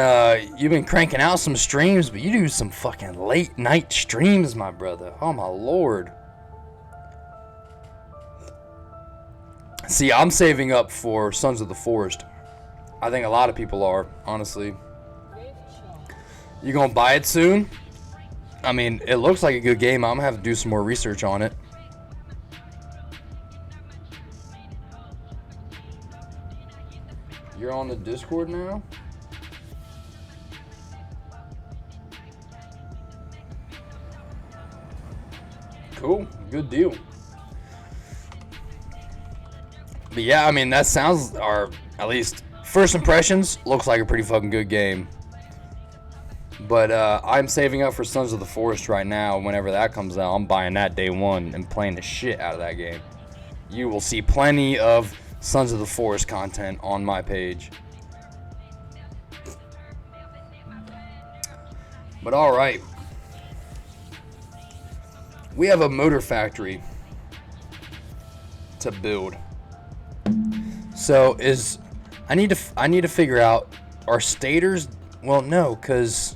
cranking out some streams, but you do some fucking late night streams, my brother. Oh my lord. See, I'm saving up for Sons of the Forest. I think a lot of people are, honestly. You gonna buy it soon? I mean, it looks like a good game. I'm gonna have to do some more research on it. You're on the Discord now? Cool, good deal. But yeah, I mean, that sounds, or at least first impressions, looks like a pretty fucking good game. But I'm saving up for Sons of the Forest right now. Whenever that comes out, I'm buying that day one and playing the shit out of that game. You will see plenty of Sons of the Forest content on my page. But alright. We have a motor factory to build. So I need to figure out, are stators, well no, cuz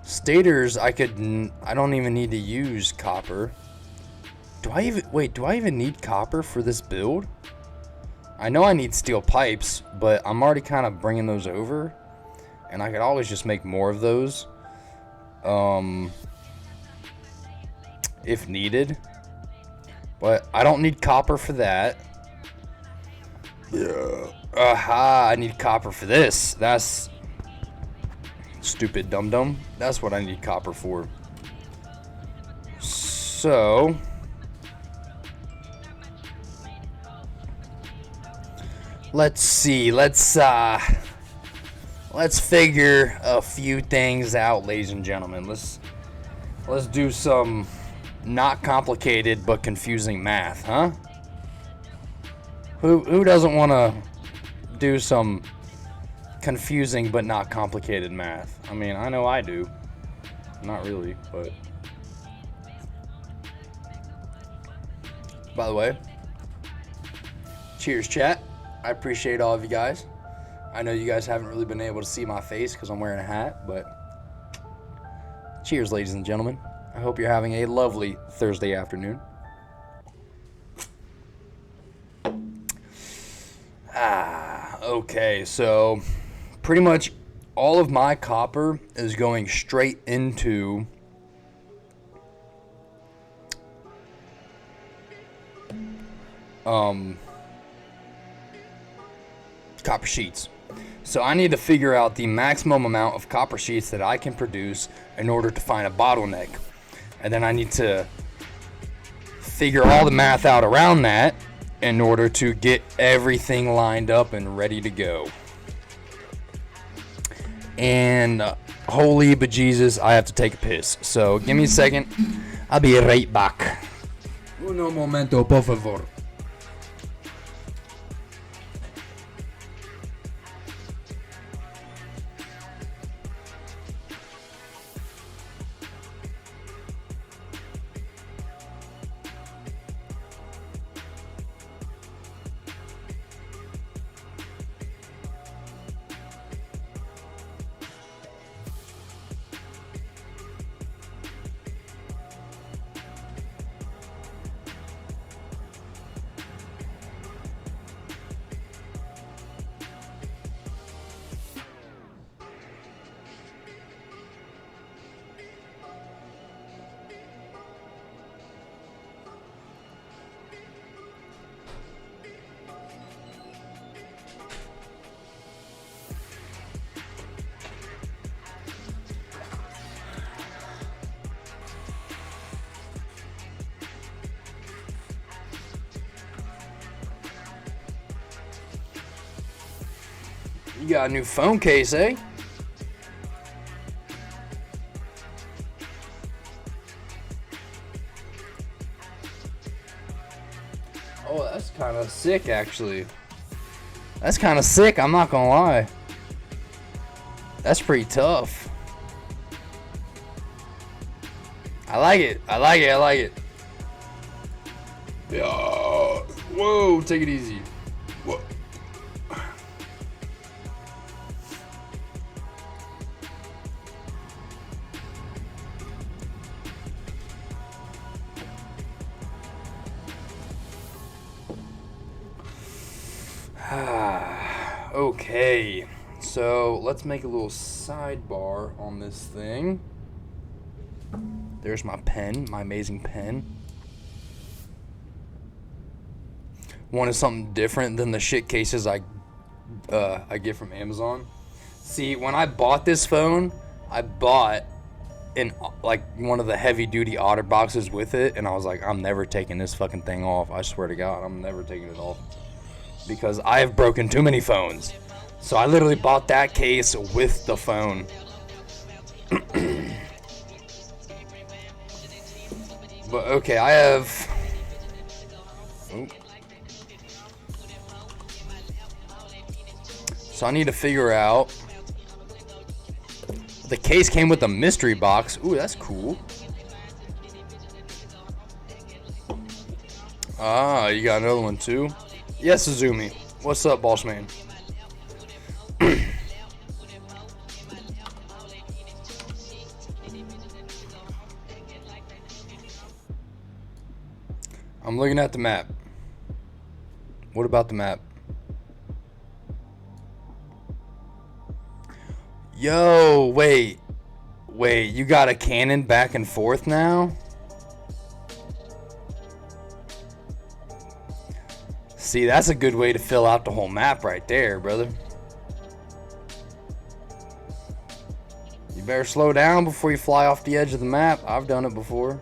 stators I don't even need to use copper. Do I even need copper for this build? I know I need steel pipes, but I'm already kind of bringing those over, and I could always just make more of those if needed. But I don't need copper for that. Yeah. Aha, I need copper for this. That's stupid dum-dum. That's what I need copper for. So let's see. Let's figure a few things out, ladies and gentlemen. Let's do some not complicated but confusing math, huh? Who doesn't want to do some confusing but not complicated math? I mean, I know I do. Not really, but by the way, cheers, chat. I appreciate all of you guys. I know you guys haven't really been able to see my face because I'm wearing a hat, but cheers, ladies and gentlemen. I hope you're having a lovely Thursday afternoon. Okay, so pretty much all of my copper is going straight into copper sheets. So I need to figure out the maximum amount of copper sheets that I can produce in order to find a bottleneck. And then I need to figure all the math out around that in order to get everything lined up and ready to go. And holy bejesus, I have to take a piss. So give me a second. I'll be right back. Uno momento, por favor. You got a new phone case, eh? Oh, that's kind of sick, actually. That's kind of sick, I'm not gonna lie. That's pretty tough. I like it. I like it. I like it. Yeah. Whoa, take it easy. Whoa. Okay, so let's make a little sidebar on this thing. There's my pen, my amazing pen. Wanted something different than the shit cases I get from Amazon. See, when I bought this phone, I bought like one of the heavy duty OtterBoxes with it, and I was like, I'm never taking this fucking thing off. I swear to God, I'm never taking it off. because I have broken too many phones. So I literally bought that case with the phone. But okay, I have... Oh. So I need to figure out... The case came with a mystery box. Ooh, that's cool. Ah, you got another one too? Yes, Azumi. What's up, boss man? I'm looking at the map. What about the map? Yo, wait. Wait, you got a cannon back and forth now? See, that's a good way to fill out the whole map right there, brother. You better slow down before you fly off the edge of the map. I've done it before.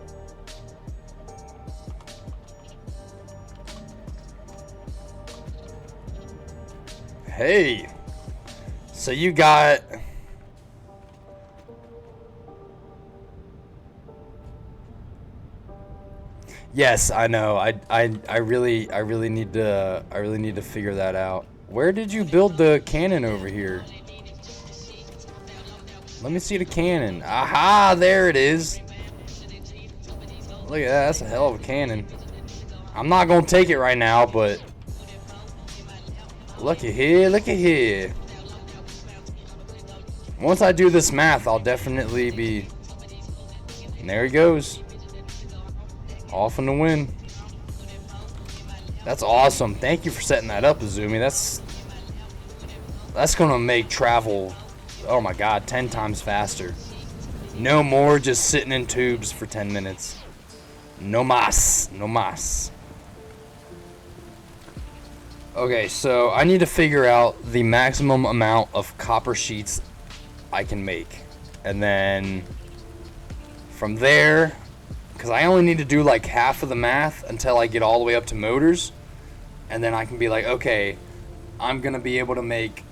Hey. So you got... Yes, I know. I really need to figure that out. Where did you build the cannon over here? Let me see the cannon. Aha, there it is. Look at that. That's a hell of a cannon. I'm not gonna take it right now, but look at here. Look at here. Once I do this math, I'll definitely be. And there he goes. Off in the wind. That's awesome. Thank you for setting that up, Azumi. That's gonna make travel, oh my god, 10 times faster. No more just sitting in tubes for 10 minutes. No mas. No mas. Okay, so I need to figure out the maximum amount of copper sheets I can make. And then from there, because I only need to do like half of the math until I get all the way up to motors. And then I can be like, okay, I'm going to be able to make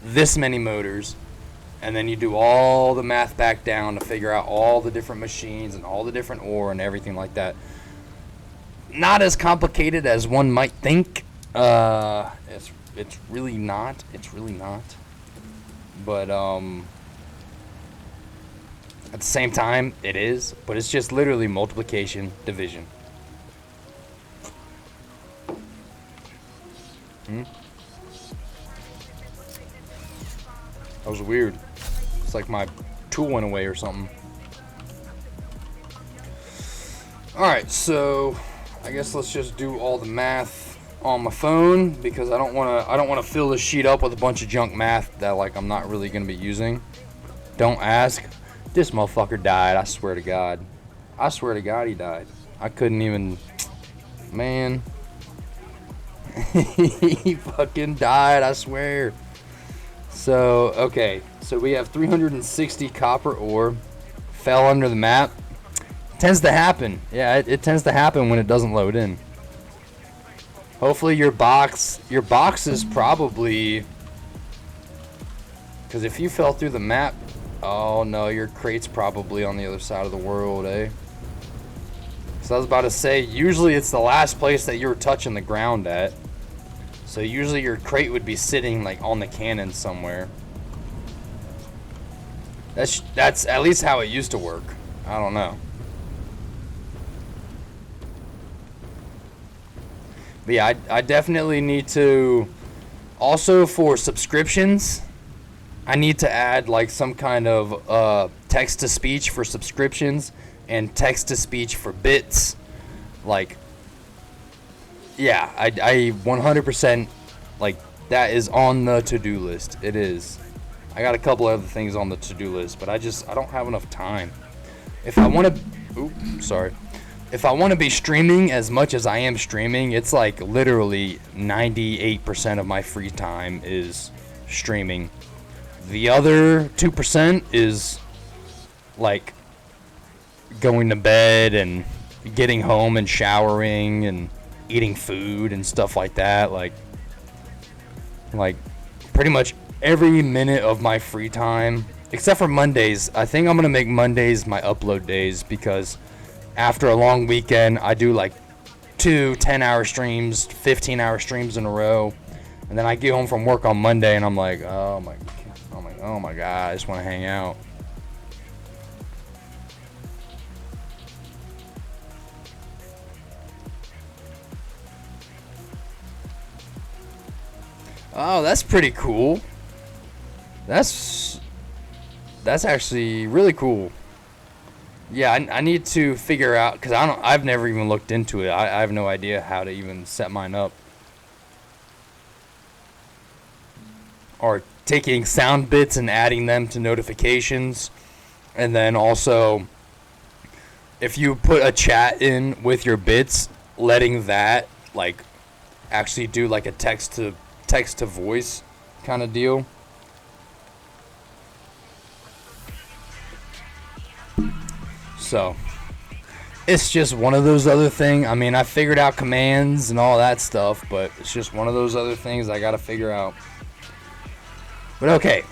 this many motors. And then you do all the math back down to figure out all the different machines and all the different ore and everything like that. Not as complicated as one might think. It's really not. It's really not. But at the same time, it is. But it's just literally multiplication, division. That was weird. It's like my tool went away or something. Alright, so I guess let's just do all the math on my phone because I don't wanna fill this sheet up with a bunch of junk math that like I'm not really gonna be using. Don't ask. This motherfucker died, I swear to God. I swear to God he died. I couldn't even, man. He fucking died, I swear. So, okay. So we have 360 copper ore. Fell under the map. Tends to happen. Yeah, it tends to happen when it doesn't load in. Hopefully your box is probably... Because if you fell through the map... Oh no, your crate's probably on the other side of the world, eh? So I was about to say, usually it's the last place that you're touching the ground at. So usually your crate would be sitting like on the cannon somewhere. That's at least how it used to work. I don't know. But yeah, I definitely need to... Also for subscriptions... I need to add like some kind of text-to-speech for subscriptions and text-to-speech for bits. Like, yeah, I 100% like that is on the to-do list. It is. I got a couple other things on the to-do list, but I don't have enough time. If I want to, if I want to be streaming as much as I am streaming, it's like literally 98% of my free time is streaming. The other 2% is like going to bed and getting home and showering and eating food and stuff like that. Like, like pretty much every minute of my free time, except for Mondays. I think I'm gonna make Mondays my upload days, because after a long weekend, I do like 2 10-hour streams, 15-hour streams in a row, and then I get home from work on Monday and I'm like, oh my god, I just want to hang out. Oh, that's pretty cool. That's actually really cool. Yeah, I need to figure out, because I've never even looked into it. I have no idea how to even set mine up. Or taking sound bits and adding them to notifications, and then also if you put a chat in with your bits, letting that like actually do like a text to voice kind of deal. So it's just one of those other things. I mean, I figured out commands and all that stuff, but it's just one of those other things I gotta figure out. But okay.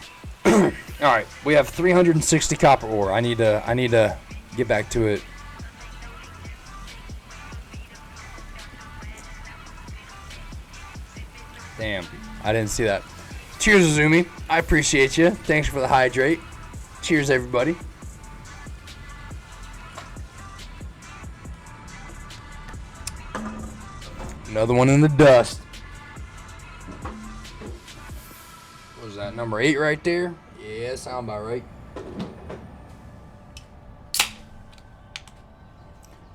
All right, we have 360 copper ore. I need to get back to it. Damn, I didn't see that. Cheers, Azumi. I appreciate you. Thanks for the hydrate. Cheers, everybody. Another one in the dust. What was that, number 8 right there? Yeah, sound about right.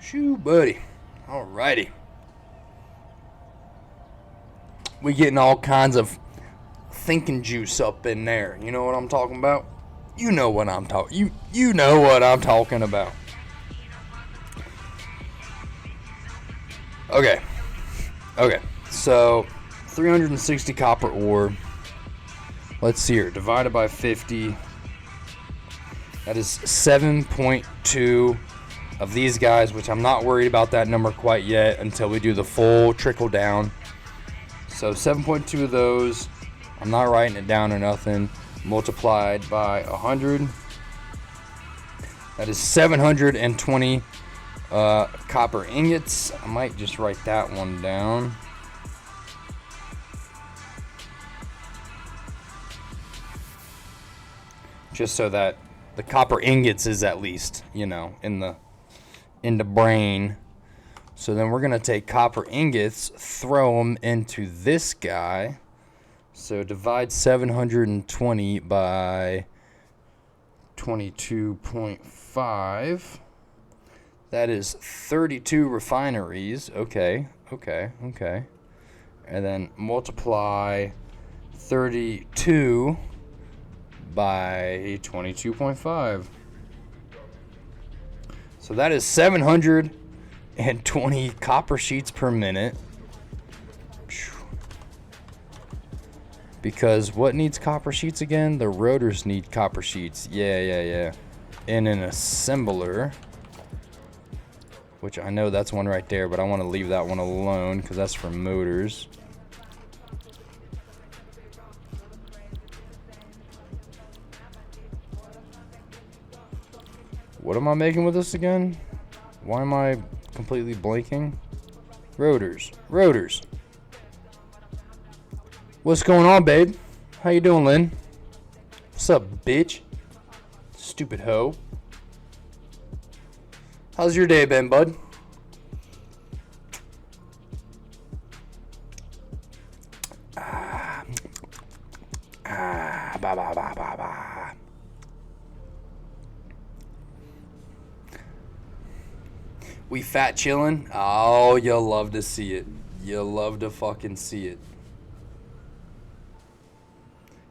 Shoo, buddy. Alrighty. We getting all kinds of thinking juice up in there. You know what I'm talking about? You know what I'm talking. You know what I'm talking about. Okay. So 360 copper ore. Let's see here. Divided by 50. That is 7.2 of these guys, which I'm not worried about that number quite yet until we do the full trickle down. So 7.2 of those, I'm not writing it down or nothing, multiplied by 100. That is 720 copper ingots. I might just write that one down. Just so that the copper ingots is at least, in the brain. So then we're going to take copper ingots, throw them into this guy. So divide 720 by 22.5. That is 32 refineries. Okay. And then multiply 32 by 22.5. So that is 720 copper sheets per minute. Because what needs copper sheets again? The rotors need copper sheets. Yeah. In an assembler, which I know that's one right there, but I want to leave that one alone because that's for motors. What am I making with this again? Why am I completely blanking? Rotors. What's going on, babe? How you doing, Lynn? What's up, bitch? Stupid hoe. How's your day been, bud? Ba. We fat chillin'? Oh, you'll love to see it. You'll love to fucking see it.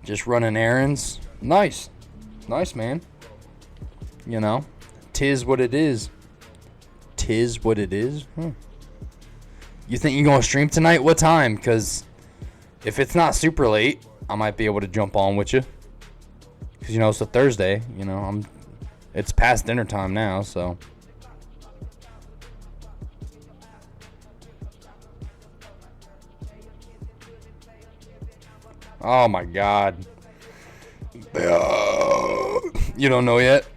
Just running errands. Nice, man. Tis what it is. You think you're gonna stream tonight? What time? Because if it's not super late, I might be able to jump on with you. Because it's a Thursday. It's past dinner time now, so. Oh my god. You don't know yet?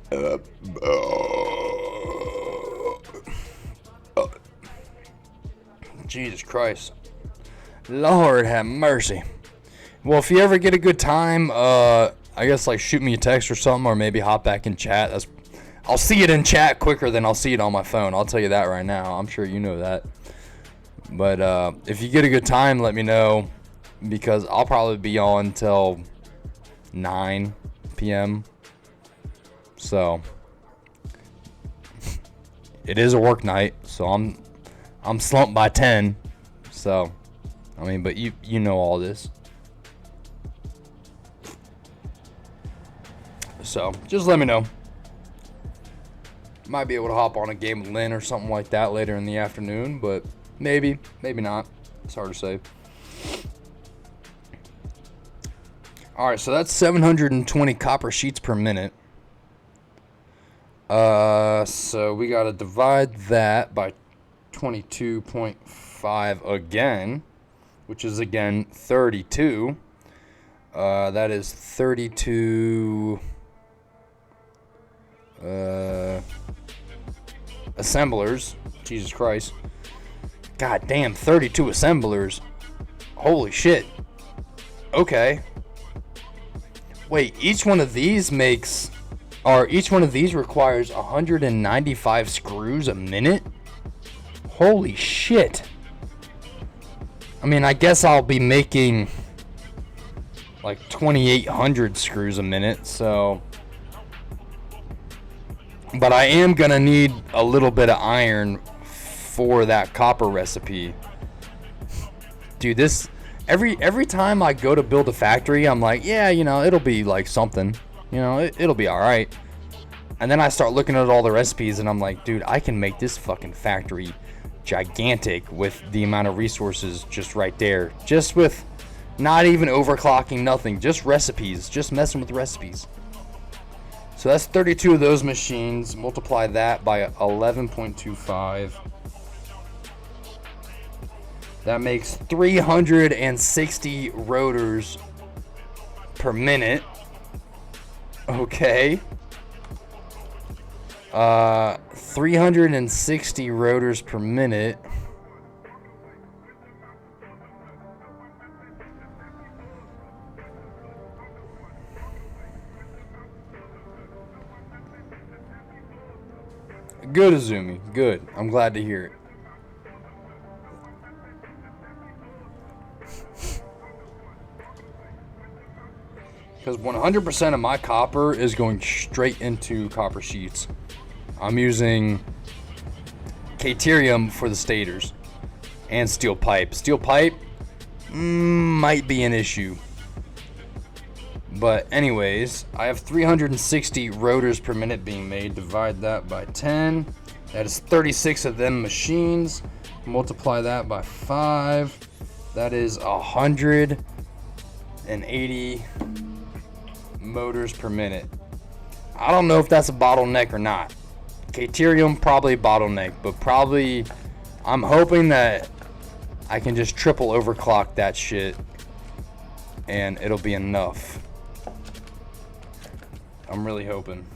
Jesus Christ. Lord have mercy. Well, if you ever get a good time, I guess like shoot me a text or something, or maybe hop back in chat. I'll see it in chat quicker than I'll see it on my phone. I'll tell you that right now. I'm sure you know that. But if you get a good time, let me know, because I'll probably be on till 9 p.m. So it is a work night, so I'm slumped by 10. So I mean, but you know all this. So just let me know. Might be able to hop on a game with Lynn or something like that later in the afternoon, but maybe not. It's hard to say. Alright, so that's 720 copper sheets per minute. So we gotta divide that by 22.5 again, which is again 32. That is 32 assemblers. Jesus Christ. God damn, 32 assemblers. Holy shit. Okay. Wait, each one of these requires 195 screws a minute? Holy shit. I mean, I guess I'll be making like 2,800 screws a minute, so. But I am gonna need a little bit of iron for that copper recipe. Dude, this every time I go to build a factory, I'm like, yeah, you know, it'll be like something, you know, it'll be all right. And then I start looking at all the recipes, and I'm like, dude, I can make this fucking factory gigantic with the amount of resources just right there, just with not even overclocking, nothing, just recipes, just messing with recipes. So that's 32 of those machines. Multiply that by 11.25. That makes 360 rotors per minute. Okay. 360 rotors per minute. Good, Azumi. Good. I'm glad to hear it. Because 100% of my copper is going straight into copper sheets. I'm using Caterium for the stators and steel pipe. Steel pipe might be an issue. But anyways, I have 360 rotors per minute being made. Divide that by 10. That is 36 of them machines. Multiply that by 5. That is 180 motors per minute. I don't know if that's a bottleneck or not. Caterium probably bottleneck, but probably I'm hoping that I can just triple overclock that shit and it'll be enough. I'm really hoping.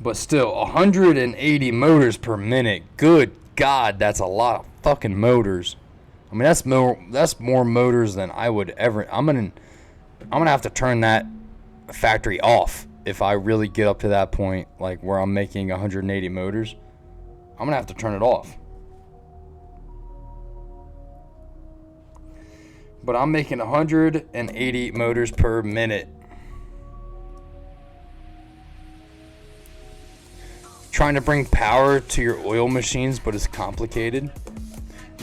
But still, 180 motors per minute. Good God, that's a lot of fucking motors. I mean, that's more motors than I would ever. I'm gonna have to turn that factory off if I really get up to that point, like where I'm making 180 motors. I'm gonna have to turn it off. But I'm making 180 motors per minute. Trying to bring power to your oil machines, but it's complicated.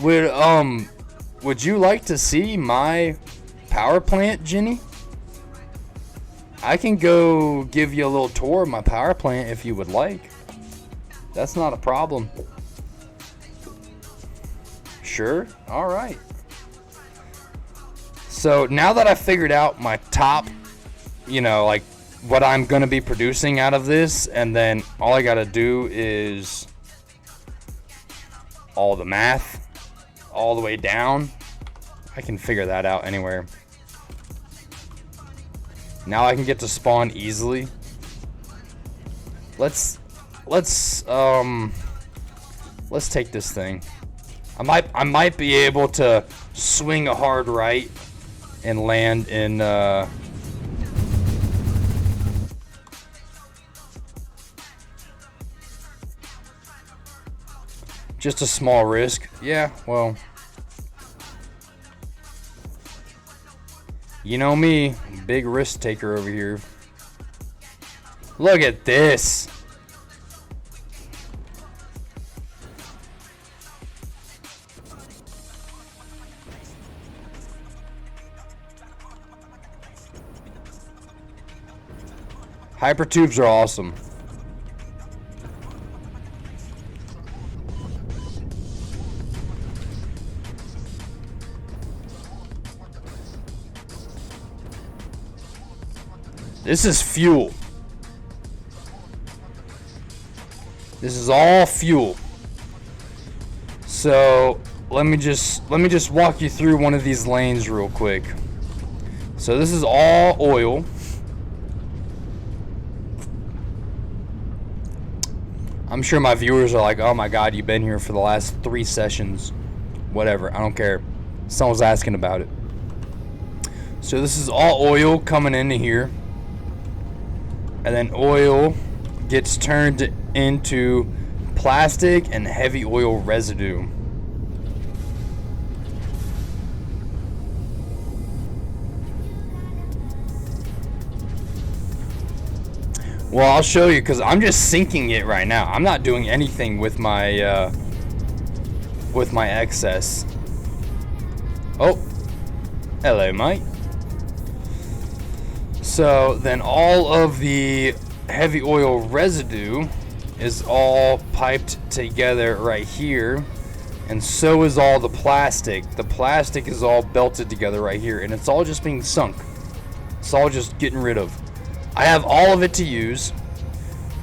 Would you like to see my power plant, Jenny? I can go give you a little tour of my power plant if you would like. That's not a problem. Sure? All right. So now that I figured out my top, like what I'm going to be producing out of this, and then all I got to do is all the math all the way down. I can figure that out anywhere. Now I can get to spawn easily. Let's take this thing. I might be able to swing a hard right and land in just a small risk. Yeah, well, you know me, big risk taker over here. Look at this. Hypertubes are awesome. This is fuel. This is all fuel. So let me just walk you through one of these lanes real quick. So this is all oil. I'm sure my viewers are like, oh my god, you've been here for the last 3 sessions. Whatever, I don't care. Someone's asking about it. So this is all oil coming into here. And then oil gets turned into plastic and heavy oil residue. Well, I'll show you because I'm just sinking it right now. I'm not doing anything with my excess. Oh, hello, mate. So then all of the heavy oil residue is all piped together right here, and so is all the plastic. The plastic is all belted together right here, and it's all just being sunk. It's all just getting rid of. I have all of it to use.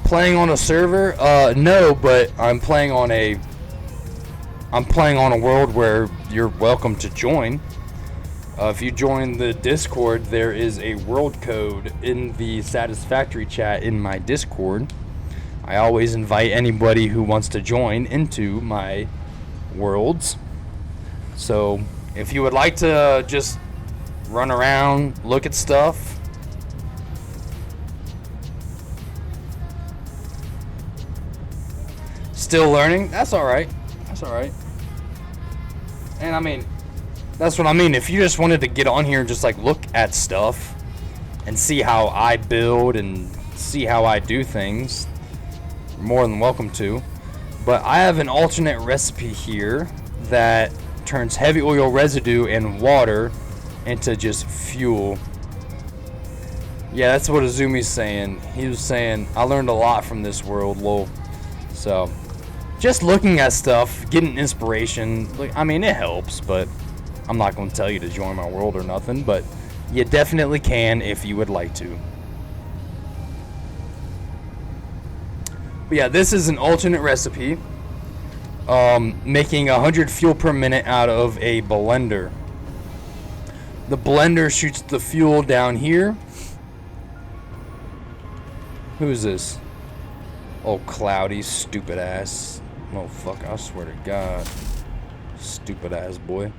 Playing on a server? No, but I'm playing on a world where you're welcome to join. If you join the Discord, there is a world code in the Satisfactory chat in my Discord. I always invite anybody who wants to join into my worlds. So if you would like to just run around, look at stuff, still learning, that's alright. That's alright. And I mean, that's what I mean. If you just wanted to get on here and just like look at stuff and see how I build and see how I do things, you're more than welcome to. But I have an alternate recipe here that turns heavy oil residue and water into just fuel. Yeah, that's what Azumi's saying. He was saying, I learned a lot from this world, lol. So, just looking at stuff, getting inspiration, like, I mean, it helps, but I'm not going to tell you to join my world or nothing, but you definitely can if you would like to. But yeah, this is an alternate recipe. Making 100 fuel per minute out of a blender. The blender shoots the fuel down here. Who's this? Oh, Cloudy, stupid ass. Oh, fuck, I swear to God. Stupid ass boy.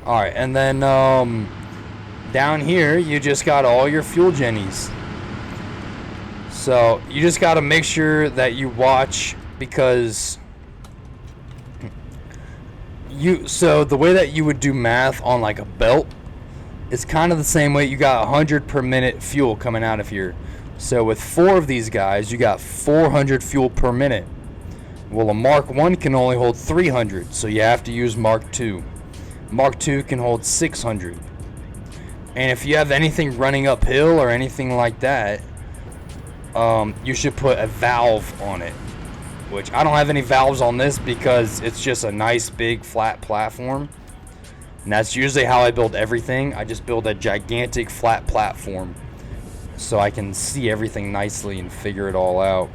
Alright, and then down here, you just got all your fuel jennies. So, you just got to make sure that you watch, because so the way that you would do math on like a belt, it's kind of the same way. You got 100 per minute fuel coming out of here. So with 4 of these guys, you got 400 fuel per minute. Well, a Mark 1 can only hold 300, so you have to use Mark 2. Mark 2 can hold 600. And if you have anything running uphill or anything like that, you should put a valve on it. Which, I don't have any valves on this because it's just a nice big flat platform. And that's usually how I build everything. I just build a gigantic flat platform so I can see everything nicely and figure it all out.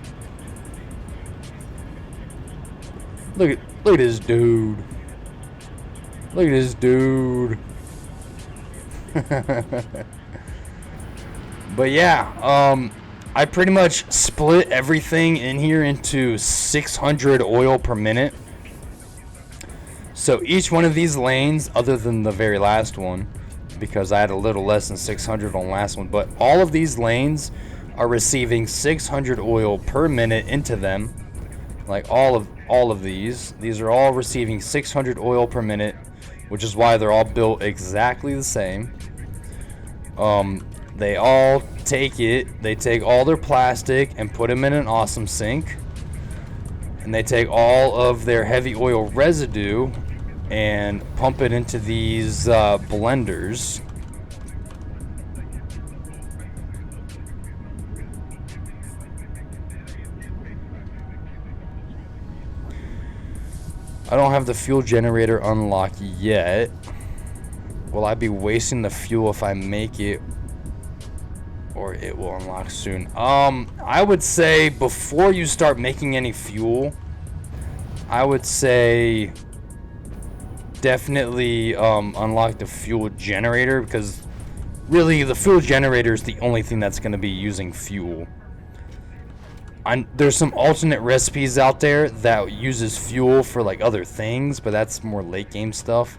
Look at this dude. Look at this dude. But yeah, I pretty much split everything in here into 600 oil per minute. So each one of these lanes, other than the very last one, because I had a little less than 600 on the last one, but all of these lanes are receiving 600 oil per minute into them. Like all of these are all receiving 600 oil per minute, which is why they're all built exactly the same. They all they take all their plastic and put them in an awesome sink. And they take all of their heavy oil residue and pump it into these blenders. I don't have the fuel generator unlocked yet. Will I be wasting the fuel if I make it, or it will unlock soon? I would say before you start making any fuel, I would say definitely unlock the fuel generator, because really the fuel generator is the only thing that's going to be using fuel. There's some alternate recipes out there that uses fuel for like other things, but that's more late game stuff.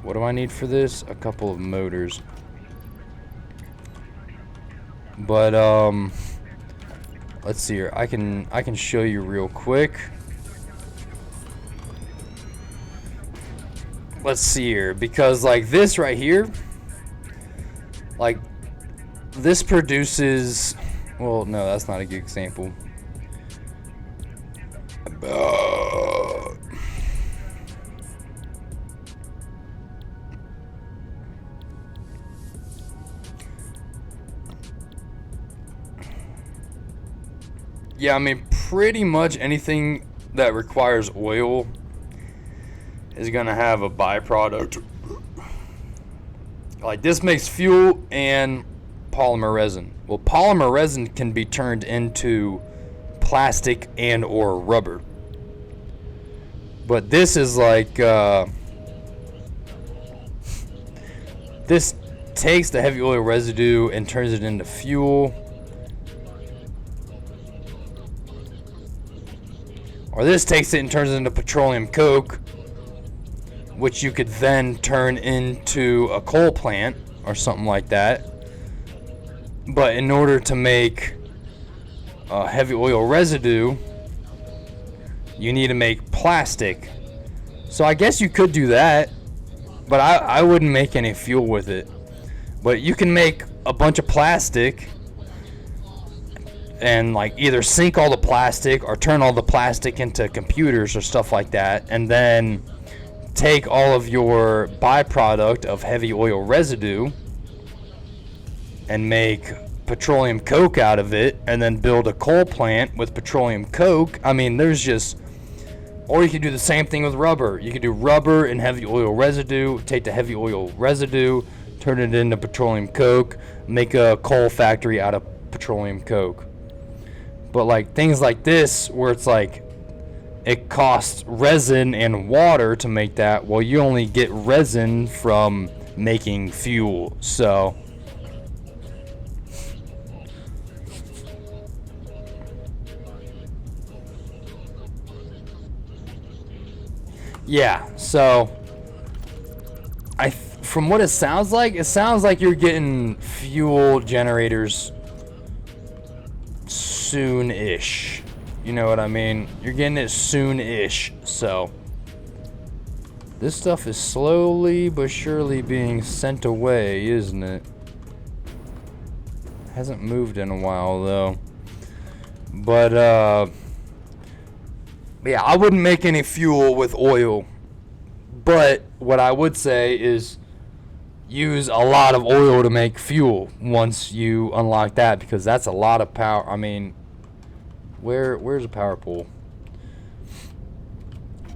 What do I need for this? A couple of motors. But let's see here. I can show you real quick. Let's see here, because like this right here, like this produces, well, no, that's not a good example. Yeah, I mean, pretty much anything that requires oil is gonna have a byproduct. Like this makes fuel and polymer resin. Well, polymer resin can be turned into plastic and or rubber. But this is like this takes the heavy oil residue and turns it into fuel. Or this takes it and turns it into petroleum coke, which you could then turn into a coal plant or something like that. But in order to make heavy oil residue, you need to make plastic. So I guess you could do that, but I wouldn't make any fuel with it. But you can make a bunch of plastic and like either sink all the plastic or turn all the plastic into computers or stuff like that, and then take all of your byproduct of heavy oil residue and make petroleum coke out of it, and then build a coal plant with petroleum coke. I mean, there's just, or you could do the same thing with rubber. You could do rubber and heavy oil residue, take the heavy oil residue, turn it into petroleum coke, make a coal factory out of petroleum coke. But like things like this, where it's like it costs resin and water to make that, well, you only get resin from making fuel. So yeah, so from what it sounds like you're getting fuel generators soon-ish. You know what I mean? You're getting it soon-ish. So this stuff is slowly but surely being sent away, isn't it? Hasn't moved in a while though. But yeah, I wouldn't make any fuel with oil. But what I would say is use a lot of oil to make fuel once you unlock that, because that's a lot of power. I mean, where's a power pole?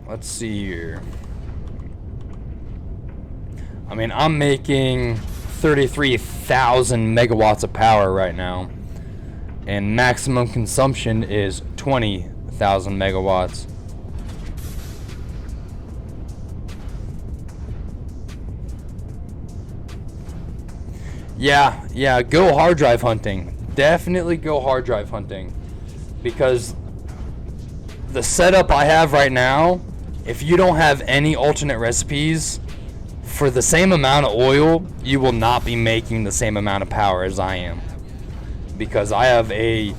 Let's see here. I mean, I'm making 33,000 megawatts of power right now, and maximum consumption is 20,000 megawatts. Yeah, go hard drive hunting. Definitely go hard drive hunting. Because the setup I have right now, if you don't have any alternate recipes, for the same amount of oil, you will not be making the same amount of power as I am. Because I have a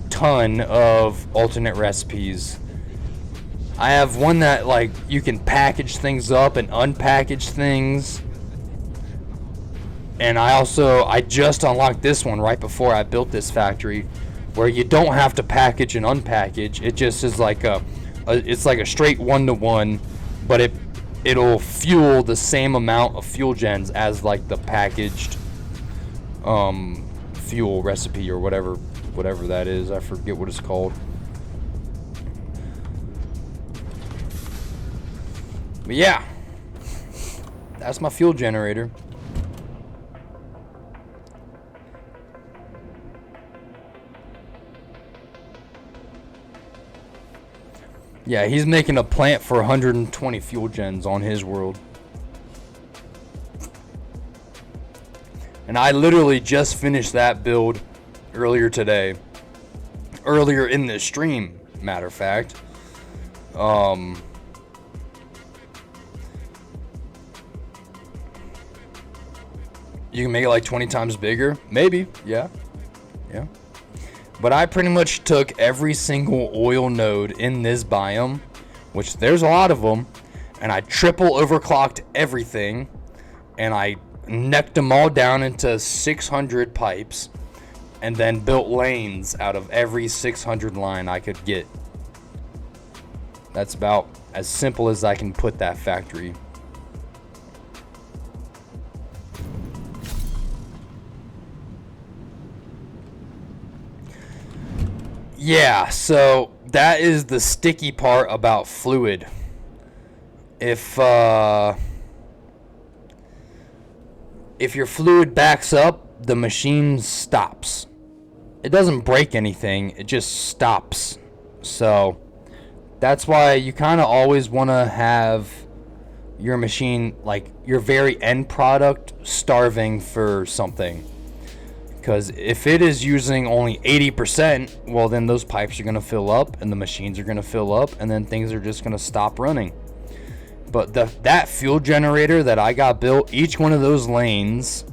ton of alternate recipes. I have one that, like, you can package things up and unpackage things. And I just unlocked this one right before I built this factory, where you don't have to package and unpackage. It just is like it's like a straight 1-to-1, but it'll fuel the same amount of fuel gens as like the packaged fuel recipe or whatever that is. I forget what it's called. But yeah, that's my fuel generator. Yeah, he's making a plant for 120 fuel gens on his world. And I literally just finished that build earlier today. Earlier in this stream, matter of fact. You can make it like 20 times bigger. Maybe, yeah. But I pretty much took every single oil node in this biome, which there's a lot of them, and I triple overclocked everything, and I necked them all down into 600 pipes, and then built lanes out of every 600 line I could get. That's about as simple as I can put that factory. Yeah, so that is the sticky part about fluid. If your fluid backs up, the machine stops. It doesn't break anything, it just stops. So that's why you kind of always want to have your machine, like your very end product, starving for something. Because if it is using only 80%, well, then those pipes are going to fill up and the machines are going to fill up and then things are just going to stop running. But that fuel generator that I got built, each one of those lanes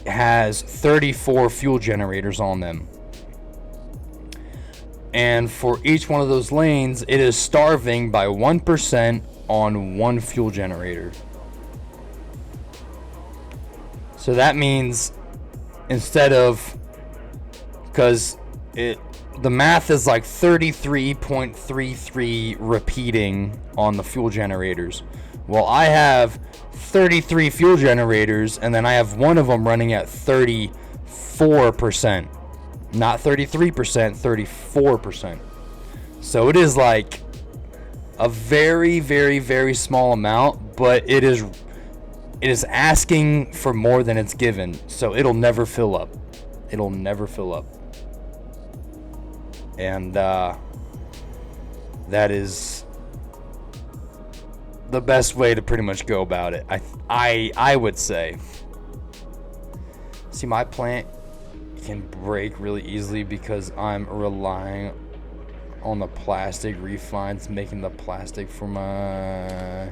has 34 fuel generators on them. And for each one of those lanes, it is starving by 1% on one fuel generator. So that means instead of, because the math is like 33.33 repeating on the fuel generators. Well, I have 33 fuel generators, and then I have one of them running at 34%. Not 33%, 34%. So it is like a very, very, very small amount, but it is asking for more than it's given, so it'll never fill up. It'll never fill up. And that is the best way to pretty much go about it. I would say. See, my plant can break really easily because I'm relying on the plastic refines, making the plastic for my...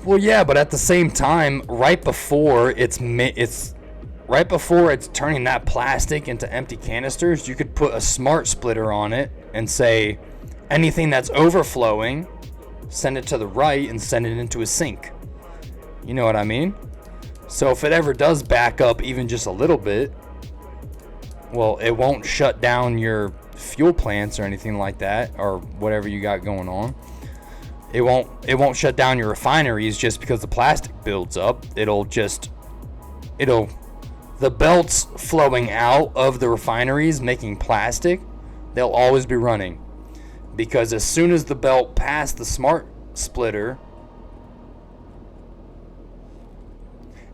Well, yeah, but at the same time, right before it's turning that plastic into empty canisters, you could put a smart splitter on it and say anything that's overflowing, send it to the right and send it into a sink. You know what I mean? So if it ever does back up even just a little bit, well, it won't shut down your fuel plants or anything like that, or whatever you got going on. It won't shut down your refineries just because the plastic builds up. The belts flowing out of the refineries making plastic, they'll always be running. Because as soon as the belt passed the smart splitter...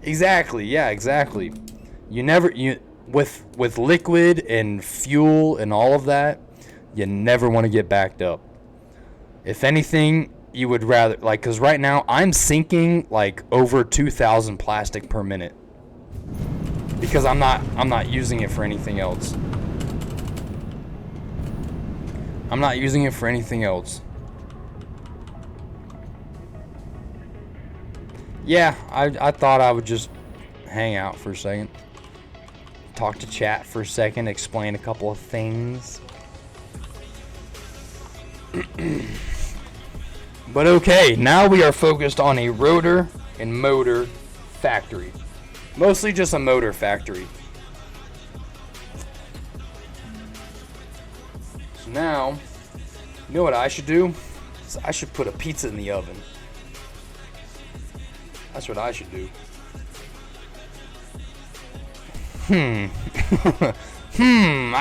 Exactly, yeah, exactly. With liquid and fuel and all of that, you never want to get backed up. If anything, you would rather, like, because right now I'm sinking like over 2,000 plastic per minute because I'm not using it for anything else. I'm not using it for anything else. Yeah, I thought I would just hang out for a second, talk to chat for a second, explain a couple of things. But okay, now we are focused on a rotor and motor factory. Mostly just a motor factory. So now, you know what I should do? I should put a pizza in the oven. That's what I should do. I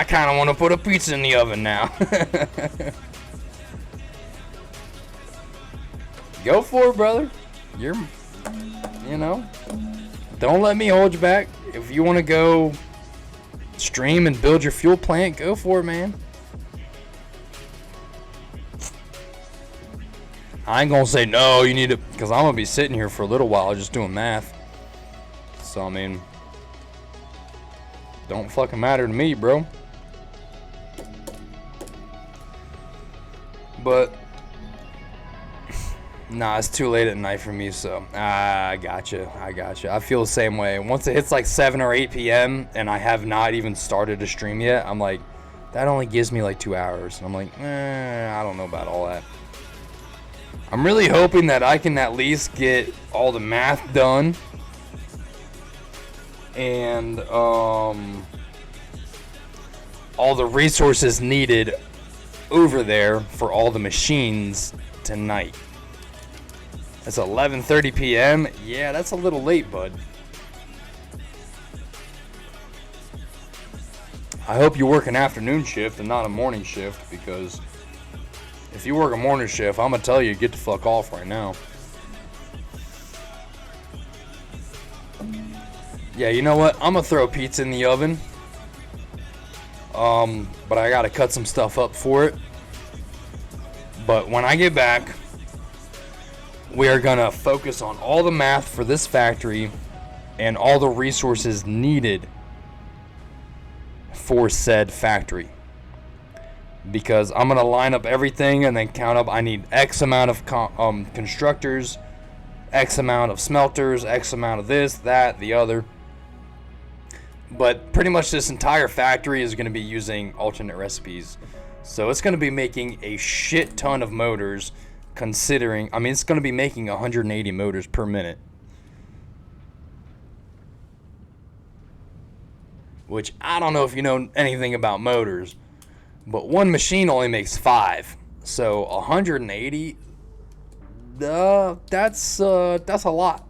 kind of want to put a pizza in the oven now. Go for it, brother. You know, don't let me hold you back. If you want to go stream and build your fuel plant, go for it, man. I ain't gonna say no, you need to, because I'm gonna be sitting here for a little while just doing math. So, I mean, don't fucking matter to me, bro. But nah, it's too late at night for me, so I gotcha. I feel the same way. Once it hits like 7 or 8 p.m. and I have not even started to stream yet, I'm like, that only gives me like 2 hours. And I'm like, I don't know about all that. I'm really hoping that I can at least get all the math done and all the resources needed over there for all the machines tonight. It's 11:30 p.m. Yeah, that's a little late, bud. I hope you work an afternoon shift and not a morning shift, because if you work a morning shift, I'm gonna tell you, get the fuck off right now. Yeah, you know what? I'm gonna throw pizza in the oven. But I gotta cut some stuff up for it. But when I get back, we are gonna focus on all the math for this factory and all the resources needed for said factory. Because I'm gonna line up everything and then count up. I need X amount of constructors, X amount of smelters, X amount of this, that, the other. But pretty much this entire factory is gonna be using alternate recipes. So it's gonna be making a shit ton of motors, considering, I mean, it's gonna be making 180 motors per minute. Which, I don't know if you know anything about motors, but one machine only makes 5. So 180, that's a lot.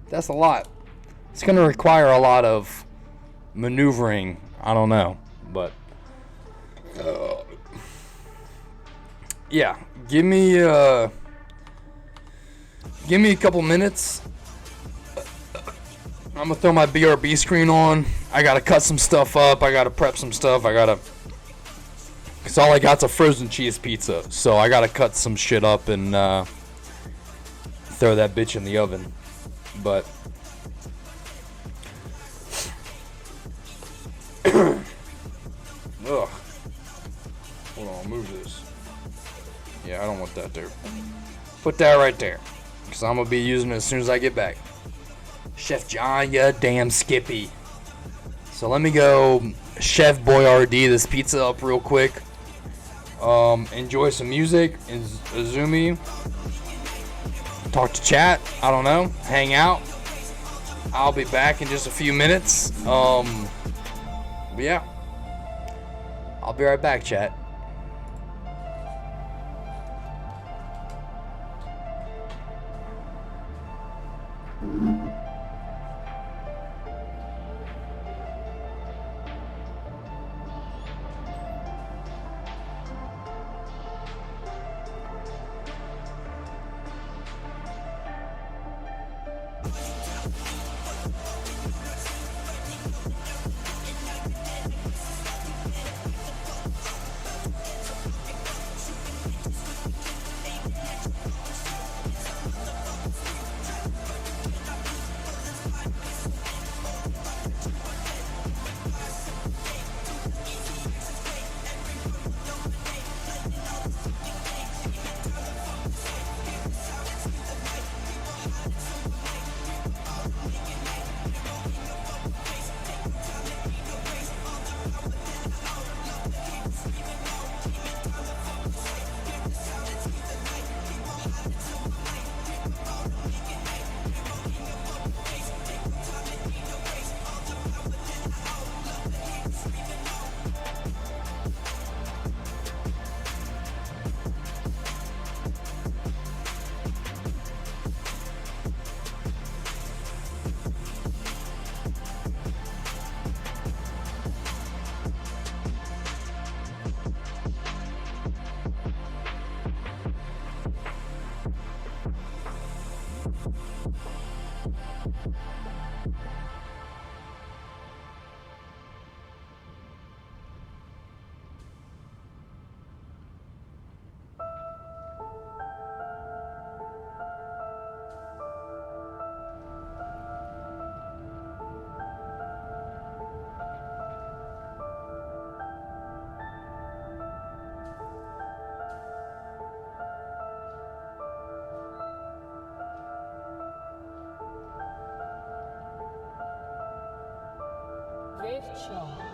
That's a lot. It's going to require a lot of maneuvering. I don't know, but yeah, give me a couple minutes. I'm gonna throw my BRB screen on. I gotta cut some stuff up. I gotta prep some stuff. Cause all I got's a frozen cheese pizza. So I gotta cut some shit up and throw that bitch in the oven. But ugh. Hold on, move this. Yeah, I don't want that there. Put that right there, cause I'm gonna be using it as soon as I get back. Chef John, ya damn Skippy. So let me go Chef Boyardee this pizza up real quick. Enjoy some music in Azumi. Talk to chat. I don't know. Hang out. I'll be back in just a few minutes. But yeah. I'll be right back, chat. Gift shop.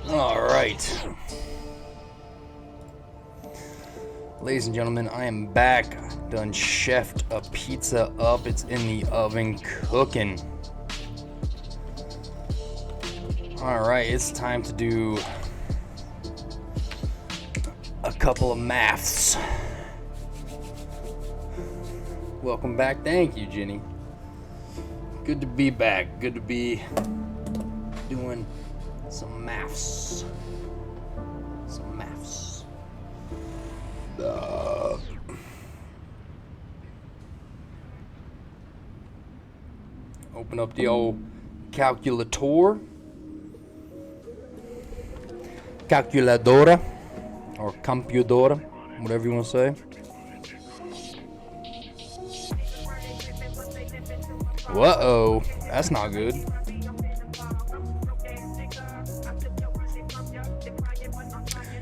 All right. Ladies and gentlemen, I am back. Done chefed a pizza up. It's in the oven cooking. All right, it's time to do a couple of maths. Welcome back. Thank you, Jenny. Good to be back. Good to be doing some maths. Some maths. Open up the old calculator. Calculadora. Or computadora. Whatever you want to say. Whoa, that's not good.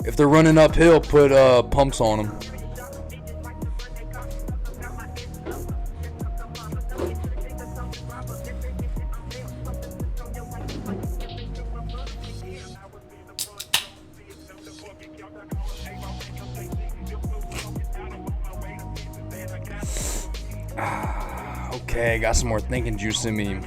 If they're running uphill, put pumps on them. Okay, got some more thinking juice in me.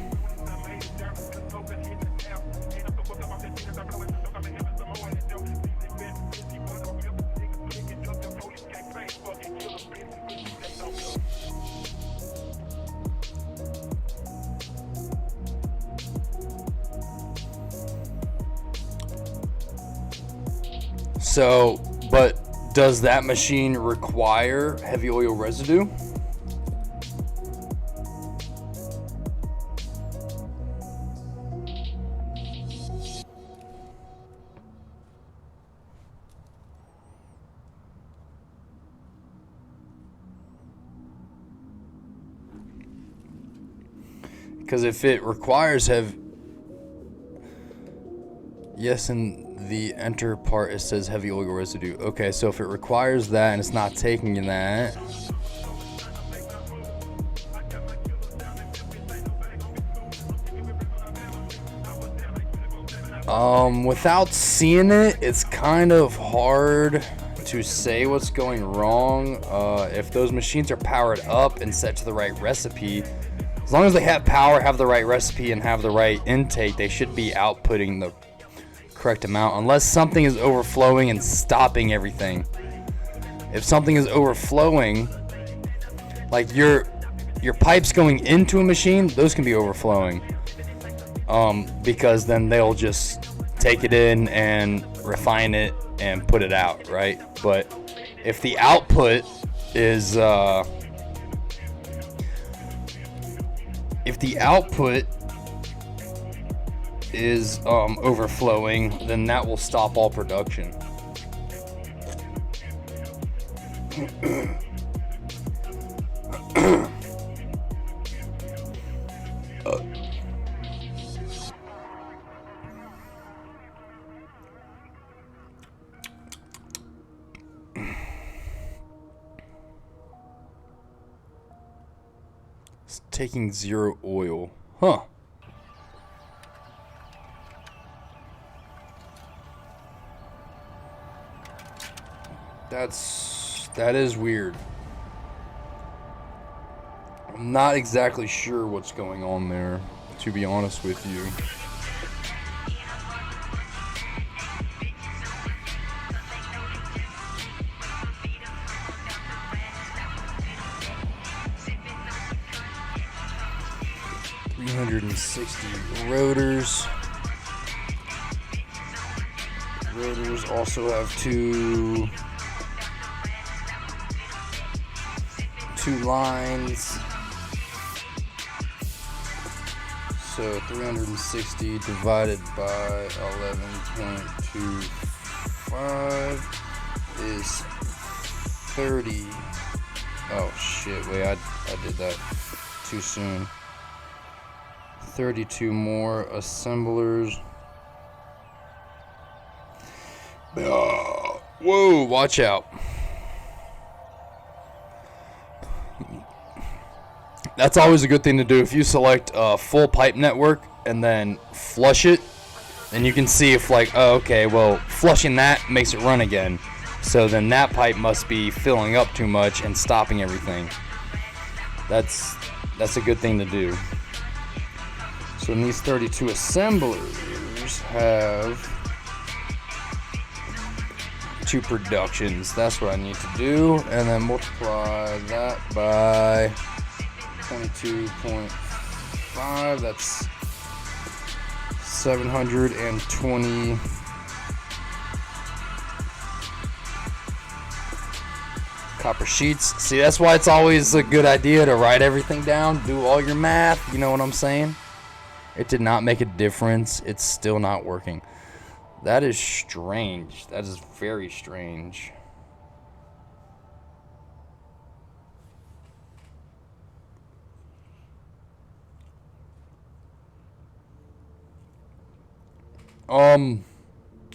So, but does that machine require heavy oil residue? Because if it requires yes, in the enter part it says heavy oil residue. Okay, so if it requires that and it's not taking that, without seeing it, it's kind of hard to say what's going wrong. If those machines are powered up and set to the right recipe, as long as they have power, have the right recipe, and have the right intake, they should be outputting the correct amount, unless something is overflowing and stopping everything. If something is overflowing, like your pipes going into a machine, those can be overflowing, because then they'll just take it in and refine it and put it out, right? But if the output is overflowing, then that will stop all production. It's taking 0 oil. Huh. That is weird. I'm not exactly sure what's going on there, to be honest with you. Rotors. Rotors also have two lines. So So 360 divided by 11.25 is 30. Oh shit, wait, I did that too soon. 32 more assemblers. Whoa, watch out. That's always a good thing to do. If you select a full pipe network and then flush it, then you can see if like, oh, okay, well, flushing that makes it run again. So then that pipe must be filling up too much and stopping everything. That's a good thing to do. So in these 32 assemblers have 2 productions. That's what I need to do. And then multiply that by 22.5. That's 720 copper sheets. See, that's why it's always a good idea to write everything down, do all your math, you know what I'm saying? It did not make a difference. It's still not working. That is strange. That is very strange.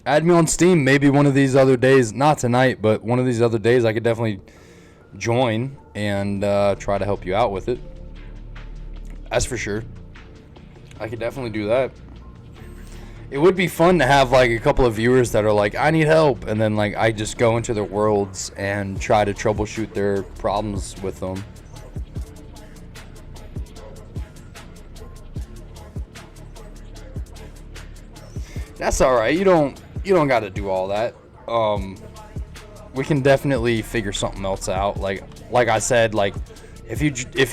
Add me on Steam maybe one of these other days. Not tonight, but one of these other days I could definitely join and try to help you out with it. That's for sure. I could definitely do that. It would be fun to have like a couple of viewers that are like, I need help, and then like I just go into their worlds and try to troubleshoot their problems with them. That's all right. You don't got to do all that. We can definitely figure something else out. Like I said, like if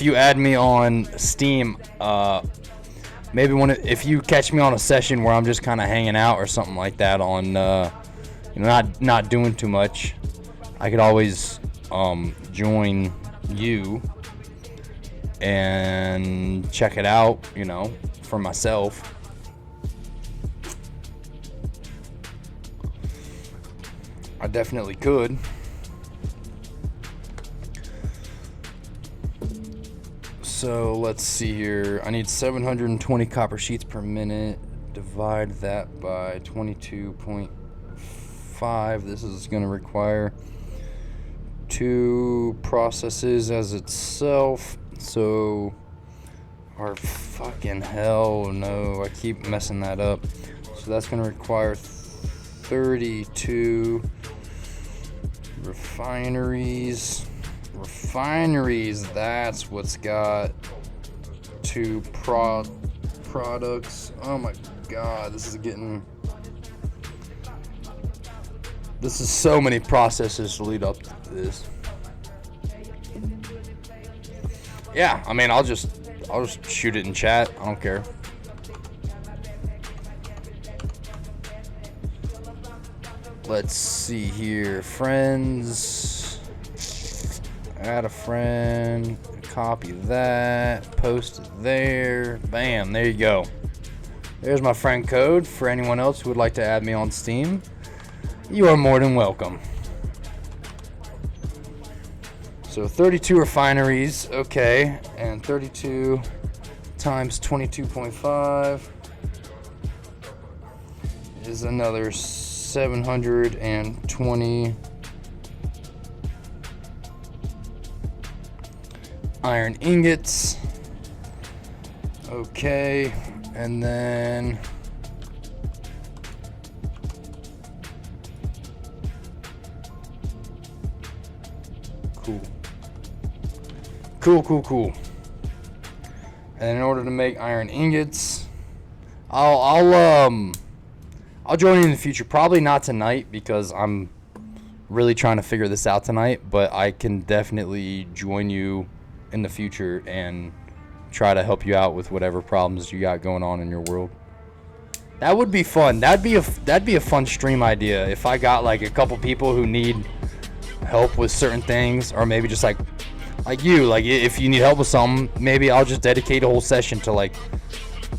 you add me on Steam, maybe if you catch me on a session where I'm just kind of hanging out or something like that on, not doing too much, I could always join you and check it out, for myself. I definitely could. So let's see here. I need 720 copper sheets per minute. Divide that by 22.5. This is going to require 2 processes as itself. So, or fucking hell no. I keep messing that up. So that's going to require 32 refineries. That's what's got 2 products. Oh my god, this is so many processes to lead up to this. Yeah, I mean, I'll just shoot it in chat. I don't care. Let's see here. Friends. Add a friend. Copy that. Post it there. Bam. There you go. There's my friend code for anyone else who would like to add me on Steam. You are more than welcome. So 32 refineries. Okay. And 32 times 22.5 is another 720 iron ingots. Okay, and then cool. And in order to make iron ingots, I'll join you in the future. Probably not tonight because I'm really trying to figure this out tonight, but I can definitely join you in the future and try to help you out with whatever problems you got going on in your world. That would be fun. That'd be a fun stream idea if I got like a couple people who need help with certain things, or maybe just like you, like if you need help with something, maybe I'll just dedicate a whole session to like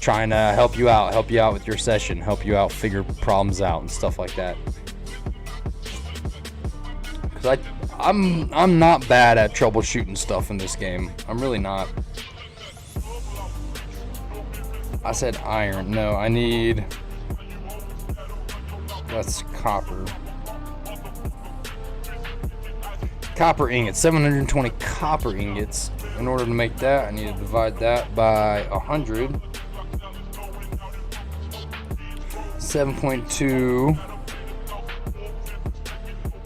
trying to help you out with your session, help you out figure problems out and stuff like that. Because I'm not bad at troubleshooting stuff in this game. I'm really not. I said iron. No, I need... That's copper. Copper ingots. 720 copper ingots. In order to make that, I need to divide that by 100. 7.2.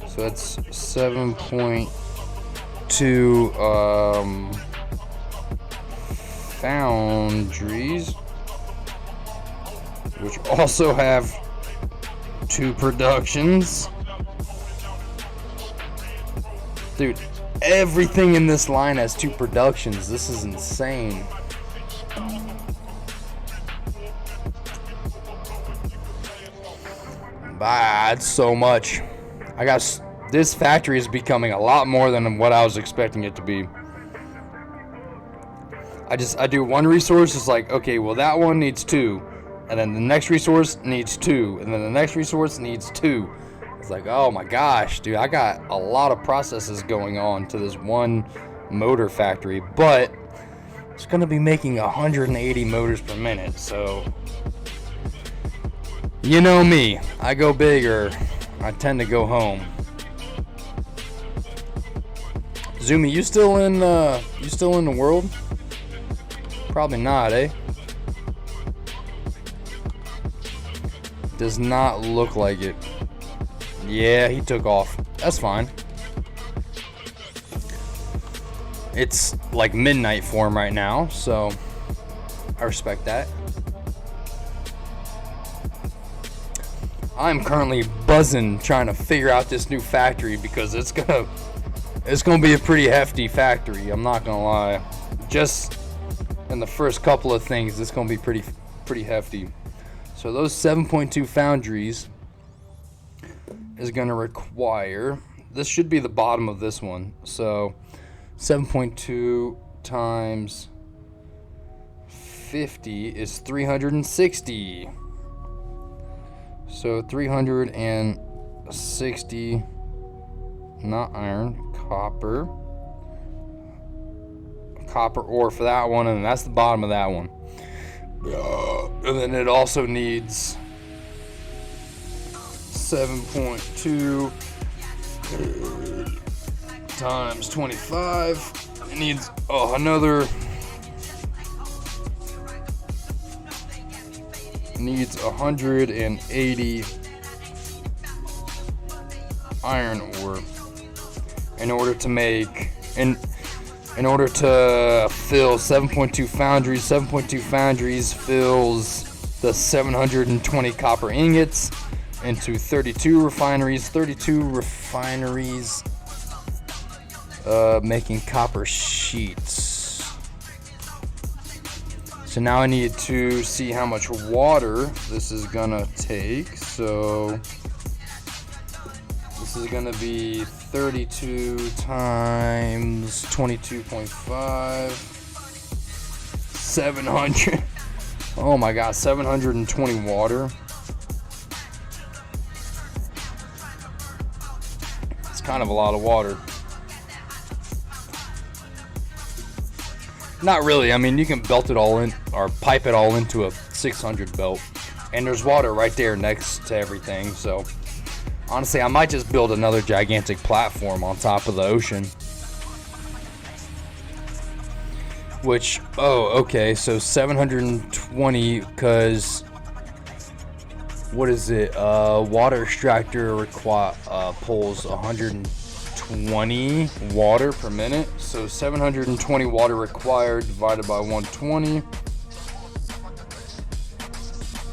So that's 7.2 foundries, which also have 2 productions. Dude, everything in this line has 2 productions. This is insane. That's so much. This factory is becoming a lot more than what I was expecting it to be. I do one resource, it's like, okay, well that one needs 2. And then the next resource needs 2. And then the next resource needs 2. It's like, oh my gosh, dude, I got a lot of processes going on to this one motor factory, but it's gonna be making 180 motors per minute, so you know me, I go big or I tend to go home. Zumi, you still in the world? Probably not, eh? Does not look like it. Yeah, he took off. That's fine. It's like midnight for him right now, so I respect that. I'm currently buzzing trying to figure out this new factory because it's gonna be a pretty hefty factory. I'm not gonna lie. Just in the first couple of things, it's gonna be pretty hefty. So those 7.2 foundries is gonna require. This should be the bottom of this one. So 7.2 times 50 is 360. So 360, not iron, copper ore for that one, and that's the bottom of that one. And then it also needs 7.2 times 25. It needs another. Needs 180 iron ore in order to make in order to fill 7.2 foundries. 7.2 foundries fills the 720 copper ingots into 32 refineries. 32 refineries making copper sheets. So now I need to see how much water this is gonna take. So this is gonna be 32 times 22.5, 700. Oh my God, 720 water. It's kind of a lot of water. Not really. I mean, you can belt it all in or pipe it all into a 600 belt, and there's water right there next to everything. So honestly, I might just build another gigantic platform on top of the ocean. Which, okay, so 720, because what is it? Water extractor pulls 120 water per minute. So 720 water required divided by 120.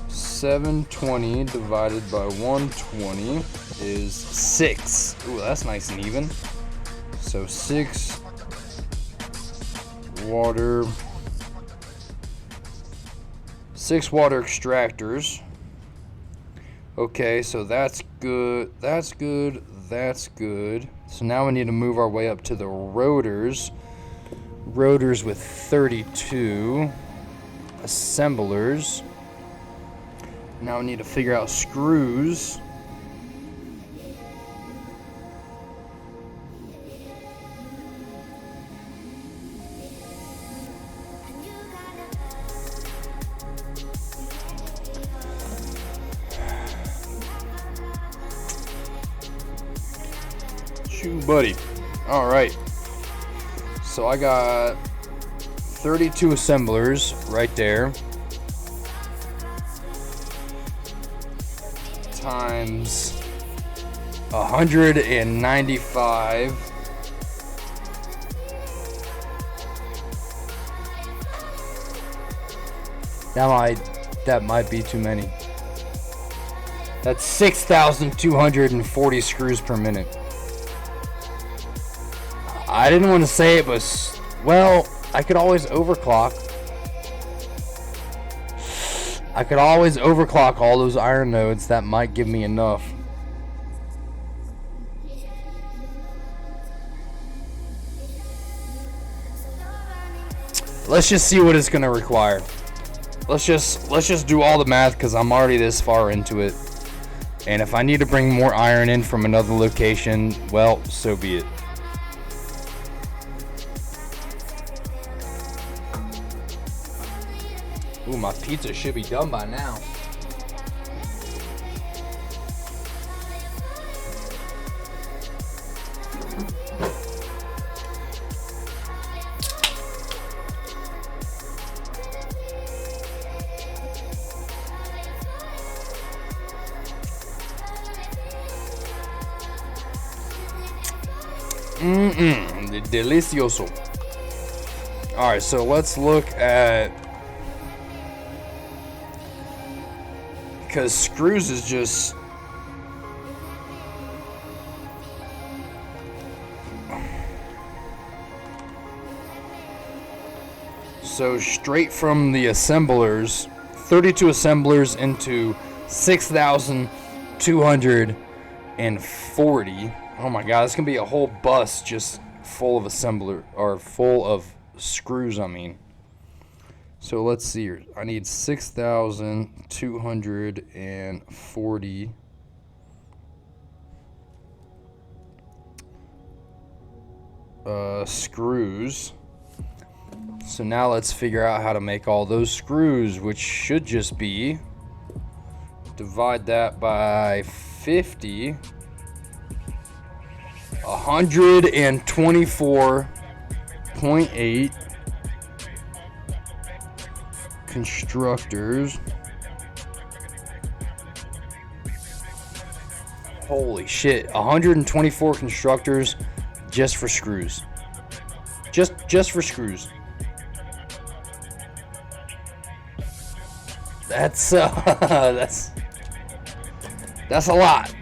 720 divided by 120 is 6. Ooh, that's nice and even. So 6 water extractors. Okay, so that's good. That's good. That's good. So now we need to move our way up to the rotors. Rotors with 32. assemblers. Now we need to figure out screws. Shoot, buddy. All right. So I got 32 assemblers right there. Times 195. That might be too many. That's 6,240 screws per minute. I didn't want to say it, but well, I could always overclock. I could always overclock all those iron nodes. That might give me enough. Let's just see what it's gonna require. Let's just do all the math because I'm already this far into it. And if I need to bring more iron in from another location, well, so be it. Ooh, my pizza should be done by now. Delicioso. Alright, so let's look at, because screws is just so straight from the assemblers, 32 assemblers into 6,240. Oh my god, it's gonna be a whole bus just full of assembler, or full of screws, I mean. So let's see here. I need 6,240 screws. So now let's figure out how to make all those screws, which should just be divide that by 50. 124.8 constructors. Holy shit, 124 constructors just for screws. Just for screws. That's a lot.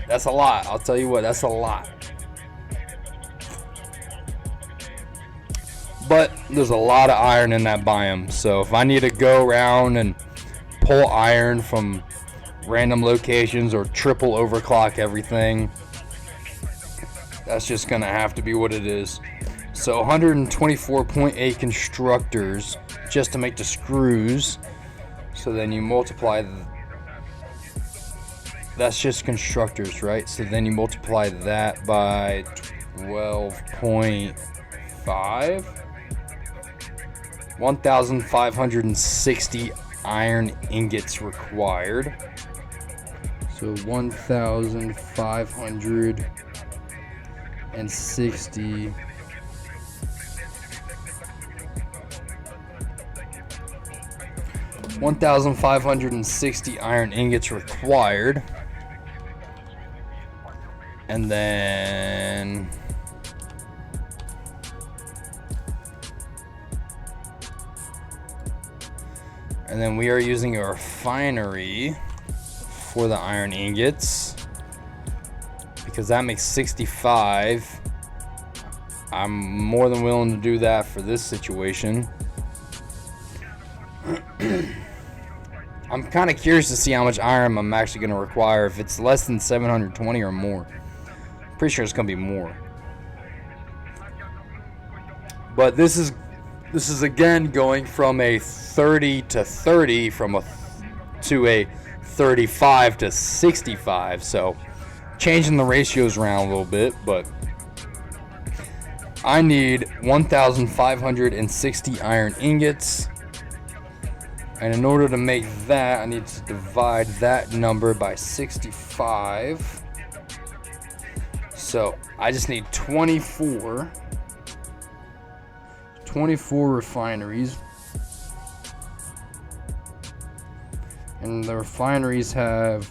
That's a lot. I'll tell you what, that's a lot. But there's a lot of iron in that biome, so if I need to go around and pull iron from random locations or triple overclock everything, that's just gonna have to be what it is. So 124.8 constructors just to make the screws. So then you multiply, that's just constructors, right? So then you multiply that by 12.5. 1,560 iron ingots required. So 1,560 1,560 iron ingots required. And then we are using a refinery for the iron ingots because that makes 65. I'm more than willing to do that for this situation. I'm kind of curious to see how much iron I'm actually going to require. If it's less than 720 or more, pretty sure it's going to be more. But this is This is again going from a 30 to 30 to a 35 to 65. So changing the ratios around a little bit, but I need 1,560 iron ingots. And in order to make that, I need to divide that number by 65. So I just need 24 refineries. And the refineries have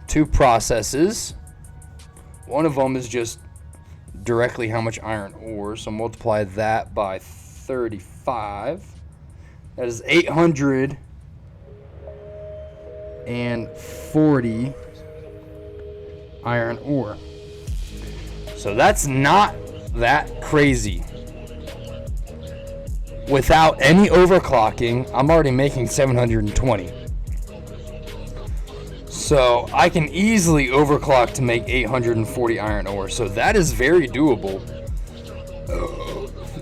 two processes. One of them is just directly how much iron ore. So multiply that by 35. That is 840 iron ore. So that's not that crazy. Without any overclocking, I'm already making 720. So I can easily overclock to make 840 iron ore. So that is very doable.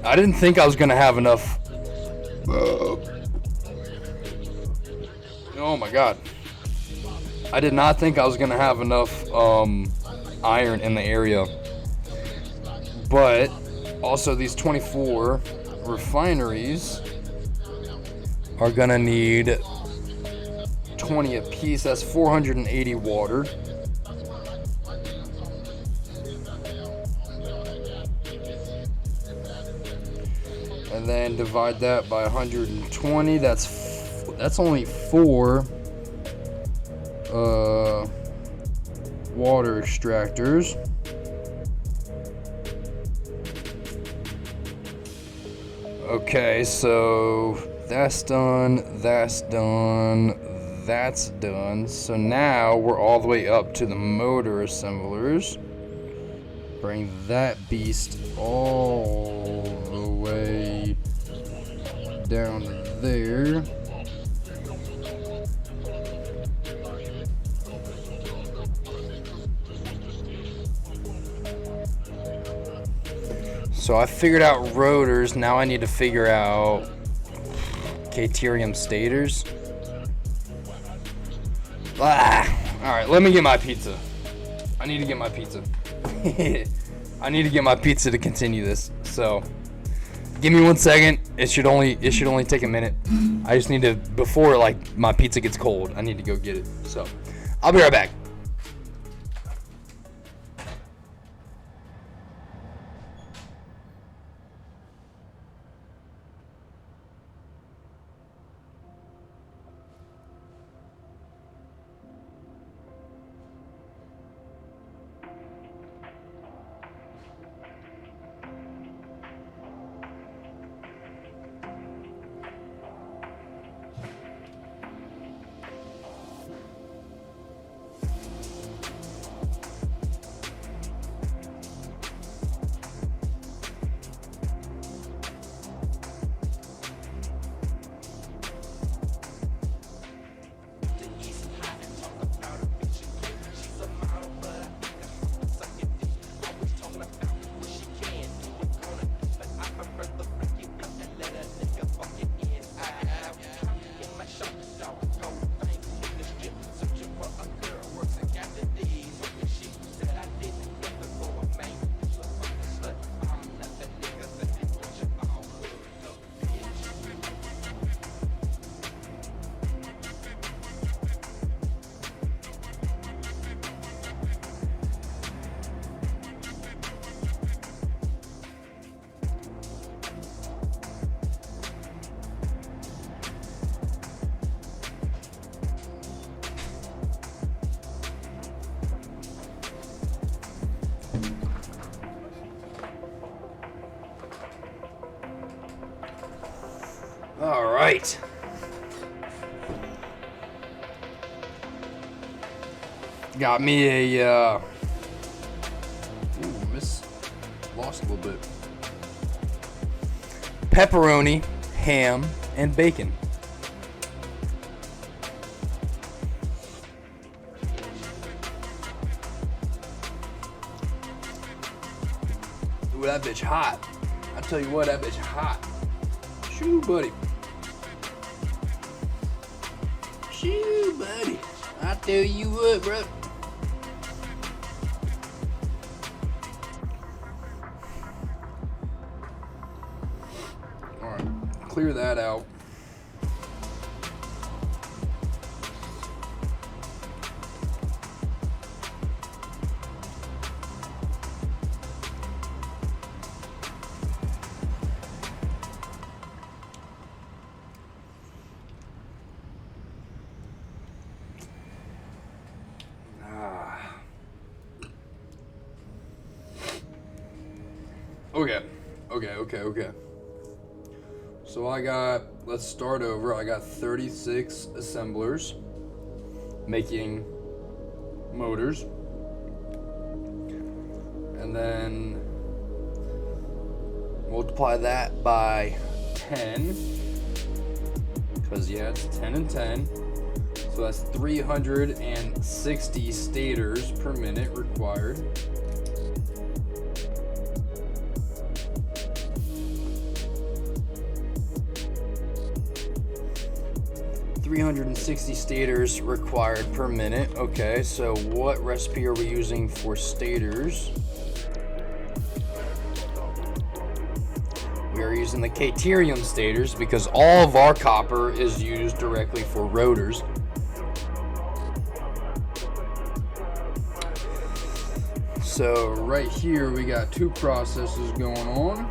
I didn't think I was going to have enough. Oh my god. I did not think I was going to have enough iron in the area. But also these 24 refineries are going to need 20 a piece. That's 480 water. And then divide that by 120. That's only 4 water extractors. Okay, so that's done, that's done, that's done. So now we're all the way up to the motor assemblers. Bring that beast all the way down to there. So I figured out rotors. Now I need to figure out Caterium stators. Alright, let me get my pizza. I need to get my pizza. I need to get my pizza to continue this. So give me 1 second. It should only take a minute. I just need to, before like my pizza gets cold, I need to go get it. So I'll be right back. All right. Got me a lost a little bit. Pepperoni, ham, and bacon. Ooh, that bitch hot. I tell you what, that bitch hot. Shoo, buddy. Shoo, buddy. I tell you what, bro. Alright, clear that out. Okay. So let's start over. I got 36 assemblers making motors. And then multiply that by 10. Because, yeah, it's 10 and 10. So that's 360 stators per minute required. 360 stators required per minute. Okay, so what recipe are we using for stators? We are using the Caterium stators because all of our copper is used directly for rotors. So right here we got two processes going on.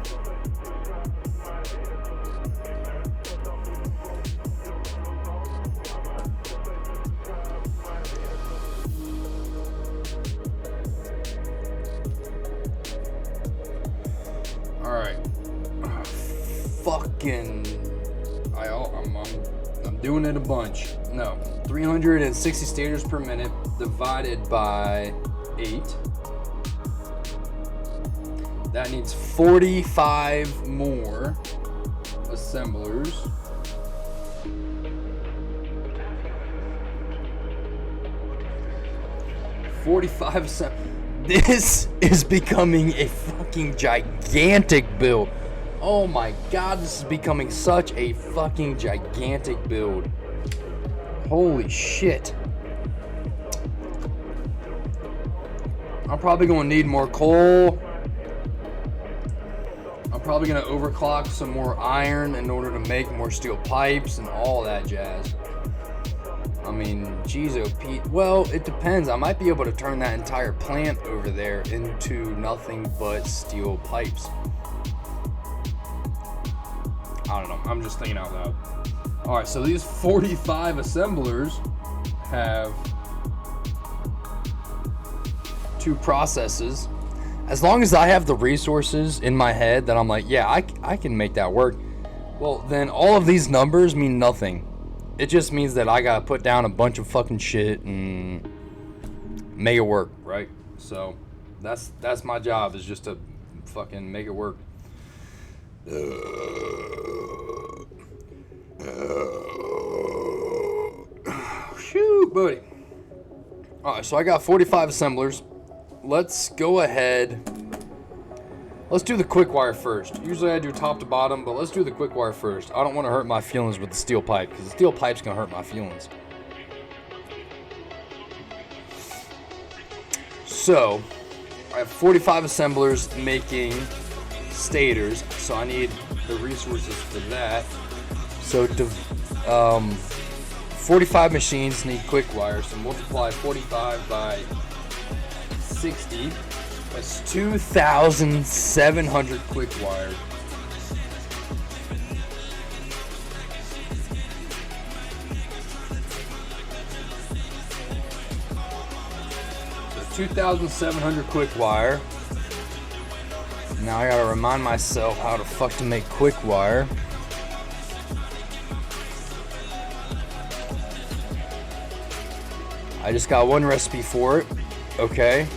I'm doing it a bunch. No, 360 stators per minute divided by 8. That needs 45 more assemblers. This is becoming a fucking gigantic build. Oh my god, this is becoming such a fucking gigantic build. Holy shit. I'm probably gonna need more coal. I'm probably gonna overclock some more iron in order to make more steel pipes and all that jazz. I mean, geez, oh Pete. Well, it depends. I might be able to turn that entire plant over there into nothing but steel pipes. I don't know. I'm just thinking out loud. All right, so these 45 assemblers have 2 processes. As long as I have the resources in my head that I'm like, yeah, I can make that work. Well, then all of these numbers mean nothing. It just means that I gotta put down a bunch of fucking shit and make it work, right? So that's my job, is just to fucking make it work. Shoot, buddy. Alright, so I got 45 assemblers. Let's go ahead. Let's do the quick wire first. Usually I do top to bottom, but let's do the quick wire first. I don't want to hurt my feelings with the steel pipe, because the steel pipe's going to hurt my feelings. So, I have 45 assemblers making stators, so I need the resources for that. So 45 machines need quick wire, so multiply 45 by 60. That's 2,700 quick wire. So 2,700 quick wire. Now I gotta remind myself how the fuck to make quick wire. I just got one recipe for it. Okay.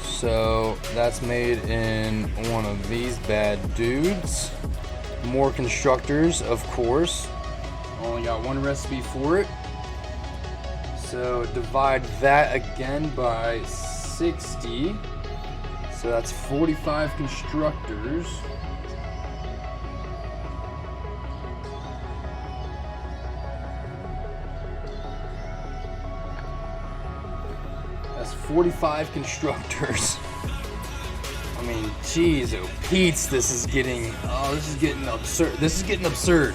So that's made in one of these bad dudes. More constructors, of course. Only got one recipe for it. So divide that again by 60. So that's 45 constructors. That's 45 constructors. I mean, geez, oh Pete's, this is getting absurd. This is getting absurd.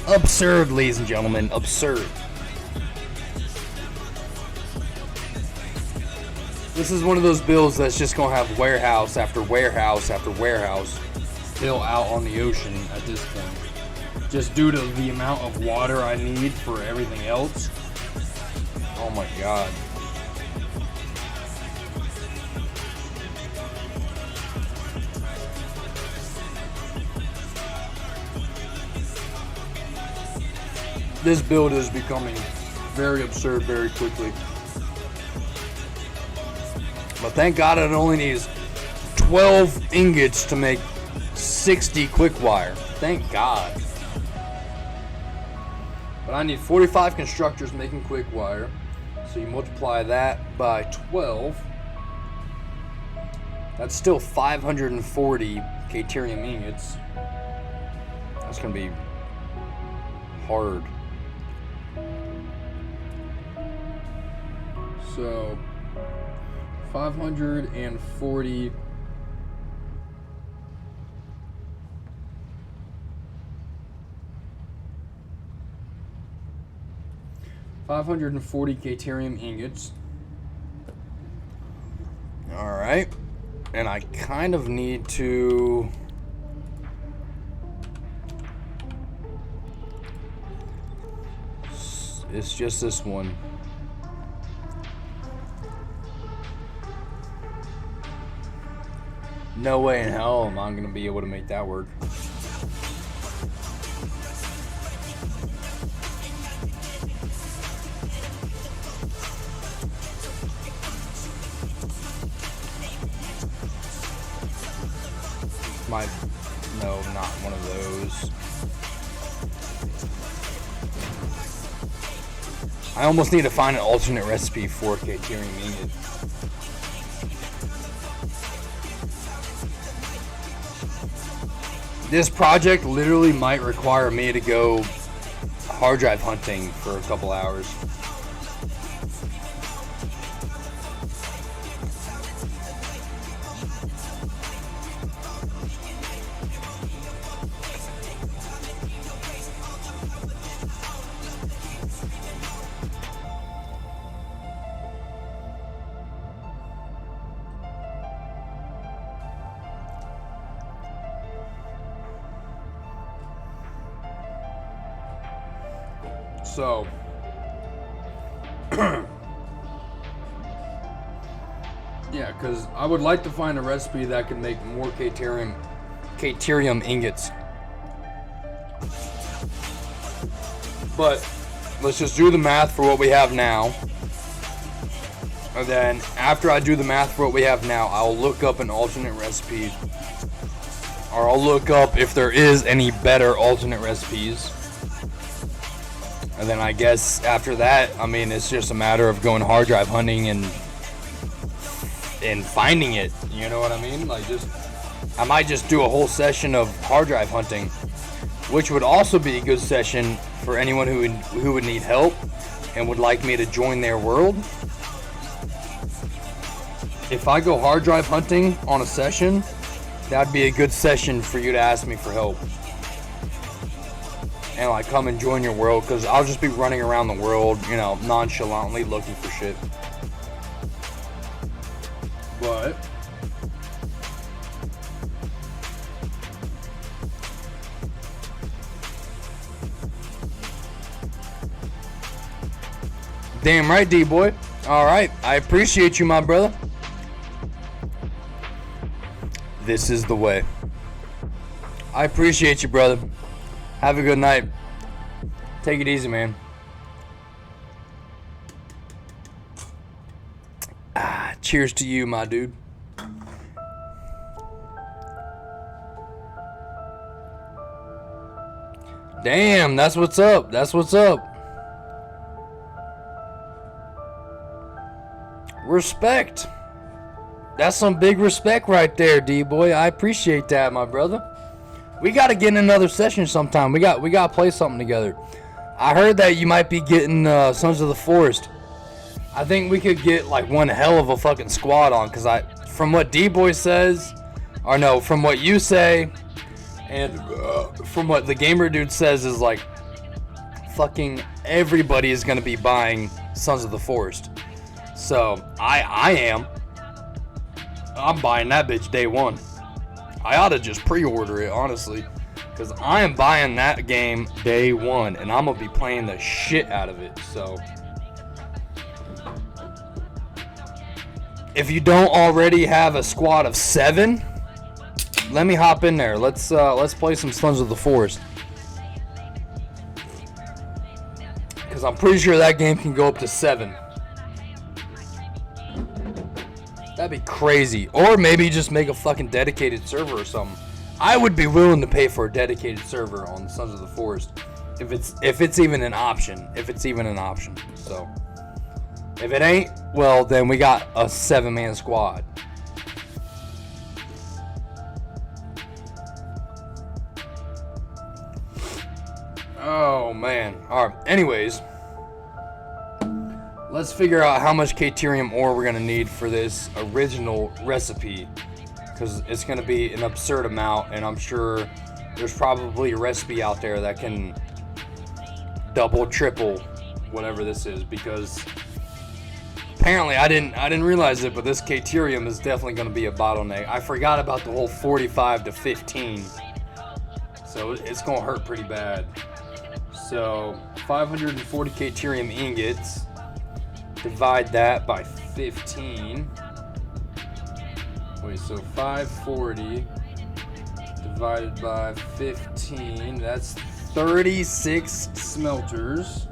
Absurd, ladies and gentlemen, absurd. This is one of those builds that's just gonna have warehouse after warehouse after warehouse built out on the ocean at this point. Just due to the amount of water I need for everything else. Oh my god. This build is becoming very absurd very quickly. But thank God it only needs 12 ingots to make 60 quick wire. Thank God. But I need 45 constructors making quick wire. So you multiply that by 12. That's still 540 Caterium ingots. That's going to be hard. So 540 540 Caterium ingots. Alright. And I kind of need to it's just this one. No way in hell am I gonna be able to make that work. No, not one of those. I almost need to find an alternate recipe for Caterium ingot. This project literally might require me to go hard drive hunting for a couple hours. So, yeah, because I would like to find a recipe that can make more Caterium ingots. But let's just do the math for what we have now. And then after I do the math for what we have now, I'll look up an alternate recipe. Or I'll look up if there is any better alternate recipes. And then I guess after that, I mean, it's just a matter of going hard drive hunting and finding it. You know what I mean? Like, I might just do a whole session of hard drive hunting, which would also be a good session for anyone who would need help and would like me to join their world. If I go hard drive hunting on a session, that'd be a good session for you to ask me for help. And like come and join your world, because I'll just be running around the world, you know, nonchalantly looking for shit. But damn right, D-boy. Alright, I appreciate you, my brother. This is the way. I appreciate you, brother. Have a good night. Take it easy, man. Cheers to you, my dude. Damn, that's what's up. That's what's up. Respect. That's some big respect right there, D-boy. I appreciate that, my brother. We got to get in another session sometime. We got to play something together. I heard that you might be getting Sons of the Forest. I think we could get like one hell of a fucking squad on, because from what D-boy says, or no, from what you say, and from what the gamer dude says, is like fucking everybody is gonna be buying Sons of the Forest. So I'm buying that bitch day one. I ought to just pre-order it, honestly, because I am buying that game day one, and I'm gonna be playing the shit out of it. So if you don't already have a squad of 7, let me hop in there. Let's play some Sons of the Forest, because I'm pretty sure that game can go up to 7. That'd be crazy. Or maybe just make a fucking dedicated server or something. I would be willing to pay for a dedicated server on Sons of the Forest if it's even an option. So if it ain't, well, then we got a 7-man squad. Oh man. All right. Anyways, let's figure out how much Caterium ore we're gonna need for this original recipe, because it's gonna be an absurd amount, and I'm sure there's probably a recipe out there that can double, triple, whatever this is, because apparently I didn't realize it, but this Caterium is definitely gonna be a bottleneck. I forgot about the whole 45 to 15, so it's gonna hurt pretty bad. So 540 Caterium ingots. Divide that by 15. Wait, so 540 divided by 15, that's 36 smelters.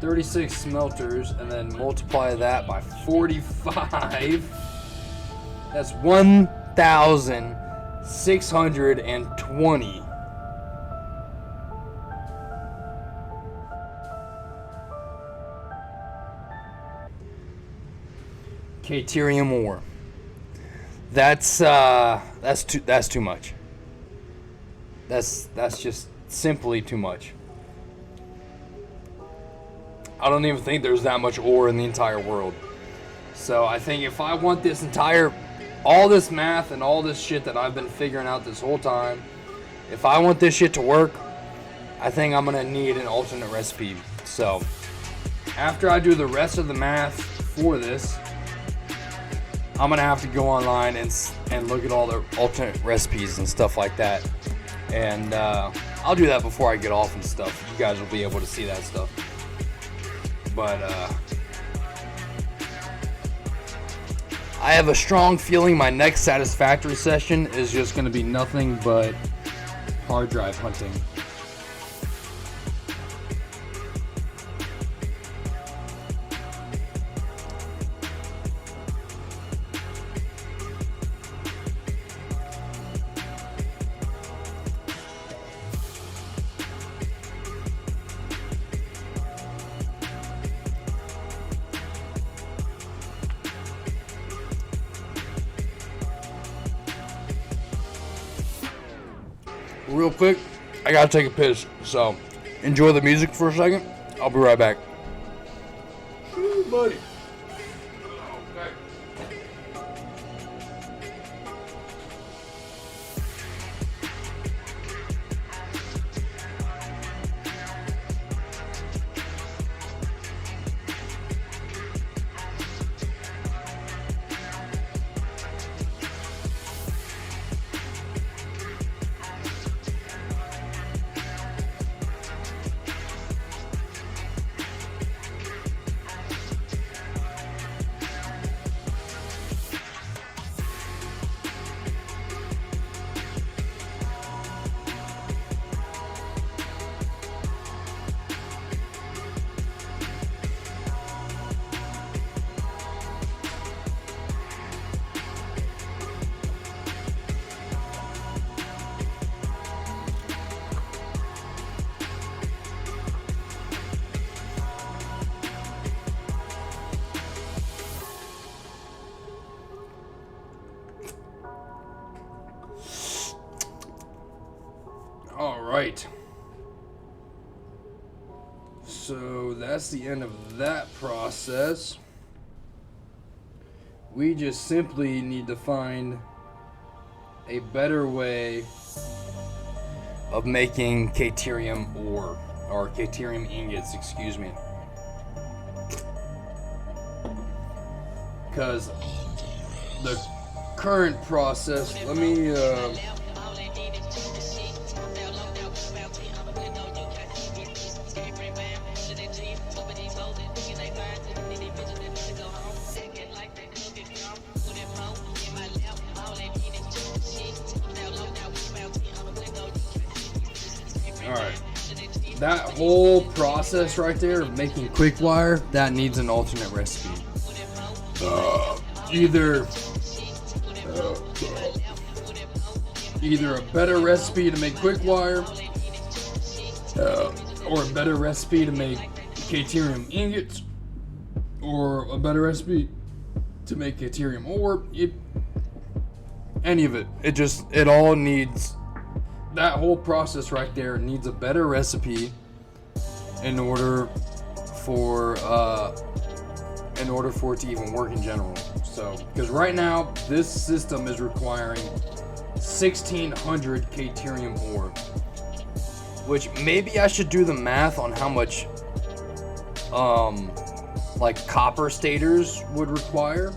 And then multiply that by 45. That's 1,620. Caterium ore. That's too much. That's just simply too much. I don't even think there's that much ore in the entire world. So I think if I want all this math and all this shit that I've been figuring out this whole time, if I want this shit to work, I think I'm gonna need an alternate recipe. So after I do the rest of the math for this, I'm gonna have to go online and look at all the alternate recipes and stuff like that. And I'll do that before I get off and stuff. You guys will be able to see that stuff. But I have a strong feeling my next Satisfactory session is just going to be nothing but hard drive hunting. Real quick, I gotta take a piss, so enjoy the music for a second. I'll be right back. Ooh, buddy. right. So that's the end of that process. We just simply need to find a better way of making Caterium ore, or Caterium ingots, excuse me. Because the current process, let me alright. That whole process right there of making Quickwire, that needs an alternate recipe. Either a better recipe to make Quickwire, or a better recipe to make Caterium ingots, or a better recipe to make Caterium ore. Any of it. It all needs, that whole process right there needs a better recipe in order for it to even work in general. So, because right now this system is requiring 1600 Caterium ore, which maybe I should do the math on how much like copper stators would require.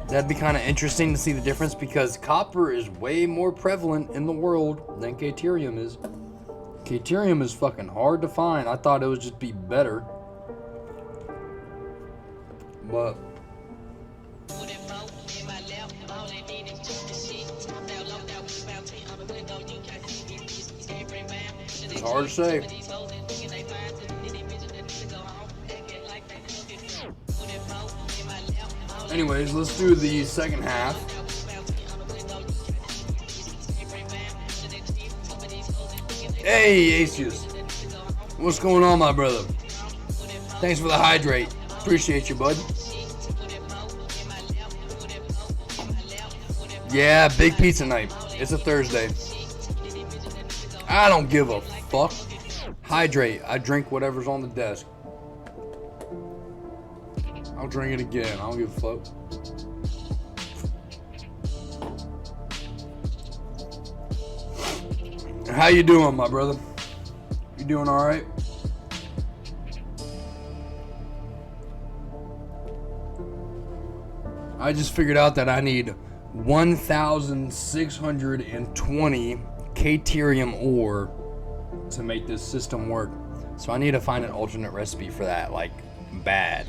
That'd be kind of interesting to see the difference, because copper is way more prevalent in the world than Caterium is. Caterium is fucking hard to find. I thought it would just be better. But it's hard to say. Anyways, let's do the second half. Hey, Acius. What's going on, my brother? Thanks for the hydrate. Appreciate you, bud. Yeah, big pizza night. It's a Thursday. I don't give a fuck. Hydrate. I drink whatever's on the desk. I'll drink it again. I don't give a fuck. How you doing, my brother? You doing all right? I just figured out that I need 1,620 Caterium ore to make this system work. So I need to find an alternate recipe for that, like bad.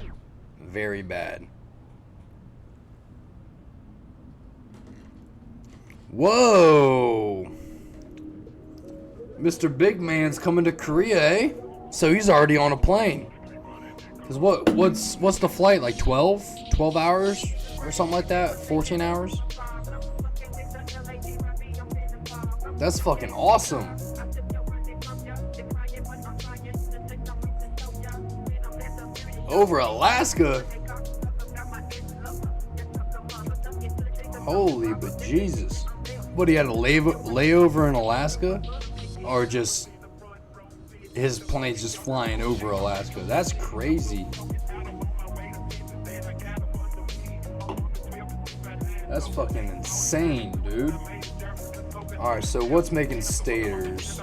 Very bad. Whoa! Mr. Big Man's coming to Korea, eh? So he's already on a plane. Cause what's the flight, like 12 hours or something like that? 14 hours? That's fucking awesome. Over Alaska? Holy bejesus. What, he had a layover in Alaska? Or just his plane's just flying over Alaska? That's crazy. That's fucking insane, dude. Alright, so what's making stators?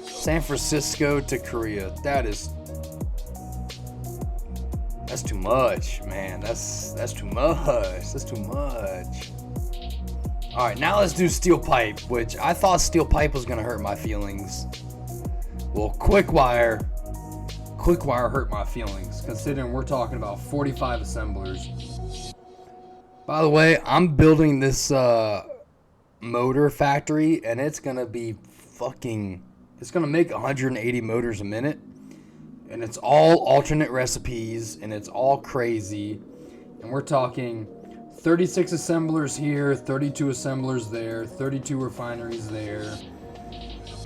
San Francisco to Korea. That's too much, man. That's too much. That's too much. All right, now let's do steel pipe, which I thought steel pipe was gonna hurt my feelings. Well, Quickwire hurt my feelings, considering we're talking about 45 assemblers. By the way, I'm building this motor factory, and it's gonna be it's gonna make 180 motors a minute, and it's all alternate recipes, and it's all crazy. And we're talking 36 assemblers here, 32 assemblers there, 32 refineries there,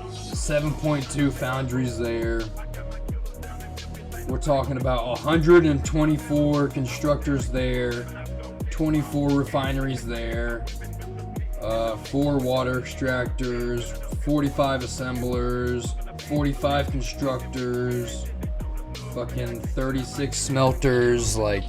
7.2 foundries there. We're talking about 124 constructors there, 24 refineries there, 4 water extractors, 45 assemblers, 45 constructors, fucking 36 smelters. Like,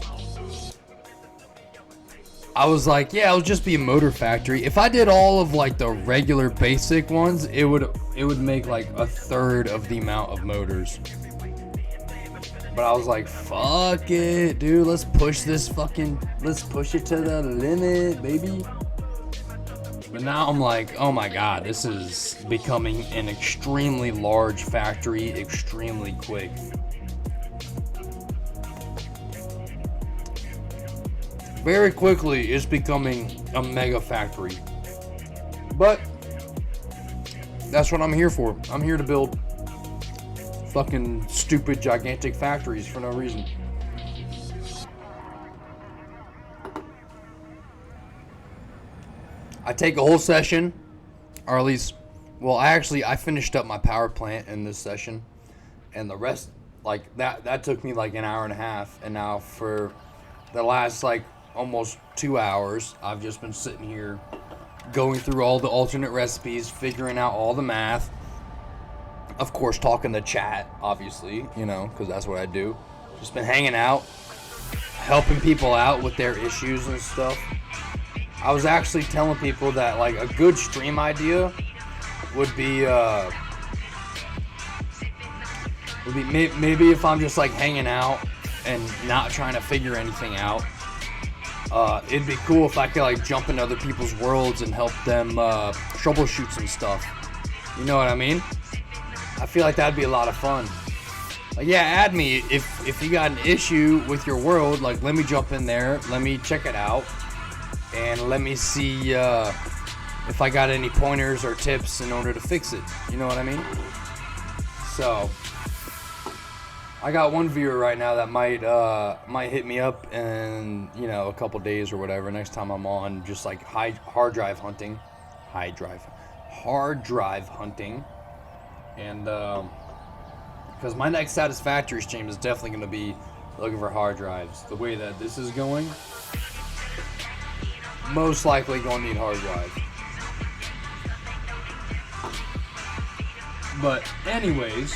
I was like, yeah, it'll just be a motor factory. If I did all of like the regular basic ones, it would make like a third of the amount of motors. But I was like, fuck it, dude. Let's push it to the limit, baby. But now I'm like, oh my god, this is becoming an extremely large factory, extremely quick. Very quickly, it's becoming a mega factory. But that's what I'm here for. I'm here to build fucking stupid, gigantic factories for no reason. I take a whole session, or at least, well, I finished up my power plant in this session, and the rest, like, that took me like an hour and a half, and now for the last, like, almost 2 hours, I've just been sitting here going through all the alternate recipes, figuring out all the math, of course, talking to chat, obviously, you know, because that's what I do. Just been hanging out, helping people out with their issues and stuff. I was actually telling people that, like, a good stream idea would be maybe if I'm just, like, hanging out and not trying to figure anything out. It'd be cool if I could, like, jump into other people's worlds and help them troubleshoot some stuff. You know what I mean? I feel like that'd be a lot of fun. Like, yeah, add me if you got an issue with your world. Like, let me jump in there, let me check it out, and let me see if I got any pointers or tips in order to fix it. You know what I mean? So, I got one viewer right now that might hit me up in, you know, a couple days or whatever, next time I'm on, just like hard drive hunting. And because my next Satisfactory stream is definitely going to be looking for hard drives. The way that this is going, most likely going to need hard drive. But anyways,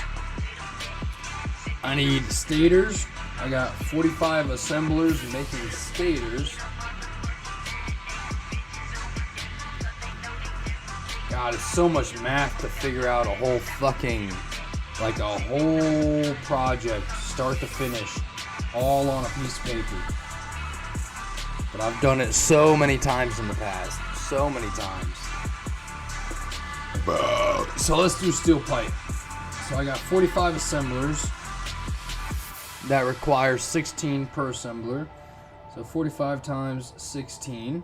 I need stators. I got 45 assemblers making stators. God, it's so much math to figure out a whole fucking, like a whole project, start to finish, all on a piece of paper. But I've done it so many times in the past. So many times. So let's do steel pipe. So I got 45 assemblers. That requires 16 per assembler. So 45 times 16.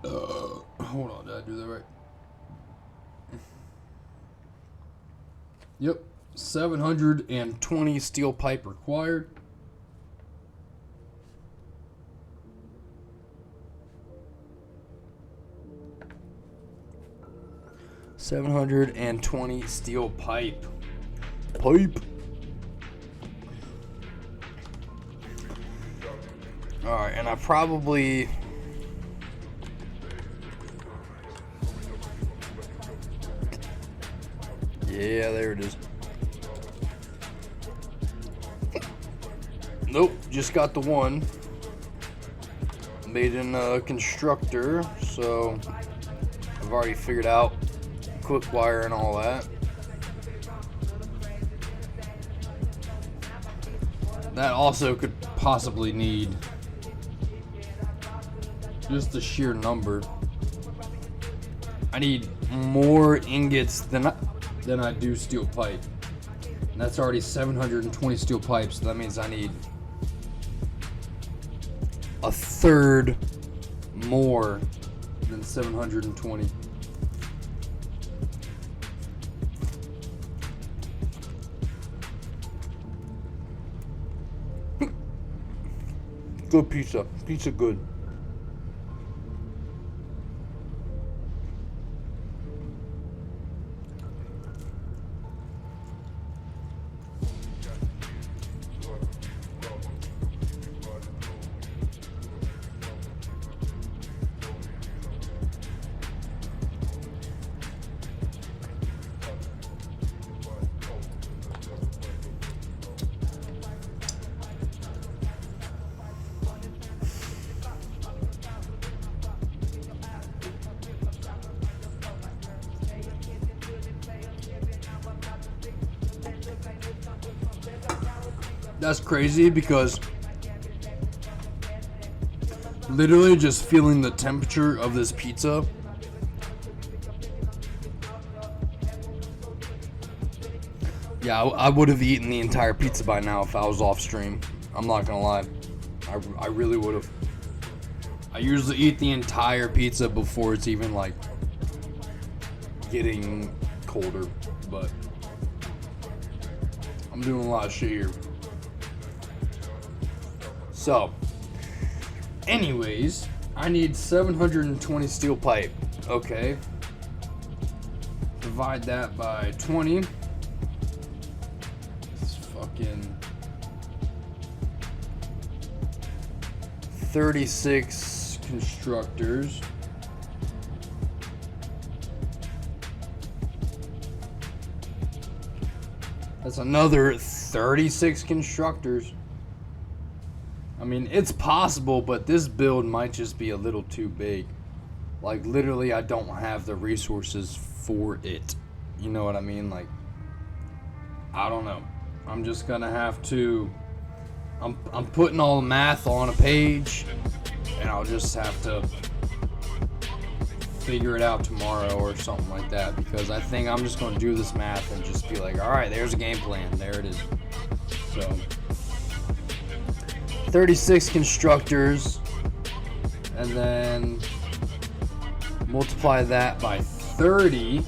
Hold on, did I do that right? Yep. 720 steel pipe required. $720 steel pipe. Alright, and I probably... Yeah, there it is. Nope, just got the one. Made in a constructor, so I've already figured out quick wire and all that. That also could possibly need just the sheer number. I need more ingots than I do steel pipe. And that's already 720 steel pipes, so that means I need a third more than 720. Good pizza. Pizza good. That's crazy because literally just feeling the temperature of this pizza. Yeah, I would have eaten the entire pizza by now if I was off stream. I'm not gonna lie. I really would have. I usually eat the entire pizza before it's even like getting colder, but I'm doing a lot of shit here. So, anyways, I need 720 steel pipe. Okay. Divide that by 20. It's fucking 36 constructors. That's another 36 constructors. I mean, it's possible, but this build might just be a little too big. Like, literally, I don't have the resources for it. You know what I mean? Like, I don't know. I'm just gonna have to... I'm putting all the math on a page, and I'll just have to figure it out tomorrow or something like that, because I think I'm just gonna do this math and just be like, alright, there's a game plan. There it is. So... 36 constructors, and then multiply that by 30.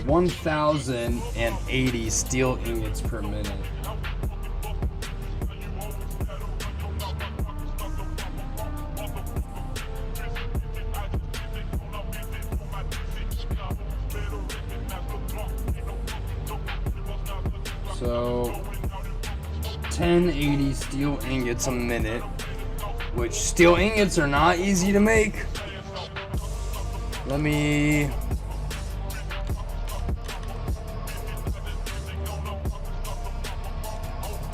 1,080 steel ingots per minute. So 1080 steel ingots a minute, which steel ingots are not easy to make. Let me...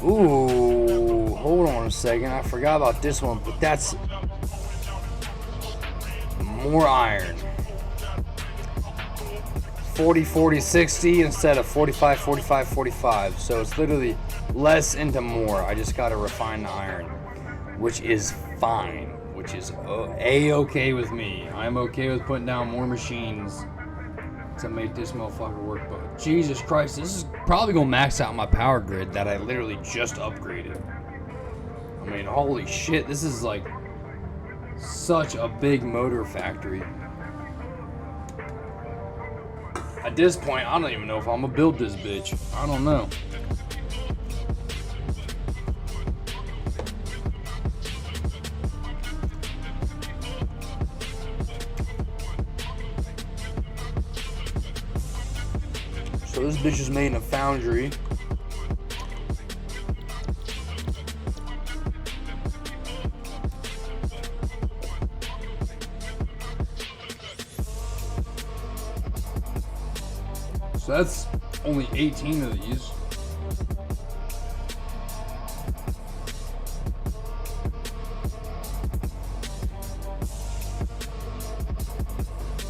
Ooh, hold on a second. I forgot about this one, but that's more iron. 40, 40, 60 instead of 45, 45, 45. So it's literally less into more. I just gotta refine the iron, which is fine, which is a-okay with me. I'm okay with putting down more machines to make this motherfucker work. But Jesus Christ, this is probably gonna max out my power grid that I literally just upgraded. I mean, holy shit, this is like such a big motor factory. At this point, I don't even know if I'm gonna build this bitch. I don't know. So this bitch is made in a foundry. So that's only 18 of these.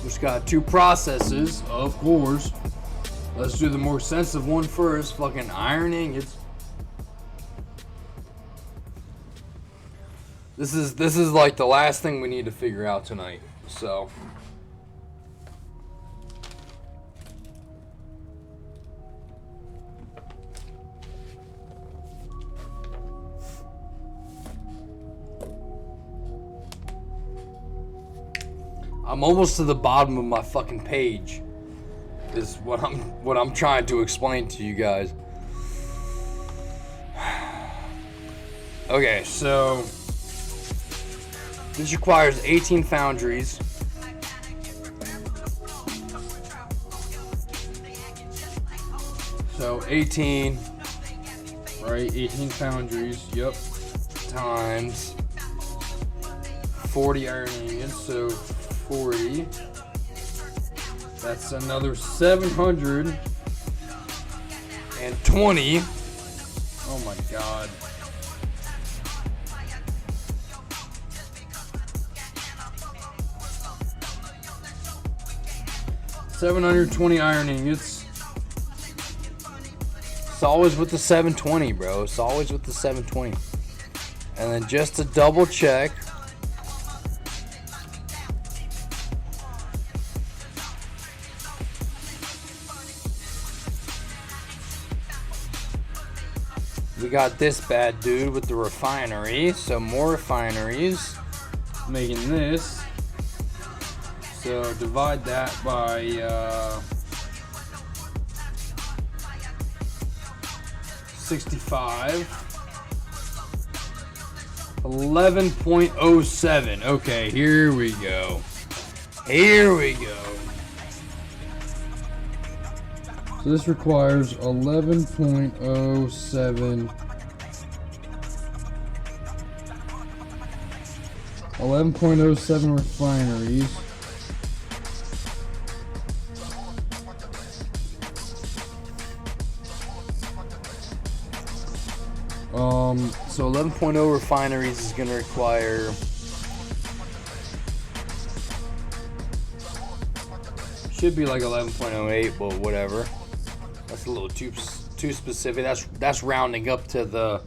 Just got two processes, of course. Let's do the more sensitive one first. Fucking iron ingots. This is like the last thing we need to figure out tonight. So I'm almost to the bottom of my fucking page. Is what I'm trying to explain to you guys. Okay, so this requires 18 foundries. So 18, right? 18 foundries, yep. Times 40 iron ingots, so 40. That's another 720. Oh my god. $720 iron ingots. It's always with the 720, bro. It's always with the 720. And then just to double check, we got this bad dude with the refinery. So more refineries making this. So divide that by 65. 11.07. Okay, here we go. Here we go. So this requires 11.07. 11.07 refineries. So 11.0 refineries is going to require should be like 11.08, but whatever. That's a little too specific. That's rounding up to the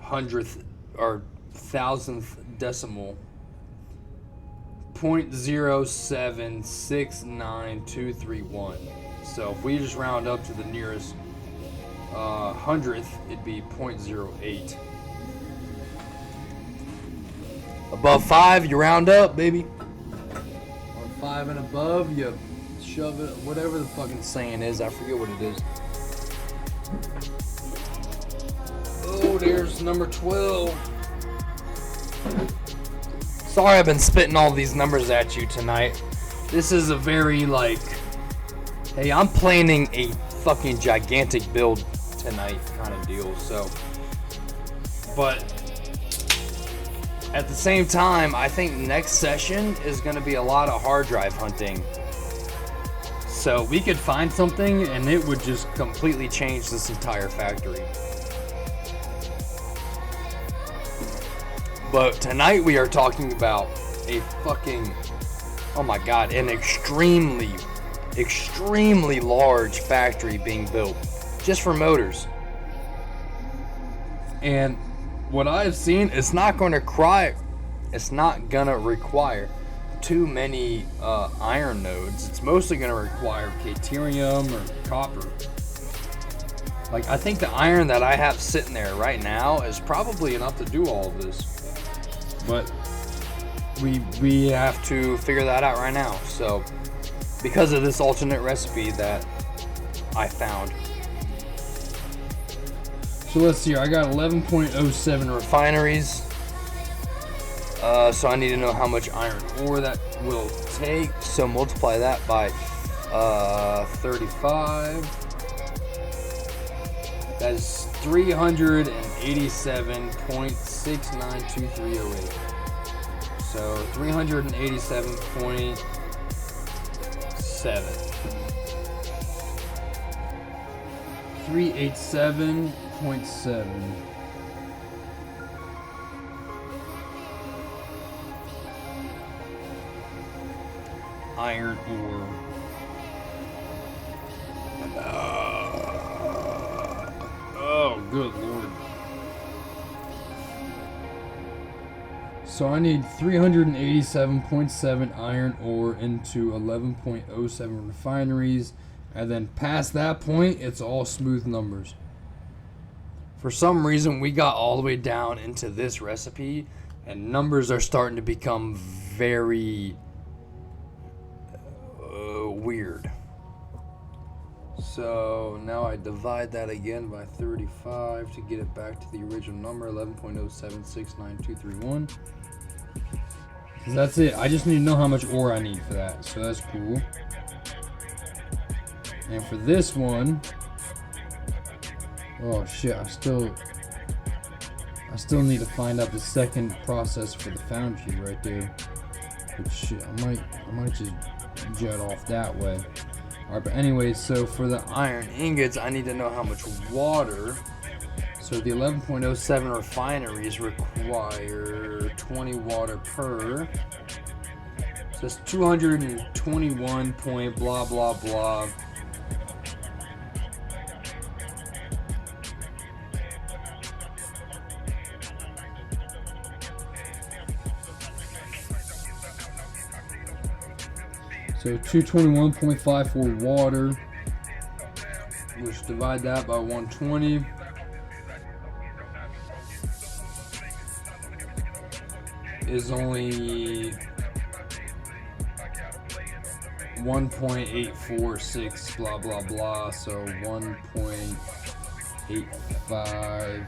100th or 1000th decimal. 0.0769231. So if we just round up to the nearest 100th, it'd be 0.08. Above 5, you round up, baby. On 5 and above, you shove it, whatever the fucking saying is. I forget what it is. Oh, there's number 12. Sorry I've been spitting all these numbers at you tonight. This is a very, like, hey, I'm planning a fucking gigantic build tonight kind of deal, so, but at the same time, I think next session is going to be a lot of hard drive hunting, so we could find something and it would just completely change this entire factory. But tonight we are talking about a fucking, oh my god, an extremely large factory being built just for motors. And what I've seen, it's not going to require too many iron nodes. It's mostly going to require caterium or copper. Like, I think the iron that I have sitting there right now is probably enough to do all of this. But we have to figure that out right now. So, because of this alternate recipe that I found. So let's see here. I got 11.07 refineries. So I need to know how much iron ore that will take. So multiply that by 35. That's 387.692308. So 387.7. 387.7. Iron ore. Oh, good lord. So I need 387.7 iron ore into 11.07 refineries, and then past that point, it's all smooth numbers. For some reason, we got all the way down into this recipe, and numbers are starting to become very weird. So now I divide that again by 35 to get it back to the original number, 11.0769231. That's it. I just need to know how much ore I need for that, so that's cool. And for this one, oh shit, I still need to find out the second process for the foundry right there. But shit, I might just jet off that way. Alright, but anyways, so for the iron ingots, I need to know how much water. So the 11.07 refineries require 20 water per. So it's 221 point blah blah blah So 221.54 water. Let's divide that by 120. Is only 1.846 blah blah blah, so 1.85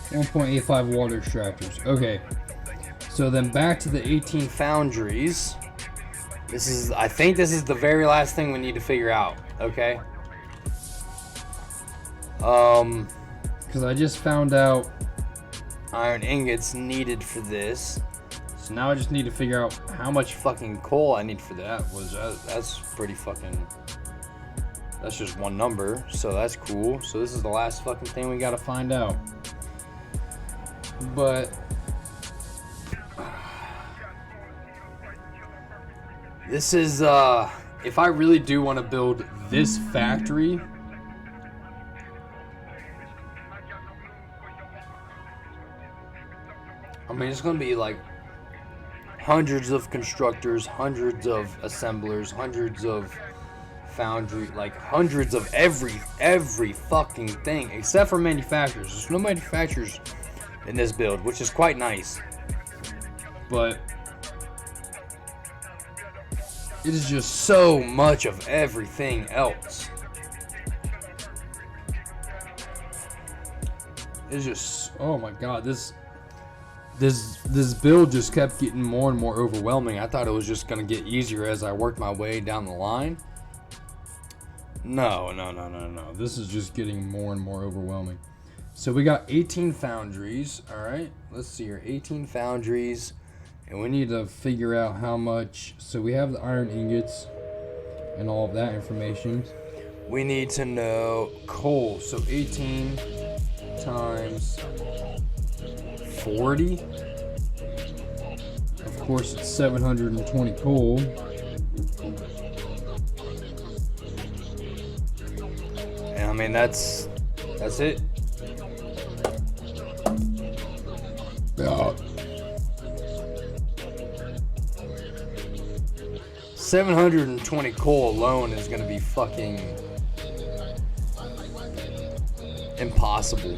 1.85 water extractors. Okay, so then back to the 18 foundries. I think this is the very last thing we need to figure out. Okay. Because I just found out iron ingots needed for this. So now I just need to figure out how much fucking coal I need for that. That's pretty fucking. That's just one number, so that's cool. So this is the last fucking thing we gotta find out. But this is if I really do want to build this factory, I mean, it's gonna be like hundreds of constructors, hundreds of assemblers, hundreds of foundry, like hundreds of every fucking thing except for manufacturers. There's no manufacturers in this build, which is quite nice, but it is just so much of everything else. It's just, oh my god, this build just kept getting more and more overwhelming. I thought it was just gonna get easier as I worked my way down the line. No. This is just getting more and more overwhelming. So we got 18 foundries. All right, let's see here, 18 foundries, and we need to figure out how much. So we have the iron ingots and all of that information. We need to know coal. So 18 times 40. Of course, it's 720 coal. And I mean, that's it. 720 coal alone is gonna be fucking impossible.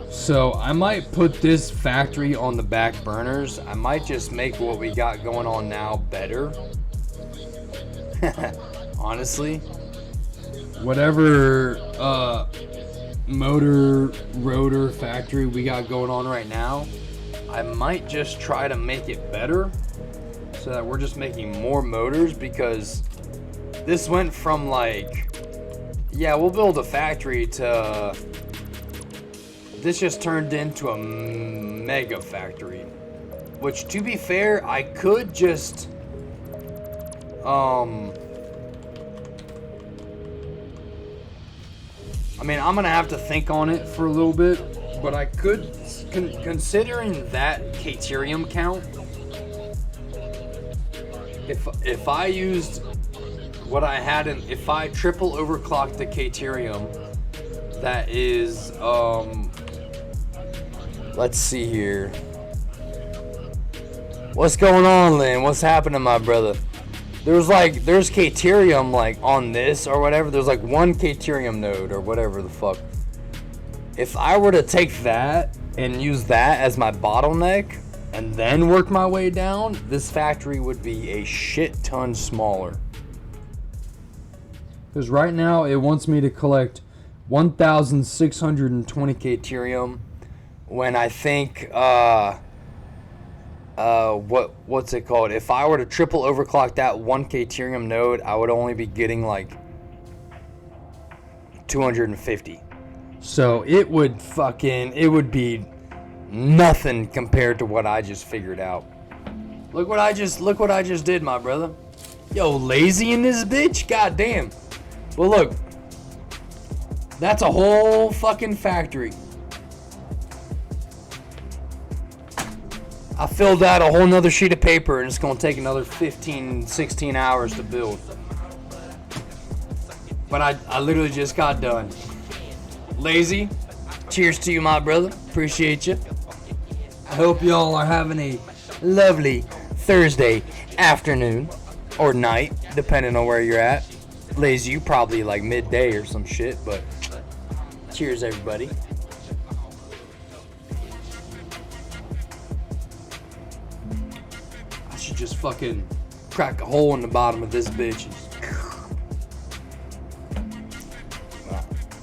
So I might put this factory on the back burners. I might just make what we got going on now better. Honestly, whatever motor rotor factory we got going on right now, I might just try to make it better so that we're just making more motors, because this went from like, yeah, we'll build a factory, to this just turned into a mega factory, which, to be fair, I could just I mean, I'm gonna have to think on it for a little bit, but I could, considering that Caterium count, if I used what I had in, if I triple overclocked the Caterium, that is, let's see here. What's going on, Lynn? What's happening, my brother? There's Caterium like on this or whatever. There's like one Caterium node or whatever the fuck. If I were to take that and use that as my bottleneck and then work my way down, this factory would be a shit ton smaller. Because right now it wants me to collect 1,620 Caterium, when I think what's it called? If I were to triple overclock that one Caterium node, I would only be getting like 250. So it would be nothing compared to what I just figured out. Look what I just did, my brother. Yo, lazy in this bitch? God damn. Well, look. That's a whole fucking factory. I filled out a whole nother sheet of paper, and it's gonna take another 15, 16 hours to build. But I literally just got done. Lazy, cheers to you, my brother. Appreciate you. I hope y'all are having a lovely Thursday afternoon or night, depending on where you're at. Lazy, you probably like midday or some shit, but cheers, everybody. I should just fucking crack a hole in the bottom of this bitch.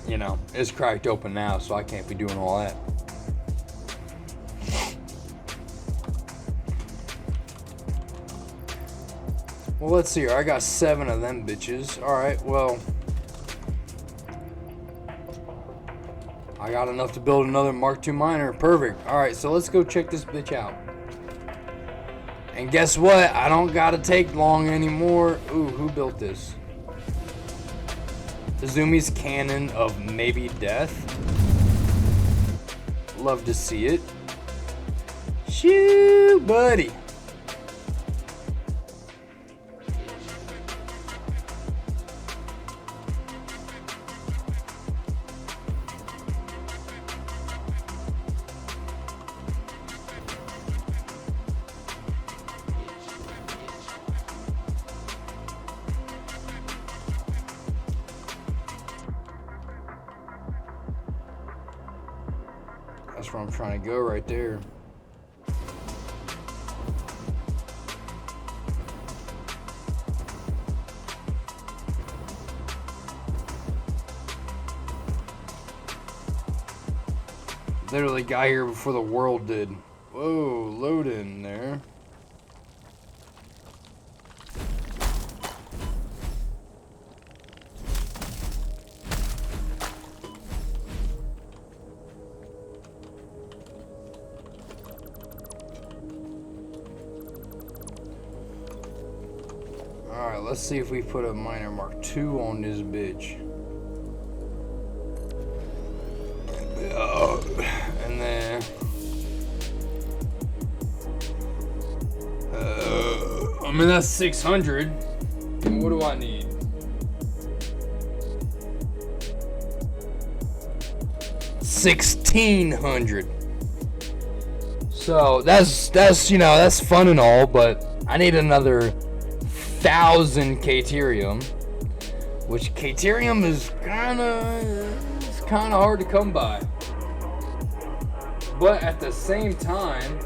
You know, it's cracked open now, so I can't be doing all that. Well, let's see here. I got 7 of them bitches. Alright, well, I got enough to build another Mark II miner. Perfect. Alright, so let's go check this bitch out. And guess what? I don't gotta take long anymore. Ooh, who built this? Izumi's Cannon of Maybe Death. Love to see it. Shoo, buddy. That's where I'm trying to go right there. Literally got here before the world did. Whoa, load in there. Alright, let's see if we put a miner Mark II on this bitch. And then I mean that's 600. What do I need? $1,600. So that's you know, that's fun and all, but I need another 1,000 Caterium, which Caterium is kind of hard to come by. But at the same time,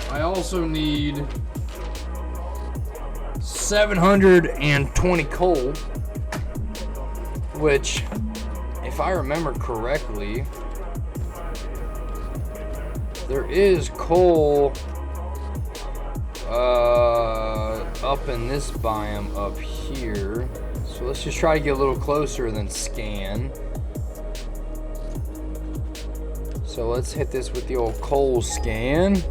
I also need 720 coal, which, if I remember correctly, there is coal up in this biome up here. So let's just try to get a little closer than scan. So let's hit this with the old coal scan.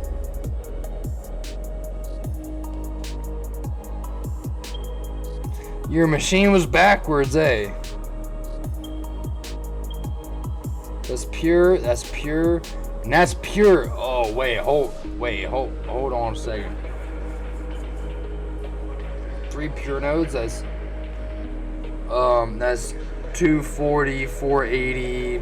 Your machine was backwards, eh? That's pure, that's pure, and that's pure. Oh, hold on a second. 3 pure nodes, that's 240, 480,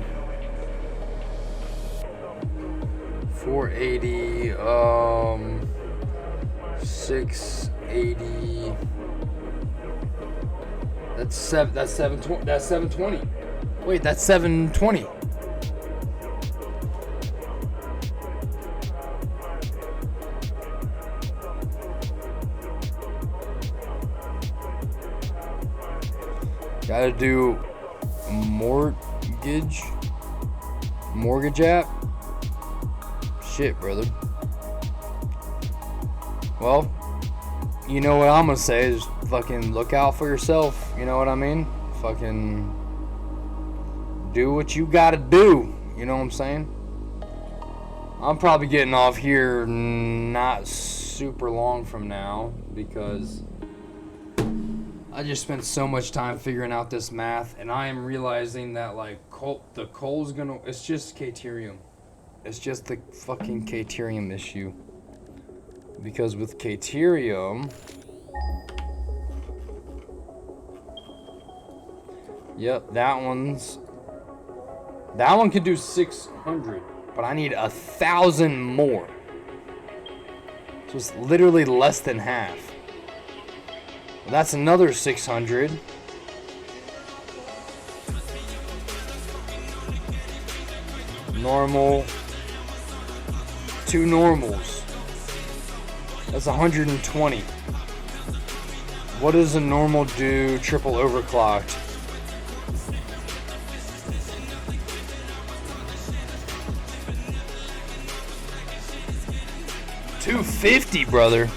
680. That's 720. That's 720. Wait, that's 720. Gotta do mortgage app. Shit, brother. Well, you know what I'm gonna say is fucking look out for yourself. You know what I mean? Fucking do what you gotta do. You know what I'm saying? I'm probably getting off here not super long from now because I just spent so much time figuring out this math, and I am realizing that like the coal's gonna. It's just Caterium. It's just the fucking Caterium issue. Because with Caterium, yep, that one's That one can do 600, but I need 1,000 more. So it's literally less than half. That's another 600. Normal. 2 normals. That's 120. What does a normal do triple overclocked? $250, brother.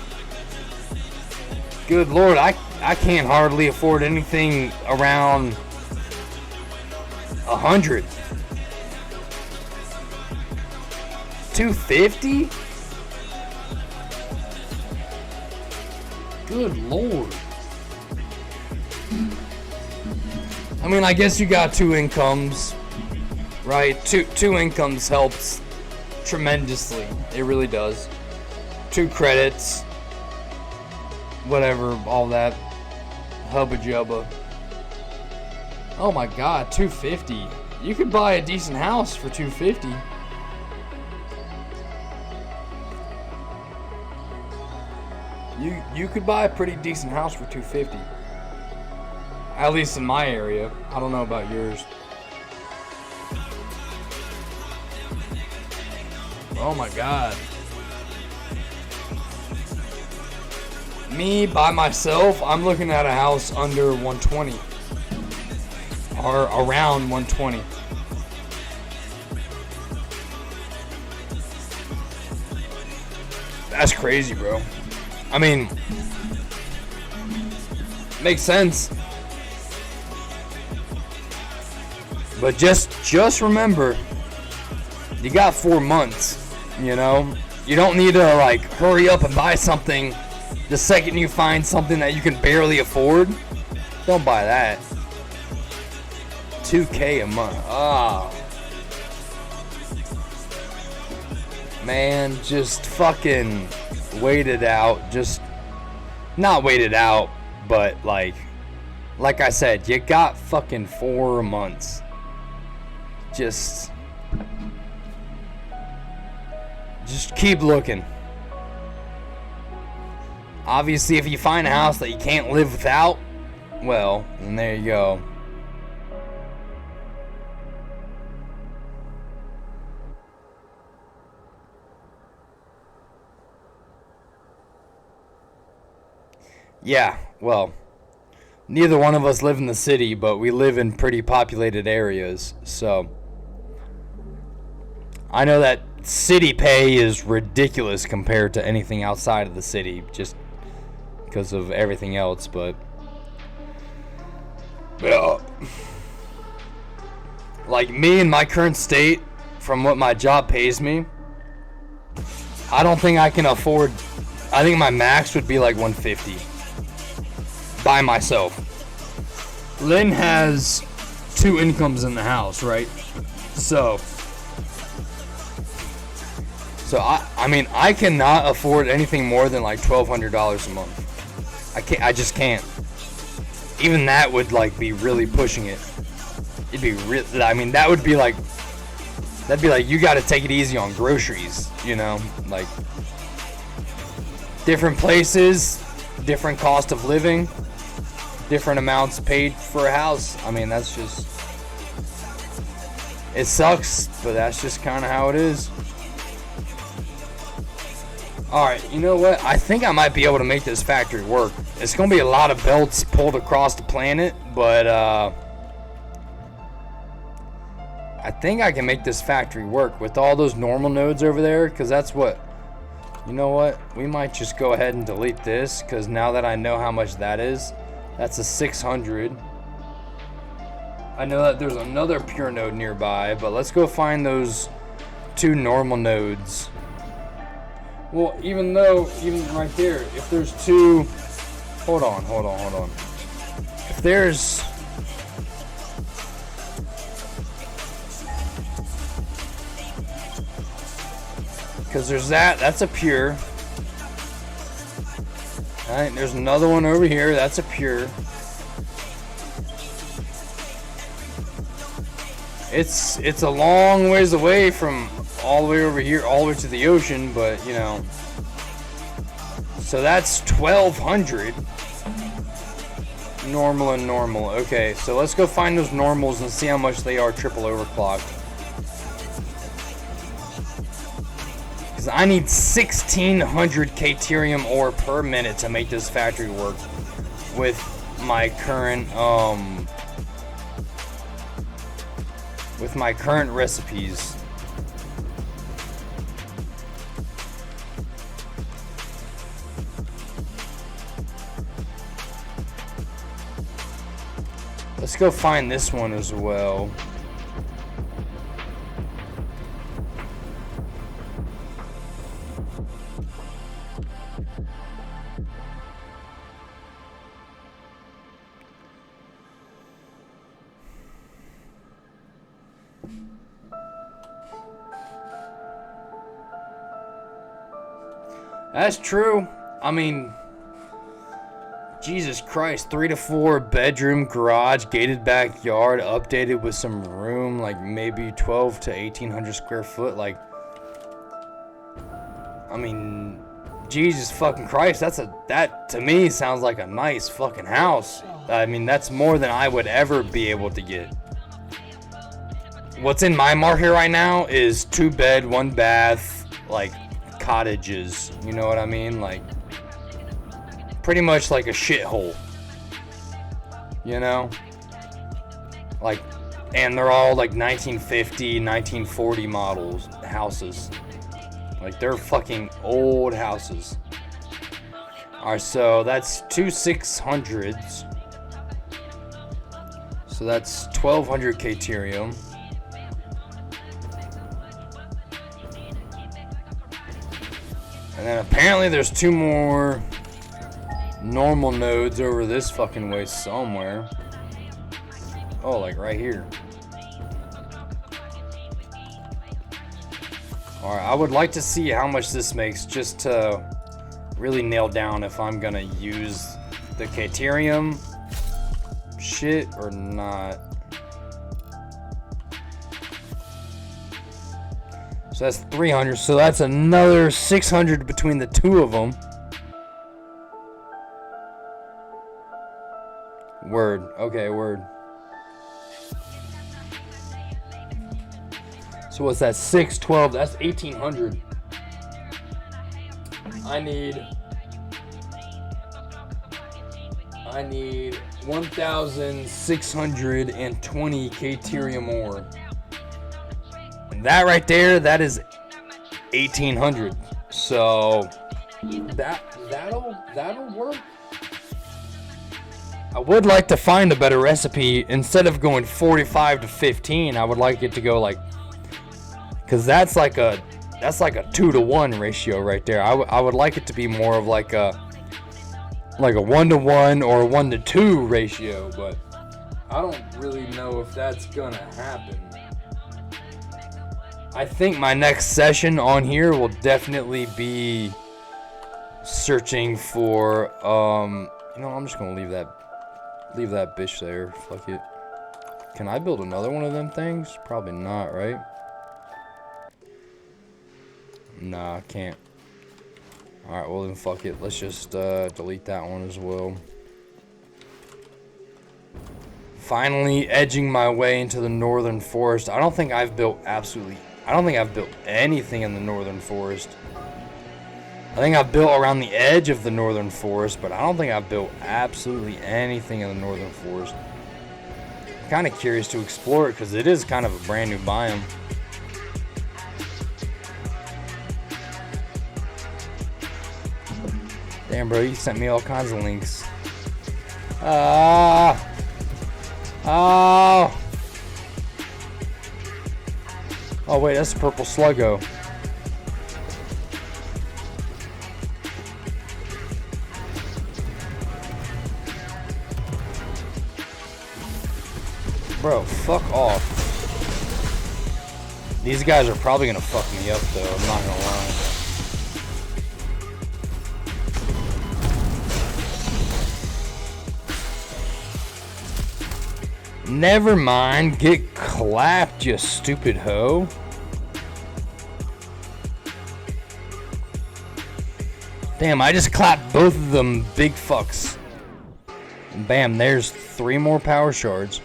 Good Lord, I can't hardly afford anything around 100. 250? Good Lord. I mean, I guess you got 2 incomes, right? Two incomes helps tremendously. It really does. 2 credits, whatever, all that hubba jubba. Oh my God, 250. You could buy a decent house for 250. You could buy a pretty decent house for 250. At least in my area. I don't know about yours. Oh my God. Me, by myself, I'm looking at a house under 120. Or around 120. That's crazy, bro. I mean, makes sense. But just remember, you got 4 months, you know? You don't need to, like, hurry up and buy something the second you find something that you can barely afford. Don't buy that. $2K a month. Ah. Man, just fucking wait it out. Just not wait it out, but like I said, you got fucking 4 months. Just keep looking. Obviously, if you find a house that you can't live without, well, then there you go. Yeah, well, neither one of us live in the city, but we live in pretty populated areas, so I know that city pay is ridiculous compared to anything outside of the city, just because of everything else, but like me in my current state, from what my job pays me, I don't think I can afford. I think my max would be like 150 by myself. Lynn has 2 incomes in the house, right? So I mean, I cannot afford anything more than like $1,200 a month. I just can't. Even that would like be really pushing it. It'd be I mean, that'd be like you got to take it easy on groceries, you know, like different places, different cost of living, different amounts paid for a house. I mean, that's just, it sucks, but that's just kind of how it is. Alright, you know what? I think I might be able to make this factory work. It's going to be a lot of belts pulled across the planet, but I think I can make this factory work with all those normal nodes over there, because that's what, you know what? We might just go ahead and delete this, because now that I know how much that is, that's a 600. I know that there's another pure node nearby, but let's go find those 2 normal nodes. Well, even right there, if there's 2, hold on. If there's, because there's that's a pure. All right, there's another one over here, that's a pure. It's a long ways away from all the way over here, all the way to the ocean, but you know. So that's 1,200. Normal and normal. Okay, so let's go find those normals and see how much they are triple overclocked. Because I need 1,600 Caterium ore per minute to make this factory work with my current recipes. Let's go find this one as well. That's true. I mean, Jesus Christ, 3 to 4 bedroom, garage, gated backyard, updated with some room, like maybe 12 to 1,800 square foot. Like, I mean, Jesus fucking Christ, that to me sounds like a nice fucking house. I mean, that's more than I would ever be able to get. What's in my market right now is 2 bed, 1 bath, like cottages. You know what I mean? Like, pretty much like a shithole, you know? Like, and they're all like 1950, 1940 models, houses. Like, they're fucking old houses. Alright, so that's 2 600s. So that's 1,200 Caterium. And then apparently there's 2 more normal nodes over this fucking way somewhere. Oh, like right here. Alright, I would like to see how much this makes just to really nail down if I'm gonna use the Caterium shit or not. So that's 300, so that's another 600 between the 2 of them. Word. Okay, word. So what's that? 6, 12. That's 1,800. I need 1,620 Caterium ore. And that right there, that is 1,800. So that'll work. I would like to find a better recipe. Instead of going 45 to 15, I would like it to go like, because that's like a 2-to-1 ratio right there. I would like it to be more of like a 1-to-1 or a 1-to-2 ratio, but I don't really know if that's gonna happen. I think my next session on here will definitely be searching for you know, I'm just gonna leave that bitch there. Fuck it. Can I build another one of them things? Probably not, right? Nah, I can't. Alright, well then fuck it. Let's just delete that one as well. Finally edging my way into the northern forest. I don't think I've built anything in the northern forest. I think I've built around the edge of the northern forest, but I don't think I've built absolutely anything in the northern forest. I'm kind of curious to explore it because it is kind of a brand new biome. Damn, bro, you sent me all kinds of links. Oh. Oh, wait, that's a purple sluggo. Bro, fuck off. These guys are probably gonna fuck me up though, I'm not gonna lie. Never mind. Get clapped, you stupid hoe. Damn, I just clapped both of them big fucks. And bam, there's 3 more power shards.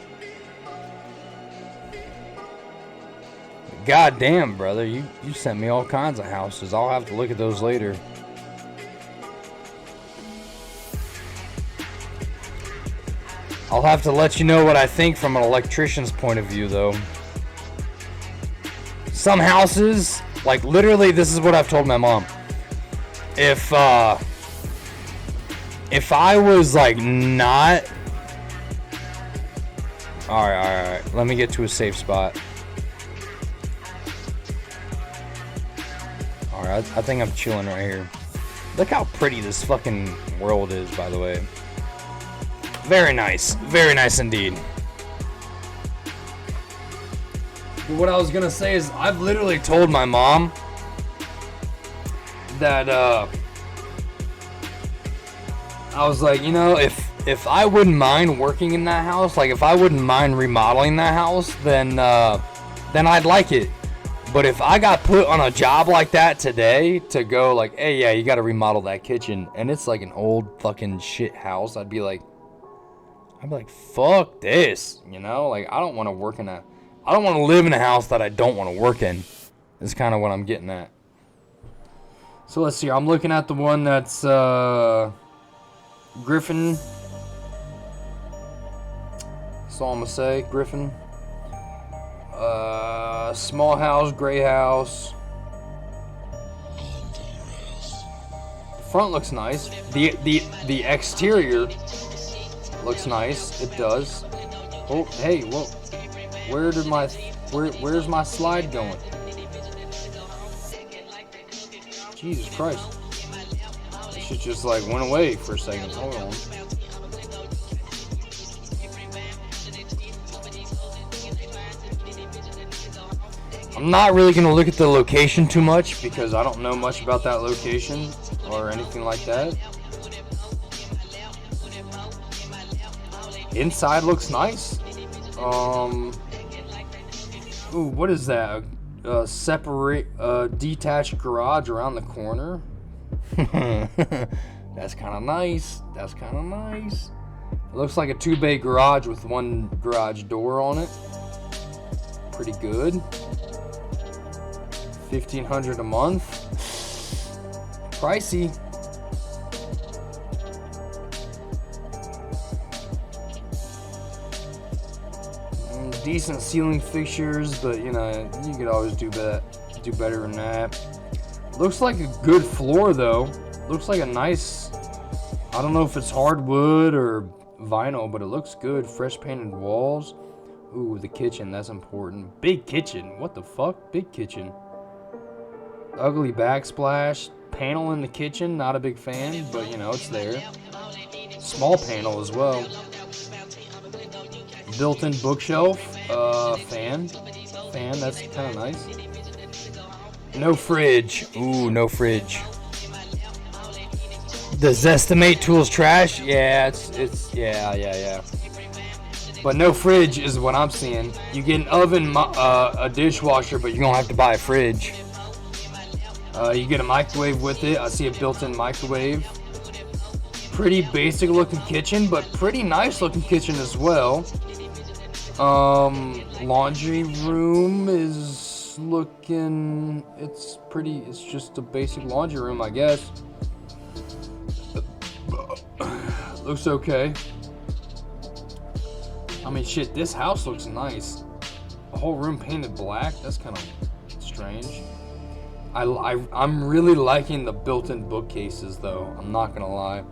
God damn, brother, you sent me all kinds of houses. I'll have to look at those later. I'll have to let you know what I think from an electrician's point of view, though. Some houses, like literally, this is what I've told my mom. If I was like not... Alright. Let me get to a safe spot. Alright, I think I'm chilling right here. Look how pretty this fucking world is, by the way. Very nice. Very nice indeed. What I was gonna say is I've literally told my mom that I was like, you know, if I wouldn't mind working in that house, like if I wouldn't mind remodeling that house, then I'd like it. But if I got put on a job like that today to go like, hey, yeah, you gotta remodel that kitchen, and it's like an old fucking shit house, I'd be like, fuck this, you know? Like, I don't want to live in a house that I don't want to work in. Is kind of what I'm getting at. So let's see. I'm looking at the one that's Griffin. That's all I'm gonna say. Griffin. Small house, gray house. The front looks nice. The exterior looks nice. It does. Oh, hey, whoa. Where's my slide going? Jesus Christ. This shit just like went away for a second. Hold on. I'm not really going to look at the location too much because I don't know much about that location or anything like that. Inside looks nice. Ooh, what is that? Detached garage around the corner. That's kind of nice. That's kind of nice. It looks like a 2-bay garage with 1 garage door on it. Pretty good. $1,500 a month. Pricey. Decent ceiling fixtures, but you know, you could always do better than that. Looks like a good floor though. Looks like a nice, I don't know if it's hardwood or vinyl, but it looks good. Fresh painted walls. Ooh, the kitchen, that's important. Big kitchen. What the fuck? Big kitchen. Ugly backsplash. Panel in the kitchen, not a big fan, but you know, it's there. Small panel as well. Built-in bookshelf, fan, that's kind of nice. No fridge. Ooh, no fridge. The Zestimate tool's trash. Yeah, yeah. But no fridge is what I'm seeing. You get an oven, a dishwasher, but you're gonna have to buy a fridge. You get a microwave with it. I see a built-in microwave. Pretty basic looking kitchen, but pretty nice looking kitchen as well. Laundry room is looking, it's just a basic laundry room, I guess. Looks okay. I mean, shit, this house looks nice. The whole room painted black, that's kind of strange. I'm really liking the built-in bookcases though, I'm not gonna lie.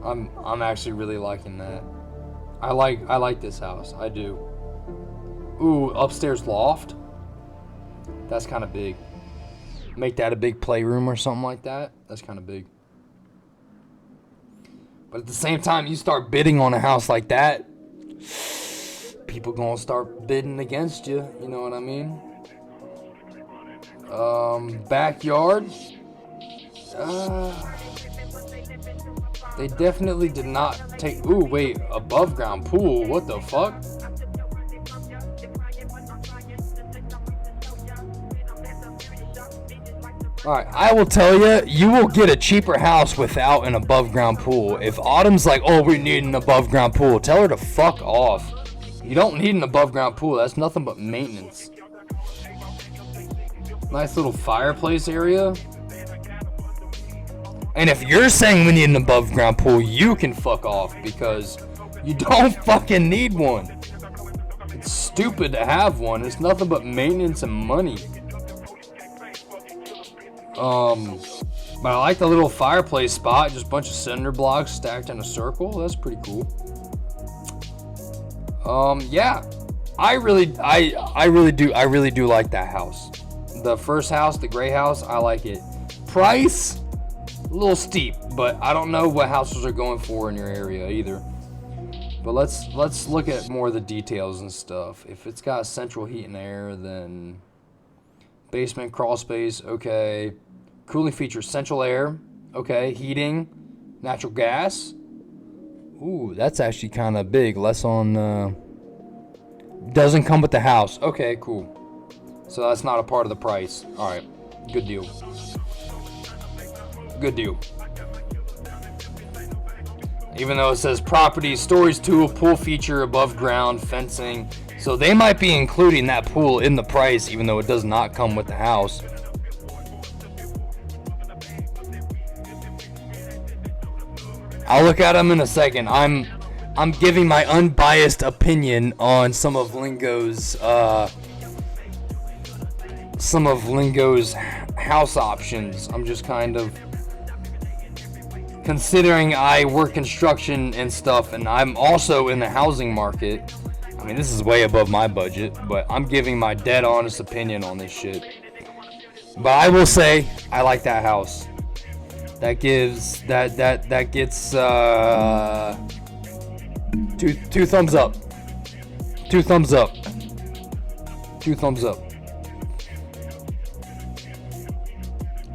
I'm actually really liking that. I like this house. I do. Ooh, upstairs loft. That's kind of big. Make that a big playroom or something like that. That's kind of big. But at the same time, you start bidding on a house like that, people gonna start bidding against you. You know what I mean? Backyard. They definitely did not take... Ooh, wait. Above ground pool? What the fuck? Alright, I will tell you, you will get a cheaper house without an above ground pool. If Autumn's like, oh, we need an above ground pool, tell her to fuck off. You don't need an above ground pool. That's nothing but maintenance. Nice little fireplace area. And if you're saying we need an above ground pool, you can fuck off because you don't fucking need one. It's stupid to have one. It's nothing but maintenance and money. But I like the little fireplace spot. Just a bunch of cinder blocks stacked in a circle. That's pretty cool. Yeah. I really do like that house. The first house, the gray house, I like it. Price, a little steep, but I don't know what houses are going for in your area either. But let's look at more of the details and stuff. If it's got central heat and air, then basement crawl space, okay. Cooling features, central air, okay. Heating, natural gas. Ooh, that's actually kind of big. Less on, doesn't come with the house. Okay, cool. So that's not a part of the price. All right, good deal. Good deal. Even though it says property, storage tool, pool feature, above ground, fencing. So they might be including that pool in the price, even though it does not come with the house. I'll look at them in a second. I'm giving my unbiased opinion on some of Lingo's house options. I'm just kind of considering I work construction and stuff, and I'm also in the housing market. I mean, this is way above my budget, but I'm giving my dead honest opinion on this shit. But I will say I like that house. That gives that gets two thumbs up. 2 thumbs up. 2 thumbs up.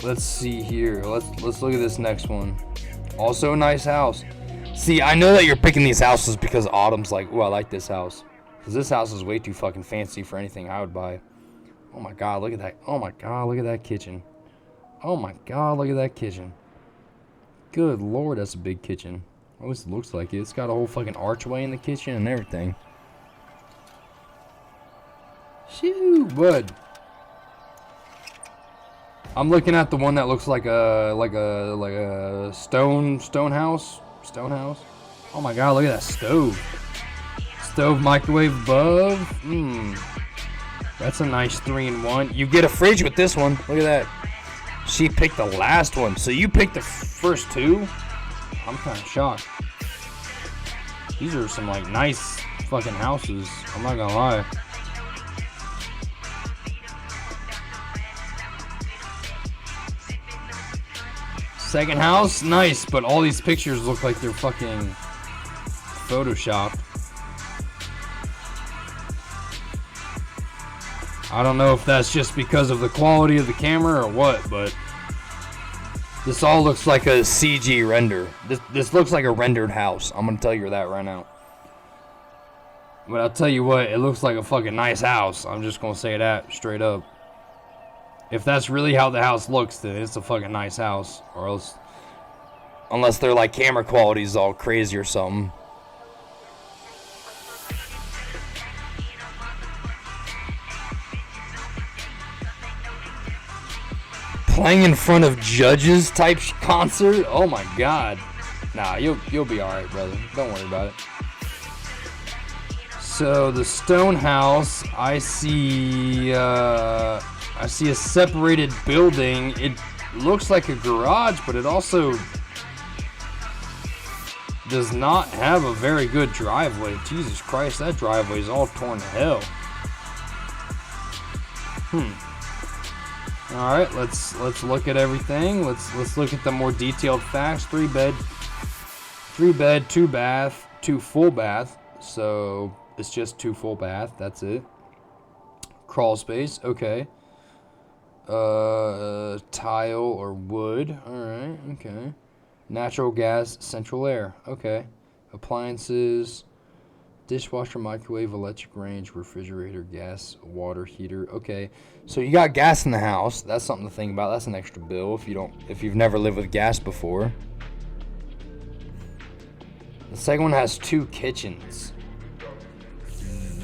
Let's see here. Let's look at this next one. Also a nice house. See, I know that you're picking these houses because Autumn's like, oh, I like this house. Because this house is way too fucking fancy for anything I would buy. Oh my god, look at that. Oh my god, look at that kitchen. Oh my god, look at that kitchen. Good lord, that's a big kitchen. Always looks like it. It's got a whole fucking archway in the kitchen and everything. Shoo, bud. I'm looking at the one that looks like a stone house. Stone house. Oh my god, look at that stove. Stove microwave above. That's a nice 3-in-1. You get a fridge with this one. Look at that. She picked the last one. So you picked the first 2? I'm kind of shocked. These are some like nice fucking houses. I'm not gonna lie. Second house, nice, but all these pictures look like they're fucking photoshopped. I don't know if that's just because of the quality of the camera or what, but this all looks like a CG render. This looks like a rendered house. I'm gonna tell you that right now. But I'll tell you what, it looks like a fucking nice house. I'm just gonna say that straight up. If that's really how the house looks, then it's a fucking nice house. Or else, unless their like camera quality is all crazy or something. Playing in front of judges type concert? Oh my god. Nah, you'll be alright, brother. Don't worry about it. So the stone house, I see a separated building. It looks like a garage, but it also does not have a very good driveway. Jesus Christ, that driveway is all torn to hell. All right, let's look at everything. Let's look at the more detailed facts. 3 bed, 2 bath, 2 full bath. So it's just 2 full bath. That's it. Crawl space. Okay. Tile or wood. All right. Okay. Natural gas, central air. Okay. Appliances, dishwasher, microwave, electric range, refrigerator, gas, water heater. Okay. So you got gas in the house. That's something to think about. That's an extra bill if you've never lived with gas before. The second one has 2 kitchens.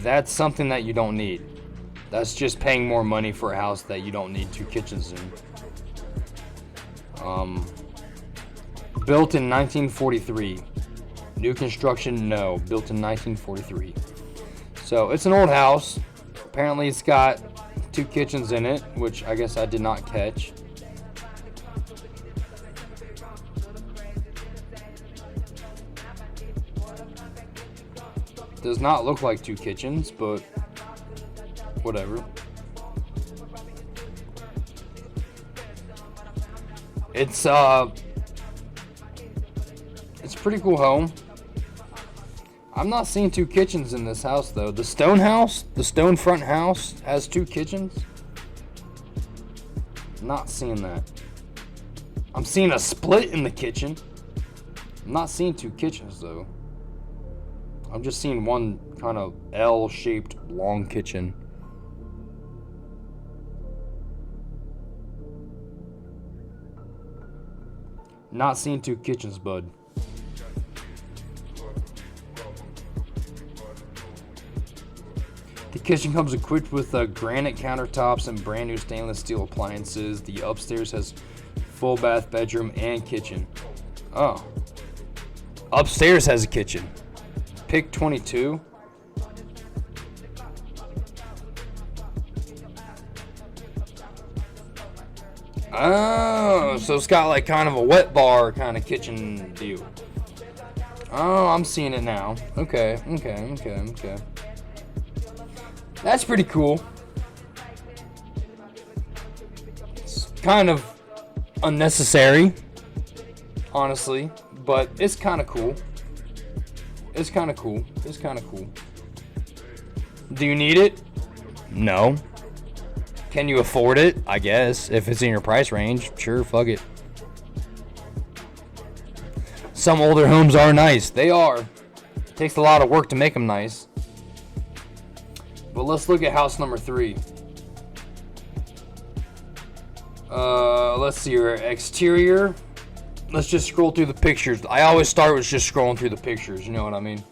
That's something that you don't need. That's just paying more money for a house that you don't need 2 kitchens in. Built in 1943. New construction, no. Built in 1943. So it's an old house. Apparently it's got 2 kitchens in it, which I guess I did not catch. Does not look like 2 kitchens, but whatever. It's a pretty cool home. I'm not seeing 2 kitchens in this house though. The stone front house has 2 kitchens. Not seeing that. I'm seeing a split in the kitchen. I'm not seeing 2 kitchens though. I'm just seeing one kind of L-shaped long kitchen. Not seeing 2 kitchens, bud. The kitchen comes equipped with granite countertops and brand new stainless steel appliances. The upstairs has full bath, bedroom, and kitchen. Oh. Upstairs has a kitchen. Pick 22. Oh, so it's got like kind of a wet bar kind of kitchen deal. Oh, I'm seeing it now. Okay. That's pretty cool. It's kind of unnecessary, honestly, but it's kind of cool. It's kind of cool. Do you need it? No. Can you afford it? I guess. If it's in your price range, sure, fuck it. Some older homes are nice. They are. It takes a lot of work to make them nice. But let's look at house number 3. Let's see your exterior. Let's just scroll through the pictures. I always start with just scrolling through the pictures, you know what I mean?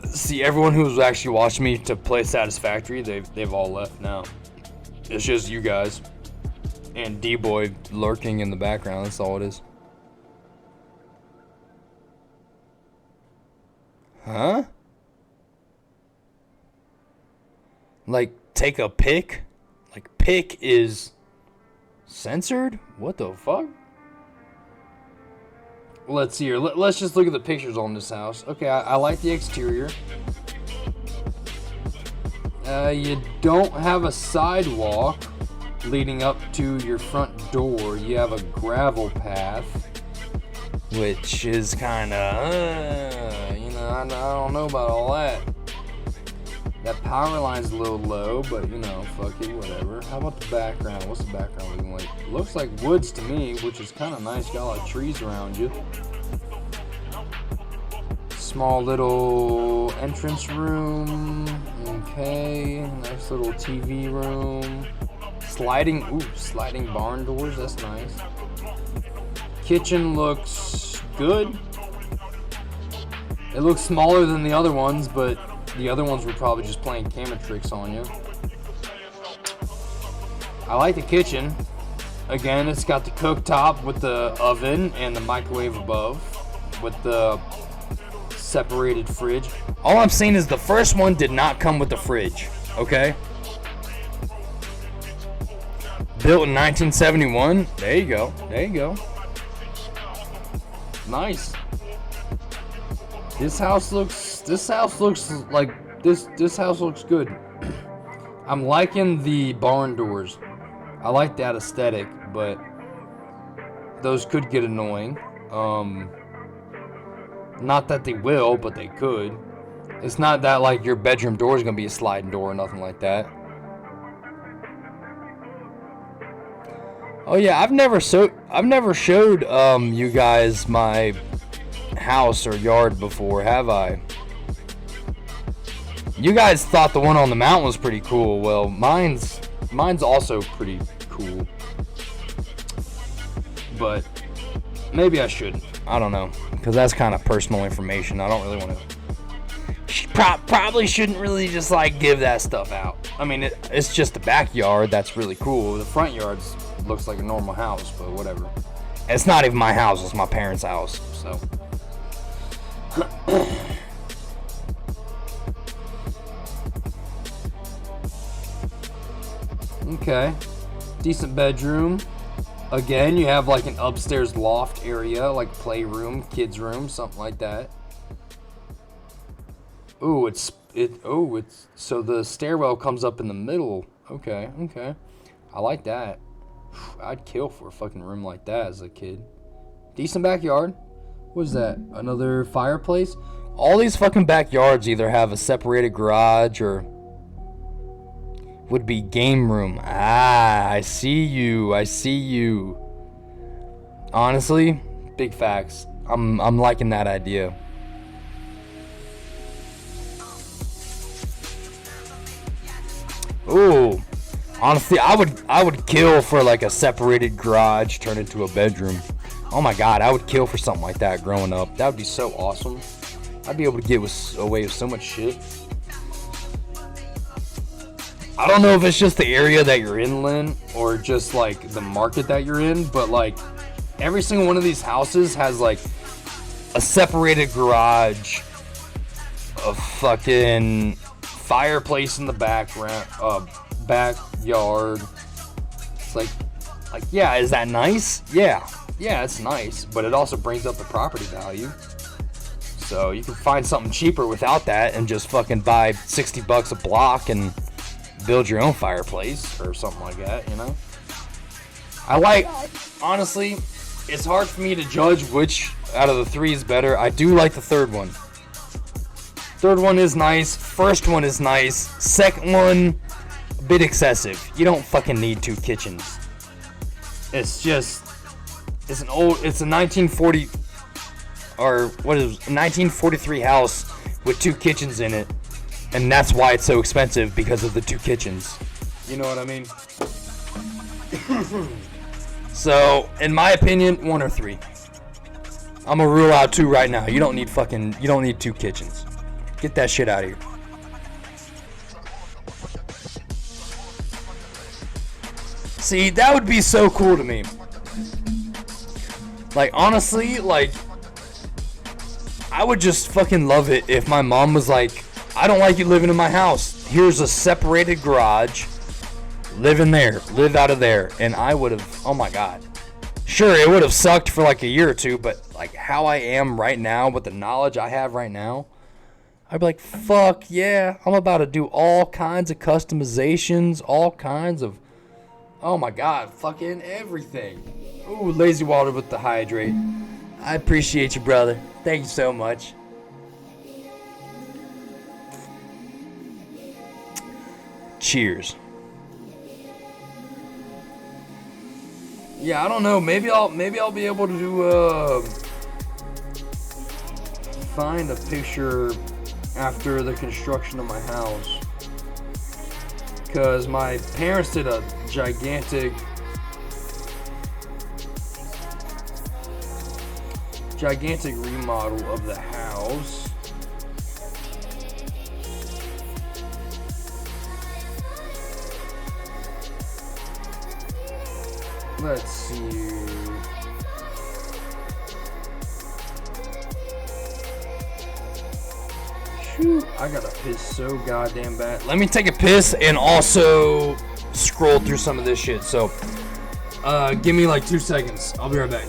See, everyone who was actually watching me to play Satisfactory, they've all left now. It's just you guys. And D-Boy lurking in the background, that's all it is. Huh? Like, take a pic? Like, pic is censored? What the fuck? Let's see here. Let's just look at the pictures on this house. Okay, I like the exterior. You don't have a sidewalk leading up to your front door. You have a gravel path, which is kind of, I don't know about all that. That power line's a little low, but fuck it, whatever. How about the background? What's the background looking like? Looks like woods to me, which is kind of nice. Got a lot of trees around you. Small little entrance room. Okay, nice little TV room. Sliding barn doors. That's nice. Kitchen looks good. It looks smaller than the other ones, but the other ones were probably just playing camera tricks on you. I like the kitchen. Again, it's got the cooktop with the oven and the microwave above with the separated fridge. All I'm saying is the first one did not come with the fridge, okay? Built in 1971. There you go. Nice. This house looks good. I'm liking the barn doors. I like that aesthetic, but those could get annoying. Not that they will, but they could. It's not that like your bedroom door is gonna be a sliding door or nothing like that. Oh yeah, I've never showed you guys my house or yard before, have I? You guys thought the one on the mountain was pretty cool. Well, mine's also pretty cool. But maybe I shouldn't. I don't know, because that's kind of personal information. I don't really want to. Probably shouldn't really just like give that stuff out. I mean, it's just the backyard that's really cool. The front yard looks like a normal house, but whatever. It's not even my house. It's my parents' house. So. Okay. Decent bedroom. Again, you have like an upstairs loft area, like playroom, kids' room, something like that. Ooh, so the stairwell comes up in the middle. Okay. I like that. I'd kill for a fucking room like that as a kid. Decent backyard. What is that? Another fireplace? All these fucking backyards either have a separated garage or would be game room. I see you. Honestly, big facts. I'm liking that idea. Ooh, honestly, I would kill for like a separated garage turned into a bedroom. Oh my god, I would kill for something like that growing up. That would be so awesome. I'd be able to get away with so much shit. I don't know if it's just the area that you're in, Lynn, or just like the market that you're in, but like every single one of these houses has like a separated garage, a fucking fireplace in the backyard. It's like yeah, is that nice? Yeah, it's nice, but it also brings up the property value. So you can find something cheaper without that and just fucking buy $60 a block and build your own fireplace or something like that, you know? Honestly, it's hard for me to judge which out of the three is better. I do like the third one. Third one is nice. First one is nice. Second one, a bit excessive. You don't fucking need two kitchens. It's a 1940 or what is it, 1943 house with two kitchens in it. And that's why it's so expensive, because of the two kitchens. You know what I mean? So, in my opinion, 1 or 3. I'm gonna rule out 2 right now. You don't need two kitchens. Get that shit out of here. See, that would be so cool to me. Like, honestly, like, I would just fucking love it if my mom was like, I don't like you living in my house. Here's a separated garage. Live in there. Live out of there. And I would have, oh my god. Sure, it would have sucked for like a year or two, but like how I am right now, with the knowledge I have right now, I'd be like, fuck yeah. I'm about to do all kinds of customizations, all kinds of, oh my god, fucking everything. Ooh, Lazy Water with the hydrate. I appreciate you, brother. Thank you so much. Cheers. Yeah, I don't know. Maybe I'll be able to find a picture after the construction of my house, because my parents did a gigantic remodel of the house. Let's see. Shoot, I gotta piss so goddamn bad. Let me take a piss and also scroll through some of this shit. So, give me like 2 seconds. I'll be right back.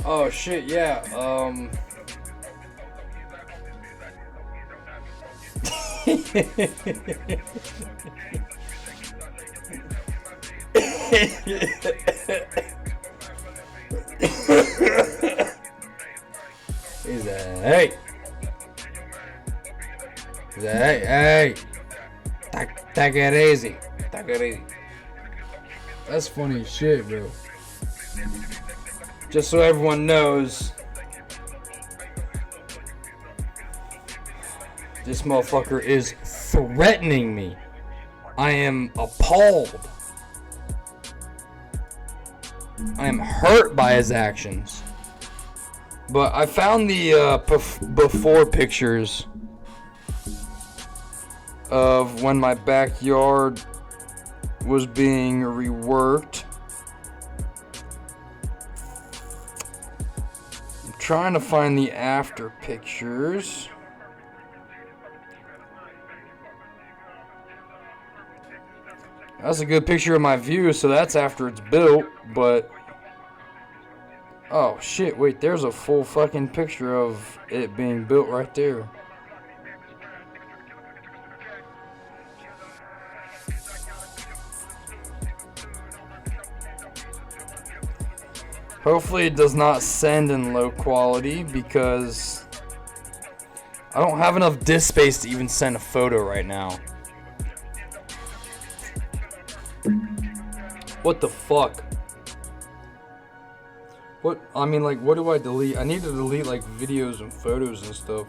Oh shit, yeah. He's a hey. He's a hey, hey. Take it easy. Take it easy. That's funny as shit, bro. Just so everyone knows, this motherfucker is threatening me. I am appalled. I am hurt by his actions. But I found the before pictures of when my backyard was being reworked. I'm trying to find the after pictures. That's a good picture of my view, so that's after it's built, but oh shit, wait, there's a full fucking picture of it being built right there. Hopefully it does not send in low quality because I don't have enough disk space to even send a photo right now. What the fuck? What, I mean, like, what do I delete? I need to delete, like, videos and photos and stuff.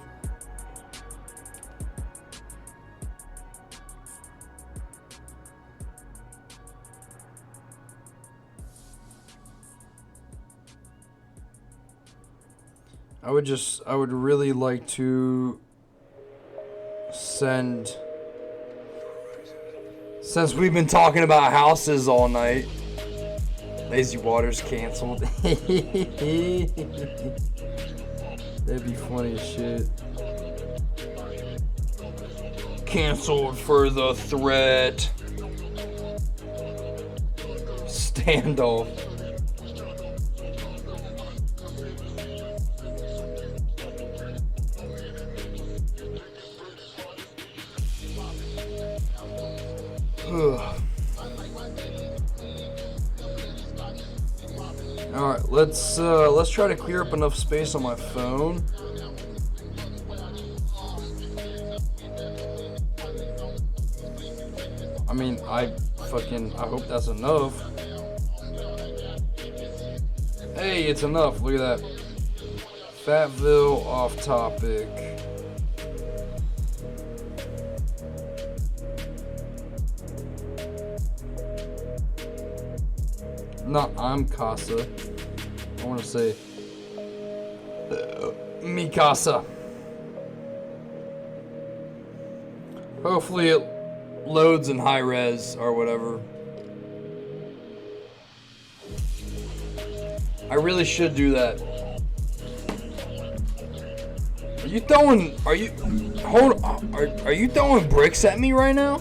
I would really like to send, since we've been talking about houses all night, Lazy Water's canceled. That'd be funny as shit. Canceled for the threat. Standoff. Alright, let's try to clear up enough space on my phone. I mean, I hope that's enough. Hey, it's enough. Look at that. Fatville off topic. Not I'm Casa. I want to say Mikasa. Hopefully it loads in high res or whatever. I really should do that. Are you throwing bricks at me right now?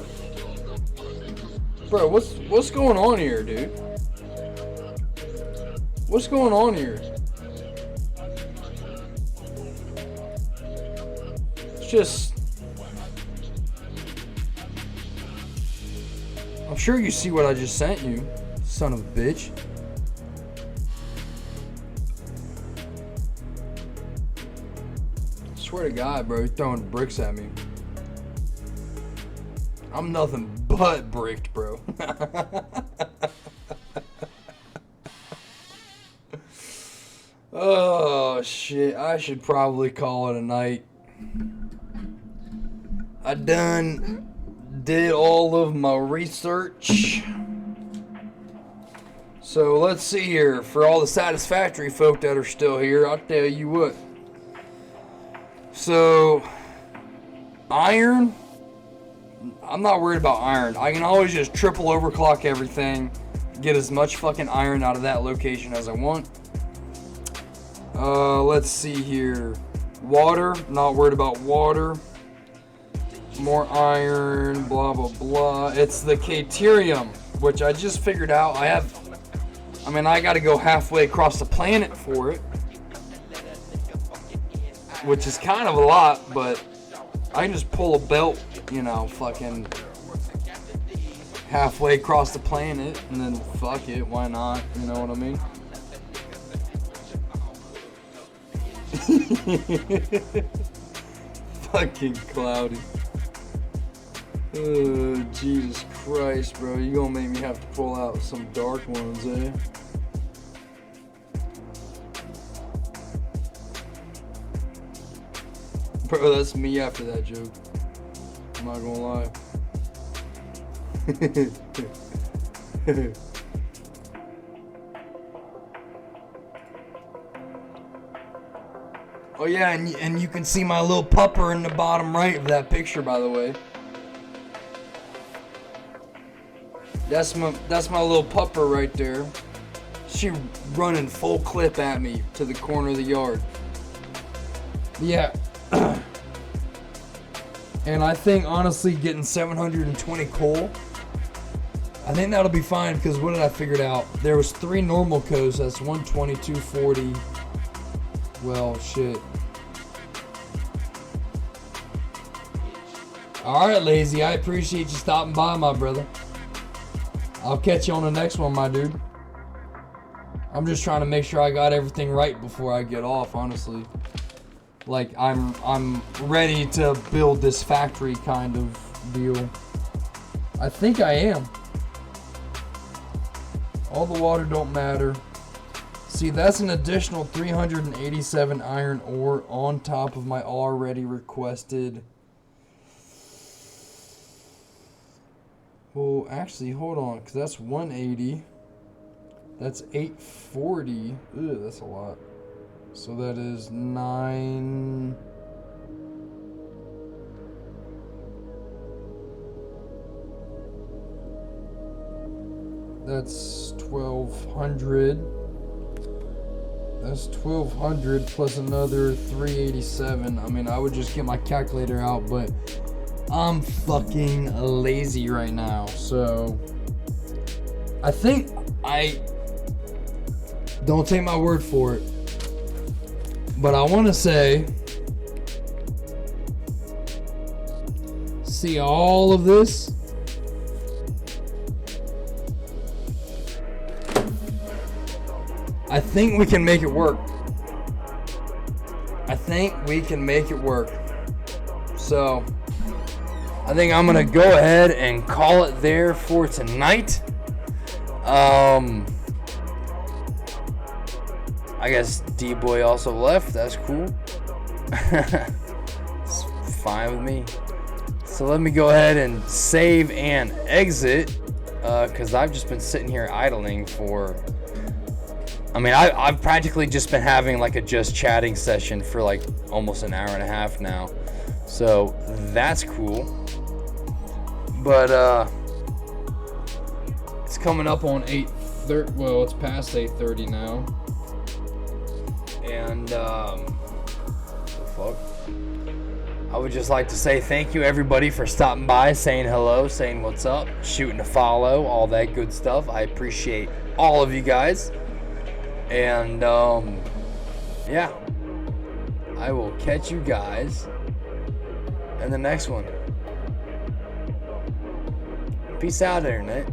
Bro, what's going on here, dude? What's going on here? It's just, I'm sure you see what I just sent you, son of a bitch. I swear to God, bro, you're throwing bricks at me. I'm nothing but bricked, bro. Oh shit, I should probably call it a night. I did all of my research. So let's see here. For all the satisfactory folk that are still here, I'll tell you what. So, iron, I'm not worried about iron. I can always just triple overclock everything, get as much fucking iron out of that location as I want. Let's see here. Water, not worried about water. More iron, blah, blah, blah. It's the Caterium, which I just figured out. I gotta go halfway across the planet for it. which is kind of a lot, but I can just pull a belt, you know, fucking halfway across the planet, and then fuck it, why not? You know what I mean? Fucking cloudy. Oh, Jesus Christ, bro. You gonna make me have to pull out some dark ones, eh? Bro, that's me after that joke. I'm not gonna lie. Oh yeah, and you can see my little pupper in the bottom right of that picture, by the way. That's my little pupper right there. She running full clip at me to the corner of the yard. Yeah. And I think honestly getting 720 coal, I think that'll be fine, because what did I figure out? There was 3 normal coals, that's 120, 240. Well, shit. Alright, Lazy, I appreciate you stopping by, my brother. I'll catch you on the next one, my dude. I'm just trying to make sure I got everything right before I get off, honestly. Like, I'm ready to build this factory kind of deal. I think I am. All the water don't matter. See, that's an additional 387 iron ore on top of my already requested. Well, actually, hold on, because that's 180. That's 840. Ugh, that's a lot. So that is 9. That's 1200. That's 1200 plus another 387. I mean, I would just get my calculator out, but I'm fucking lazy right now. So I think don't take my word for it, but I want to say, see all of this? I think we can make it work. I think we can make it work. So I think I'm gonna go ahead and call it there for tonight. I guess D-Boy also left. That's cool. It's fine with me. So let me go ahead and save and exit, because I've just been sitting here idling for, I mean, I've practically just been having like a just chatting session for like almost an hour and a half now. So that's cool. But it's coming up on 8:30. Well, it's past 8:30 now. And the fuck? I would just like to say thank you everybody for stopping by, saying hello, saying what's up, shooting a follow, all that good stuff. I appreciate all of you guys. And yeah, I will catch you guys in the next one. Peace out, internet.